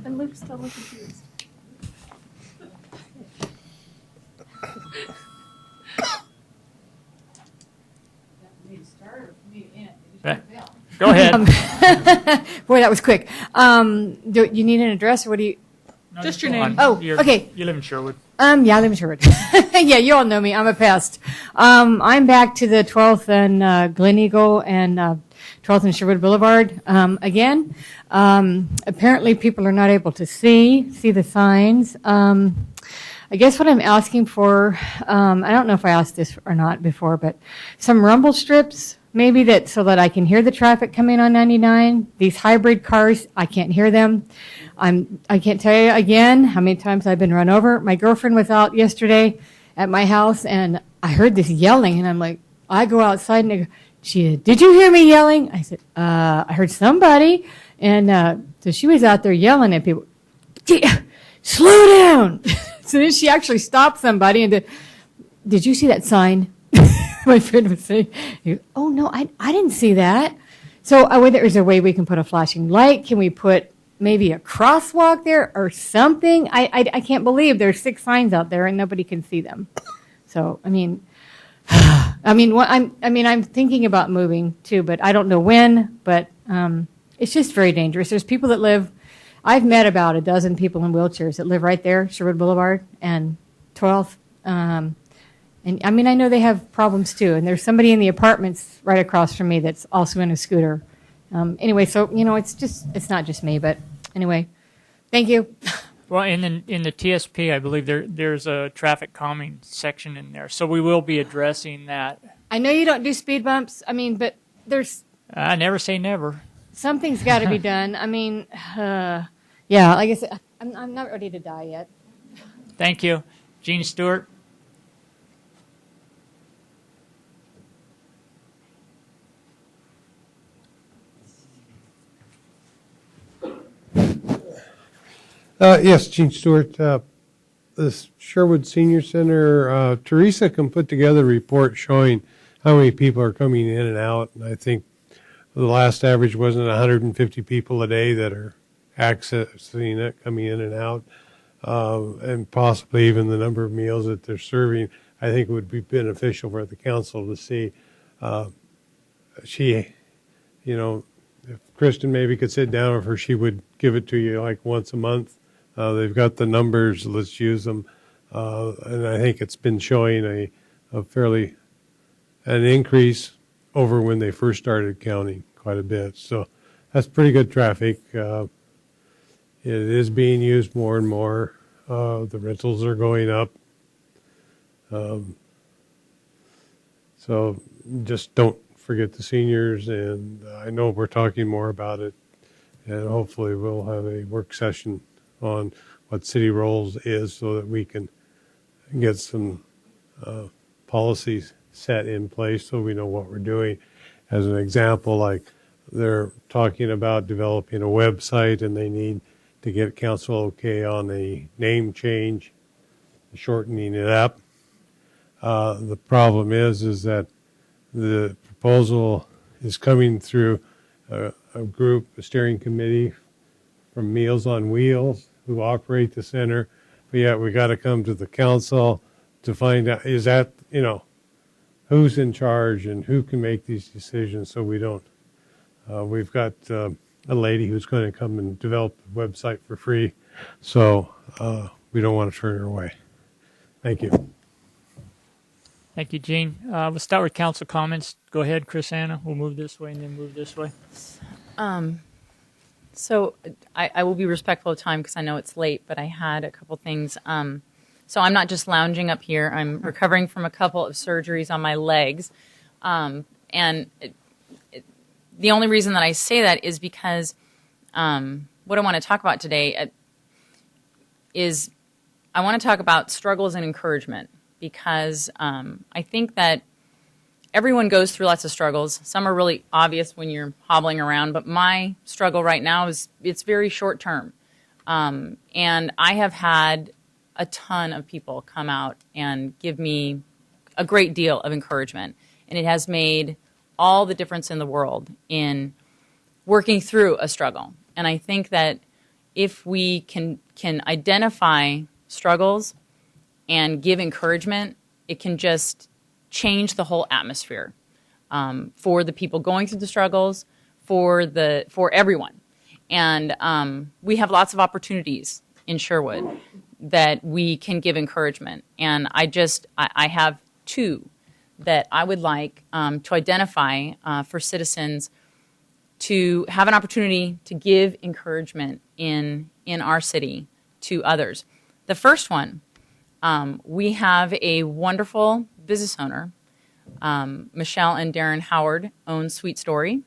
And Luke's still confused. Go ahead. Boy, that was quick. Do you need an address, or what do you? Just your name. Oh, okay. You live in Sherwood. Yeah, I live in Sherwood. Yeah, you all know me. I'm a pest. I'm back to the 12th and Glen Eagle and 12th and Sherwood Boulevard again. Apparently, people are not able to see the signs. I guess what I'm asking for, I don't know if I asked this or not before, but some rumble strips, maybe so that I can hear the traffic coming on 99. These hybrid cars, I can't hear them. I can't tell you again how many times I've been run over. My girlfriend was out yesterday at my house, and I heard this yelling, and I'm like, I go outside, and she said, "Did you hear me yelling?" I said, I heard somebody. And so she was out there yelling at people. slow down. So then she actually stopped somebody and did you see that sign? My friend was saying, oh no, I didn't see that. So I wonder, is there a way we can put a flashing light? Can we put maybe a crosswalk there or something? I can't believe there's 6 signs out there and nobody can see them. So, I mean, I'm thinking about moving too, but I don't know when, but it's just very dangerous. There's people that live, I've met about a dozen people in wheelchairs that live right there, Sherwood Boulevard and 12th. And I mean, I know they have problems too. And there's somebody in the apartments right across from me that's also in a scooter. Anyway, so, it's not just me, but anyway, thank you. Well, in the TSP, I believe there's a traffic calming section in there, so we will be addressing that. I know you don't do speed bumps, but there's... I never say never. Something's got to be done. I mean, like I said, I'm not ready to die yet. Thank you. Gene Stewart? Yes, Gene Stewart. This Sherwood Senior Center, Teresa can put together a report showing how many people are coming in and out. And I think the last average wasn't 150 people a day that are accessing it, coming in and out, and possibly even the number of meals that they're serving. I think it would be beneficial for the council to see. If Kristen maybe could sit down with her, she would give it to you like once a month. They've got the numbers. Let's use them. And I think it's been showing an increase over when they first started counting quite a bit. So that's pretty good traffic. It is being used more and more. The rentals are going up. So just don't forget the seniors. And I know we're talking more about it. And hopefully we'll have a work session on what city roles is so that we can get some policies set in place so we know what we're doing. As an example, like they're talking about developing a website and they need to get council okay on a name change, shortening it up. The problem is that the proposal is coming through a steering committee from Meals on Wheels who operate the center, but yet we got to come to the council to find out, is that, who's in charge and who can make these decisions so we don't. We've got a lady who's going to come and develop the website for free, so we don't want to turn her away. Thank you. Thank you, Gene. We'll start with council comments. Go ahead, Chris Anna. We'll move this way and then move this way. So I will be respectful of time because I know it's late, but I had a couple things. So I'm not just lounging up here. I'm recovering from a couple of surgeries on my legs. And the only reason that I say that is because what I want to talk about today is I want to talk about struggles and encouragement because I think that everyone goes through lots of struggles. Some are really obvious when you're hobbling around, but my struggle right now it's very short term. And I have had a ton of people come out and give me a great deal of encouragement. And it has made all the difference in the world in working through a struggle. And I think that if we can identify struggles and give encouragement, it can just change the whole atmosphere for the people going through the struggles, for everyone. And we have lots of opportunities in Sherwood that we can give encouragement. And I have two that I would like to identify for citizens to have an opportunity to give encouragement in our city to others. The first one, we have a wonderful business owner. Michelle and Darren Howard own Sweet Story,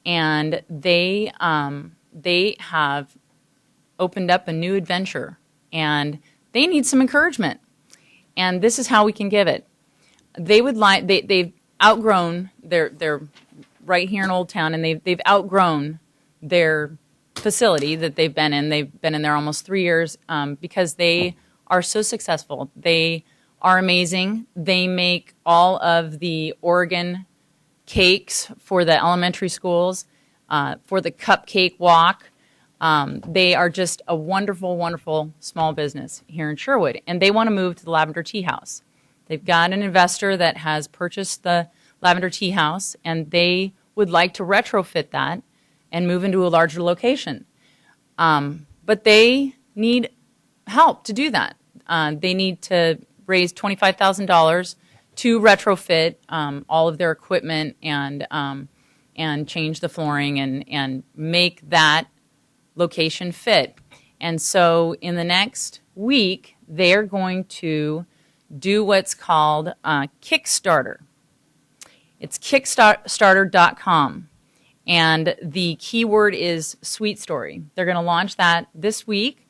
and they have opened up a new adventure, and they need some encouragement. And this is how we can give it. They've outgrown they're right here in Old Town, and they've outgrown their facility that they've been in. They've been in there almost 3 years because they are so successful. They are amazing. They make all of the Oregon cakes for the elementary schools, for the cupcake walk. They are just a wonderful, wonderful small business here in Sherwood, and they want to move to the Lavender Tea House. They've got an investor that has purchased the Lavender Tea House, and they would like to retrofit that and move into a larger location. But they need help to do that. They need to raise $25,000 to retrofit all of their equipment and change the flooring and make that location fit. And so in the next week, they're going to do what's called Kickstarter. It's Kickstarter.com. And the keyword is Sweet Story. They're going to launch that this week.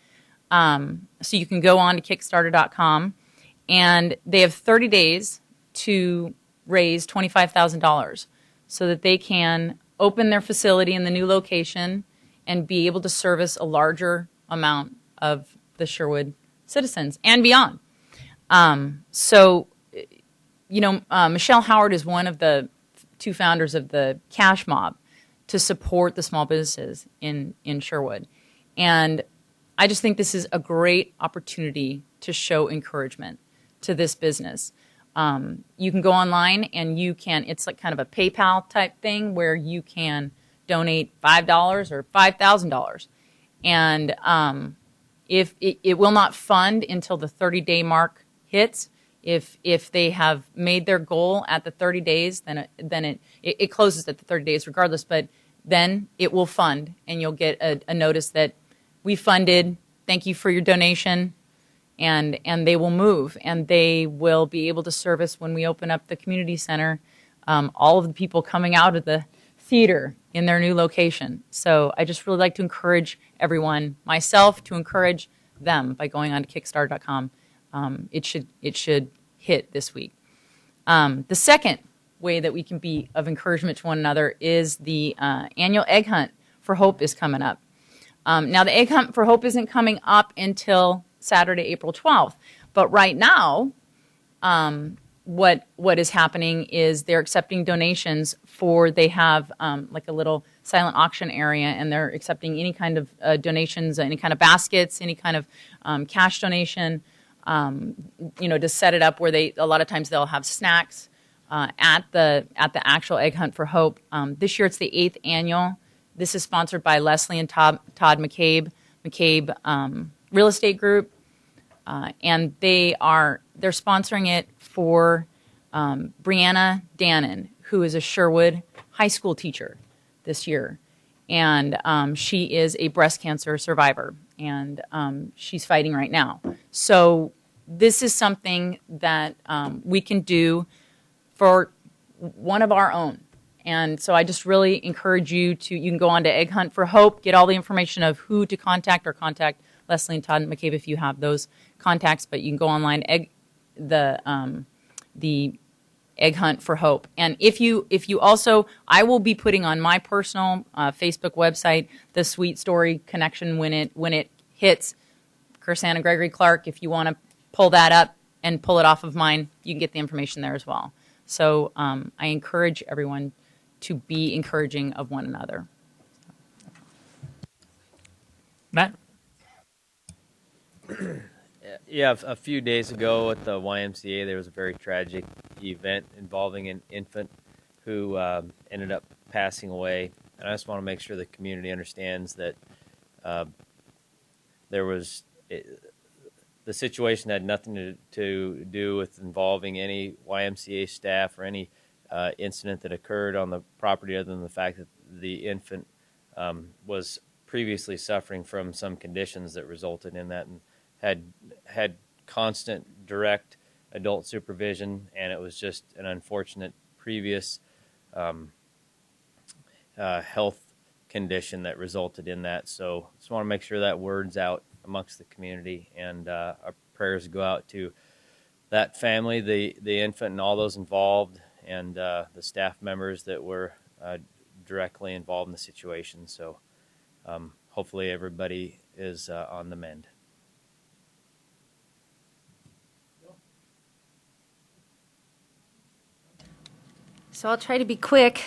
So you can go on to Kickstarter.com. And they have 30 days to raise $25,000 so that they can open their facility in the new location and be able to service a larger amount of the Sherwood citizens and beyond. Michelle Howard is one of the two founders of the Cash Mob to support the small businesses in Sherwood. And I just think this is a great opportunity to show encouragement to this business. You can go online and it's like kind of a PayPal type thing where you can donate $5 or $5,000. And if it will not fund until the 30-day mark hits. If they have made their goal at the 30 days, then it closes at the 30 days regardless, but then it will fund, and you'll get a notice that we funded, thank you for your donation, and they will move, and they will be able to service when we open up the community center, all of the people coming out of the theater in their new location. So I just really like to encourage everyone, myself, to encourage them by going on to Kickstarter.com. It should hit this week. The second way that we can be of encouragement to one another is the annual Egg Hunt for Hope is coming up. Now, the Egg Hunt for Hope isn't coming up until Saturday, April 12th. But right now, what is happening is they're accepting donations they have like a little silent auction area, and they're accepting any kind of donations, any kind of baskets, any kind of cash donation, to set it up where a lot of times they'll have snacks at the actual Egg Hunt for Hope. This year it's the 8th annual. This is sponsored by Leslie and Todd McCabe Real Estate Group, and they're sponsoring it for Brianna Dannon, who is a Sherwood high school teacher this year, and she is a breast cancer survivor, and she's fighting right now. So this is something that we can do for one of our own. And so I just really encourage you can go on to Egg Hunt for Hope, get all the information of who to contact, or contact Leslie and Todd McCabe if you have those contacts. But you can go online, the Egg Hunt for Hope. And if you also, I will be putting on my personal Facebook website the Sweet Story connection when it hits. Kirsan and Gregory Clark, if you want to pull that up and pull it off of mine, you can get the information there as well. So I encourage everyone to be encouraging of one another. Matt? Yeah, a few days ago at the YMCA, there was a very tragic event involving an infant who ended up passing away. And I just want to make sure the community understands that the situation had nothing to do with involving any YMCA staff or any incident that occurred on the property, other than the fact that the infant was previously suffering from some conditions that resulted in that, and had constant direct adult supervision, and it was just an unfortunate previous health condition that resulted in that. So just want to make sure that word's out amongst the community, and our prayers go out to that family, the infant, and all those involved, and the staff members that were directly involved in the situation. So hopefully everybody is on the mend. So I'll try to be quick.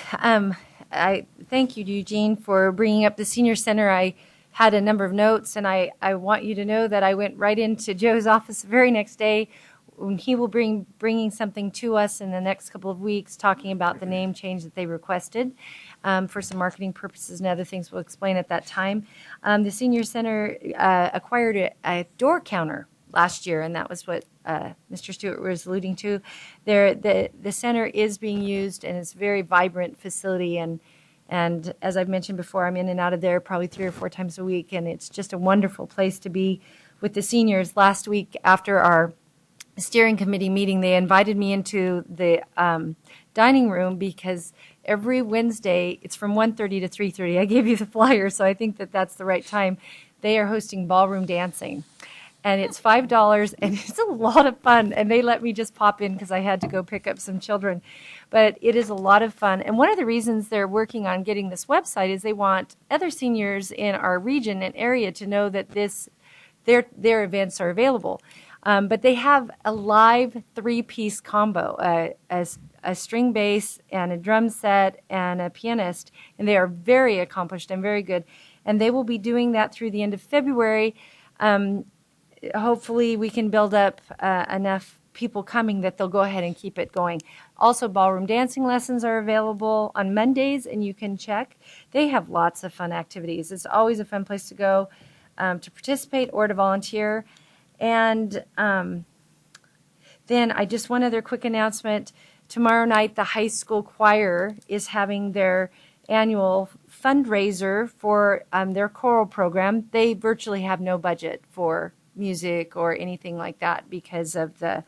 I thank you, Eugene, for bringing up the senior center. I had a number of notes, and I want you to know that I went right into Joe's office the very next day. When he will bringing something to us in the next couple of weeks, talking about the name change that they requested for some marketing purposes and other things we'll explain at that time. The senior center acquired a door counter last year, and that was what Mr. Stewart was alluding to. The center is being used, and it's a very vibrant facility. And as I've mentioned before, I'm in and out of there probably 3 or 4 times a week, and it's just a wonderful place to be with the seniors. Last week, after our steering committee meeting, they invited me into the dining room because every Wednesday, it's from 1:30 to 3:30. I gave you the flyer, so I think that that's the right time. They are hosting ballroom dancing. And it's $5, and it's a lot of fun. And they let me just pop in because I had to go pick up some children. But it is a lot of fun. And one of the reasons they're working on getting this website is they want other seniors in our region and area to know that their events are available. But they have a live 3-piece combo, a string bass and a drum set and a pianist. And they are very accomplished and very good. And they will be doing that through the end of February. Hopefully we can build up enough people coming that they'll go ahead and keep it going. Also, ballroom dancing lessons are available on Mondays, and you can check. They have lots of fun activities. It's always a fun place to go to participate or to volunteer. And then just one other quick announcement. Tomorrow night, the high school choir is having their annual fundraiser for their choral program. They virtually have no budget for music or anything like that because of the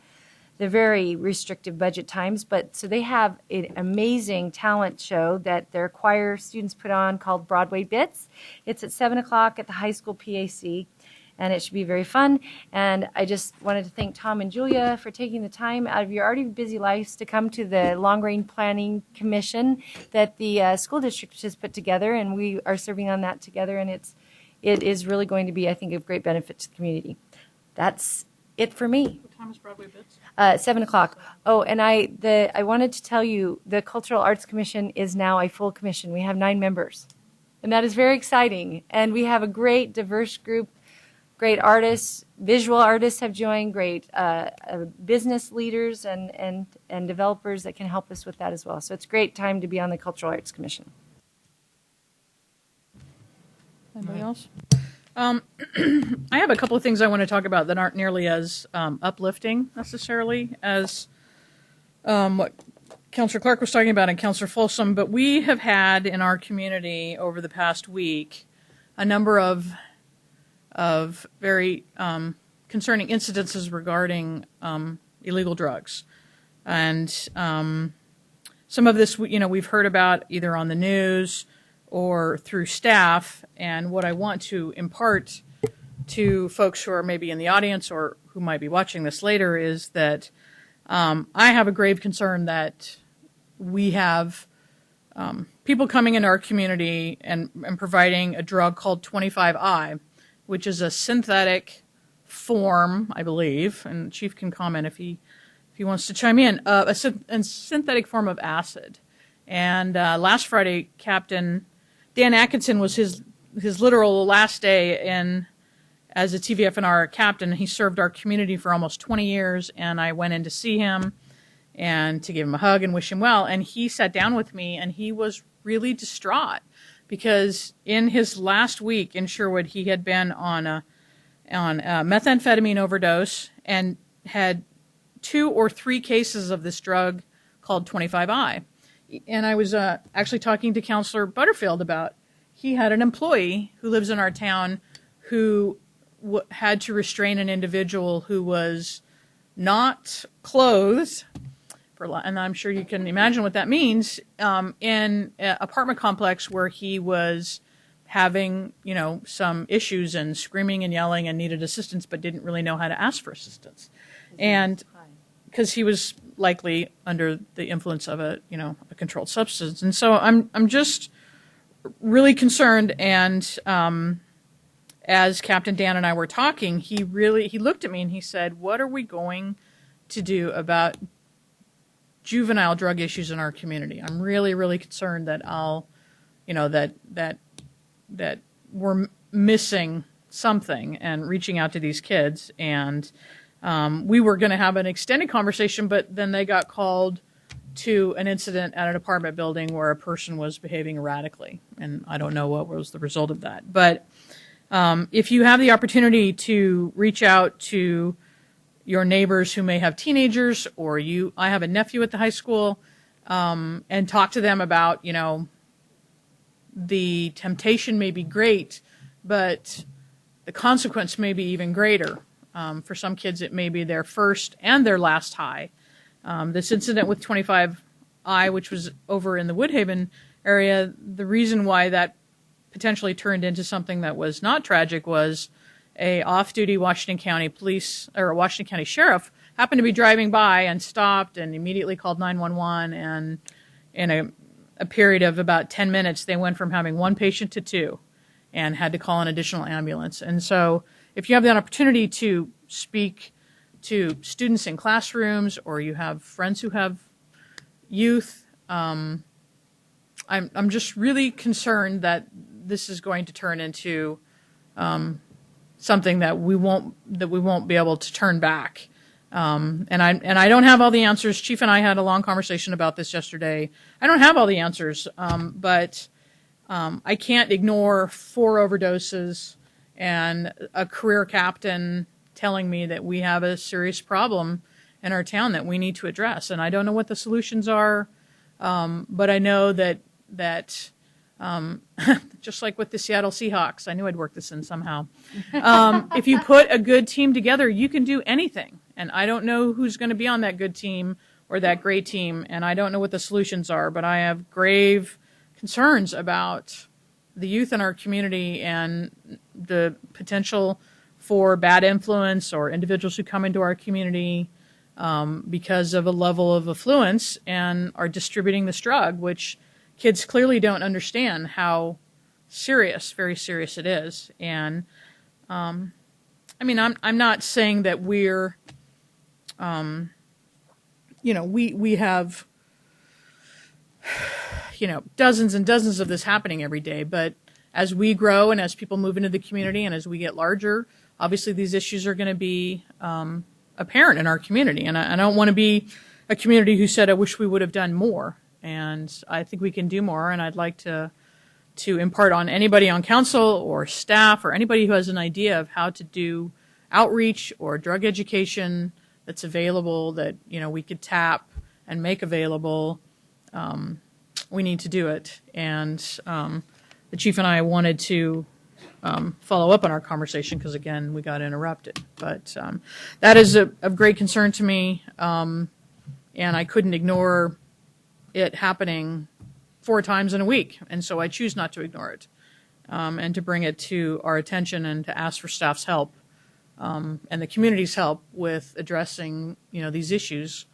very restrictive budget times. But so they have an amazing talent show that their choir students put on called Broadway Bits. It's at 7 o'clock at the high school PAC, and it should be very fun. And I just wanted to thank Tom and Julia for taking the time out of your already busy lives to come to the Long Range Planning Commission that the school district has put together, and we are serving on that together, and it is really going to be, I think, of great benefit to the community. That's it for me. What time is Broadway Bits? 7 o'clock. Oh, and I wanted to tell you, the Cultural Arts Commission is now a full commission. We have 9 members, and that is very exciting. And we have a great, diverse group, great artists, visual artists have joined, great business leaders and developers that can help us with that as well. So it's a great time to be on the Cultural Arts Commission. Anybody else? I have a couple of things I want to talk about that aren't nearly as uplifting necessarily as what Councillor Clark was talking about and Councillor Folsom, but we have had in our community over the past week a number of very concerning incidences regarding illegal drugs. And some of this, we've heard about either on the news or through staff, and what I want to impart to folks who are maybe in the audience or who might be watching this later is that I have a grave concern that we have people coming into our community and providing a drug called 25I, which is a synthetic form, I believe, and Chief can comment if he wants to chime in, a synthetic form of acid. And last Friday, Captain Dan Atkinson was his literal last day as a TVFNR captain. He served our community for almost 20 years, and I went in to see him and to give him a hug and wish him well. And he sat down with me, and he was really distraught because in his last week in Sherwood, he had been on a methamphetamine overdose and had 2 or 3 cases of this drug called 25I. And I was actually talking to Councillor Butterfield about, he had an employee who lives in our town who had to restrain an individual who was not clothed, and I'm sure you can imagine what that means, in an apartment complex where he was having, some issues and screaming and yelling and needed assistance but didn't really know how to ask for assistance. And because he was likely under the influence of a controlled substance. And so I'm just really concerned, and as Captain Dan and I were talking, he looked at me and he said, "What are we going to do about juvenile drug issues in our community? I'm really, really concerned that that we're missing something and reaching out to these kids." And we were going to have an extended conversation, but then they got called to an incident at an apartment building where a person was behaving erratically, and I don't know what was the result of that. But if you have the opportunity to reach out to your neighbors who may have teenagers, or I have a nephew at the high school, and talk to them about, the temptation may be great, but the consequence may be even greater. For some kids, it may be their first and their last high. This incident with 25I, which was over in the Woodhaven area, the reason why that potentially turned into something that was not tragic was a off-duty Washington County police or Washington County sheriff happened to be driving by and stopped and immediately called 911. And in a period of about 10 minutes, they went from having one patient to two and had to call an additional ambulance. And so if you have the opportunity to speak to students in classrooms, or you have friends who have youth, I'm just really concerned that this is going to turn into something that we won't be able to turn back. And I don't have all the answers. Chief and I had a long conversation about this yesterday. I don't have all the answers, but I can't ignore 4 overdoses and a career captain telling me that we have a serious problem in our town that we need to address. And I don't know what the solutions are, but I know that just like with the Seattle Seahawks, I knew I'd work this in somehow. If you put a good team together, you can do anything. And I don't know who's going to be on that good team or that great team, and I don't know what the solutions are, but I have grave concerns about the youth in our community and the potential for bad influence or individuals who come into our community because of a level of affluence and are distributing this drug, which kids clearly don't understand how serious, very serious it is. And I'm not saying that we're, we have, dozens and dozens of this happening every day. But as we grow and as people move into the community and as we get larger, obviously these issues are going to be apparent in our community. And I don't want to be a community who said, I wish we would have done more. And I think we can do more. And I'd like to impart on anybody on council or staff or anybody who has an idea of how to do outreach or drug education that's available that, we could tap and make available. We need to do it. And the chief and I wanted to follow up on our conversation because, again, we got interrupted. But that is of great concern to me, and I couldn't ignore it happening 4 times in a week, and so I choose not to ignore it and to bring it to our attention and to ask for staff's help and the community's help with addressing these issues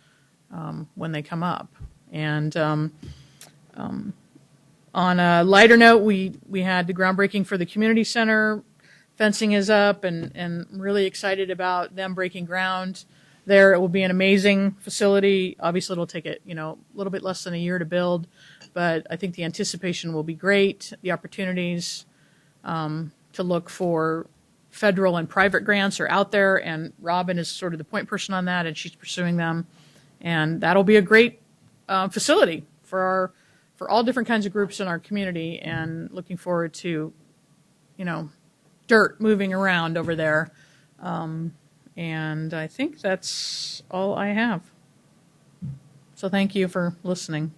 when they come up. And on a lighter note, we had the groundbreaking for the community center. Fencing is up, and really excited about them breaking ground there. It will be an amazing facility. Obviously, it'll take a little bit less than a year to build, but I think the anticipation will be great. The opportunities to look for federal and private grants are out there, and Robin is sort of the point person on that, and she's pursuing them. And that'll be a great facility for all different kinds of groups in our community, and looking forward to, dirt moving around over there. And I think that's all I have. So thank you for listening.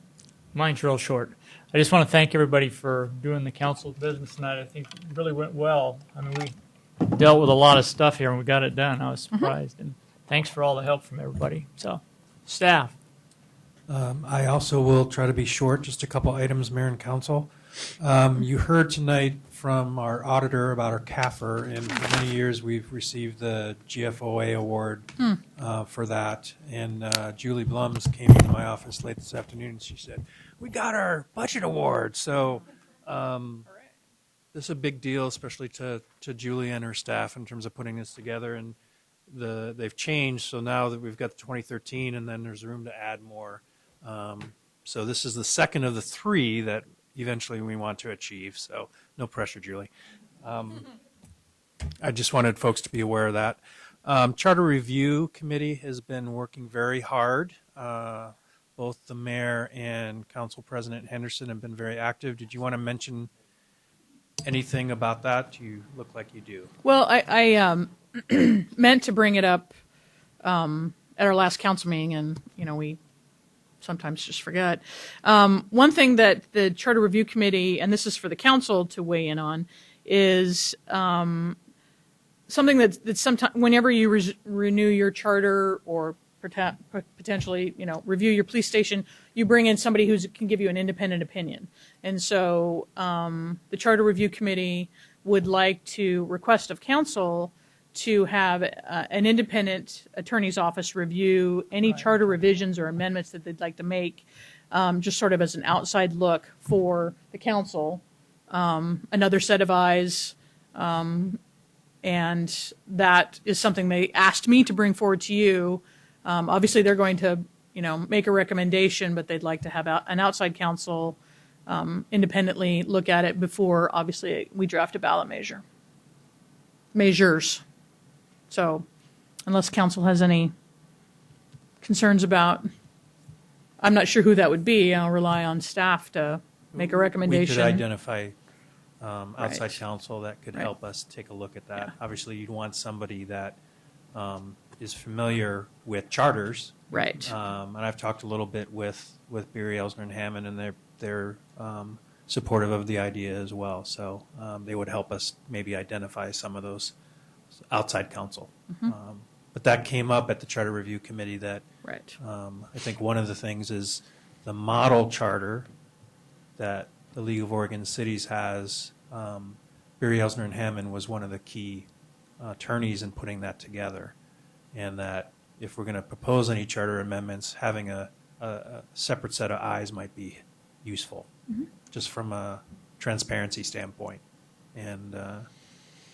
Mine's real short. I just want to thank everybody for doing the council business tonight. I think it really went well. I mean, we dealt with a lot of stuff here, and we got it done. I was surprised. And thanks for all the help from everybody. So, staff. I also will try to be short, just a couple items, Mayor and Council. You heard tonight from our auditor about our CAFR, and for many years we've received the GFOA award for that. And Julie Blums came into my office late this afternoon and she said, "We got our budget award." So this is a big deal, especially to Julie and her staff in terms of putting this together. And they've changed, so now that we've got the 2013, and then there's room to add more. So this is the second of the three that eventually we want to achieve. So no pressure, Julie. I just wanted folks to be aware of that. Charter Review Committee has been working very hard. Both the mayor and Council President Henderson have been very active. Did you want to mention anything about that? You look like you do. Well, I meant to bring it up at our last council meeting, and we sometimes just forget. One thing that the Charter Review Committee, and this is for the council to weigh in on, is something that sometimes whenever you renew your charter or potentially review your police station, you bring in somebody who can give you an independent opinion. And so the Charter Review Committee would like to request of council to have an independent attorney's office review any charter revisions or amendments that they'd like to make, just sort of as an outside look for the council, another set of eyes. And that is something they asked me to bring forward to you. Obviously, they're going to, make a recommendation, but they'd like to have an outside counsel independently look at it before, obviously, we draft a ballot measures. So, unless council has any concerns about, I'm not sure who that would be. I'll rely on staff to make a recommendation. We could identify outside Right. counsel that could Right. help us take a look at that. Yeah. Obviously, you'd want somebody that is familiar with charters. Right. And I've talked a little bit with Barry Elsner and Hammond, and they're supportive of the idea as well. So they would help us maybe identify some of those outside counsel. Mhm. But that came up at the Charter Review Committee that Right. I think one of the things is the model charter that the League of Oregon Cities has. Barry Elsner and Hammond was one of the key attorneys in putting that together. And that if we're going to propose any charter amendments, having a separate set of eyes might be useful, just from a transparency standpoint. And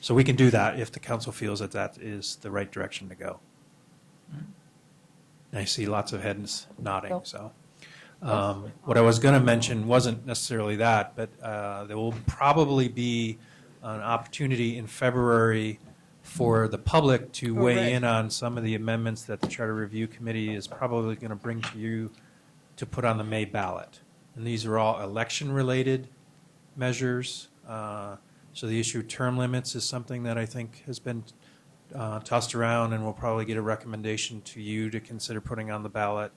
so we can do that if the council feels that that is the right direction to go. And I see lots of heads nodding. Go. So what I was going to mention wasn't necessarily that, but there will probably be an opportunity in February for the public to weigh in on some of the amendments that the Charter Review Committee is probably going to bring to you to put on the May ballot. And these are all election-related measures. So the issue of term limits is something that I think has been tossed around, and we'll probably get a recommendation to you to consider putting on the ballot.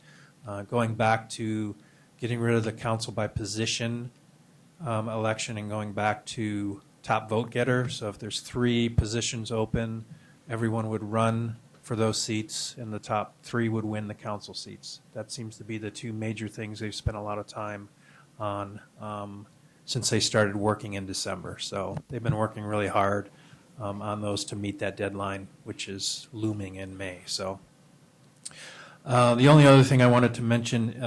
Going back to getting rid of the council by position election and going back to top vote getter. So if there's 3 positions open, everyone would run for those seats, and the top 3 would win the council seats. That seems to be the 2 major things they've spent a lot of time on since they started working in December. So they've been working really hard on those to meet that deadline, which is looming in May. So the only other thing I wanted to mention,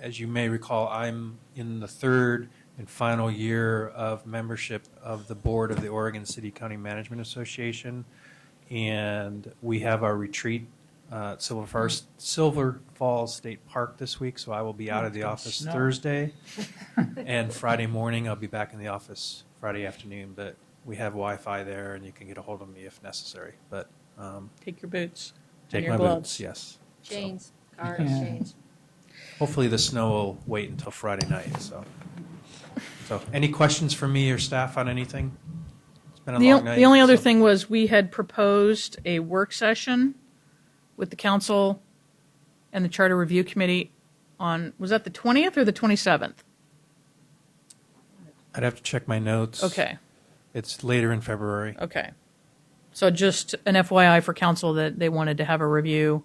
as you may recall, I'm in the 3rd and final year of membership of the board of the Oregon City County Management Association, and we have our retreat at Silver Falls State Park this week, so I will be out of the office Snow. Thursday, and Friday morning I'll be back in the office Friday afternoon, but we have Wi-Fi there, and you can get a hold of me if necessary. But Take your boots and take your my gloves. boots, yes. Chains, cars, Yeah. chains. Hopefully the snow will wait until Friday night. So any questions for me or staff on anything? It's been a long night. The only other so- thing was we had proposed a work session with the council and the Charter Review Committee on, was that the 20th or the 27th? I'd have to check my notes. Okay. It's later in February. Okay. So just an FYI for council that they wanted to have a review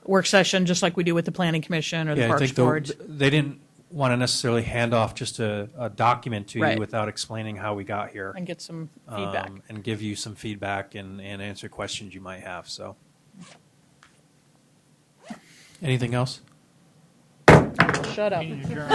work session, just like we do with the Planning Commission or the Yeah, I Parks think Board. they didn't want to necessarily hand off just a document to Right. you without explaining how we got here. And get some feedback. And give you some feedback and answer questions you might have. So, anything else? Shut up. Meeting adjourned.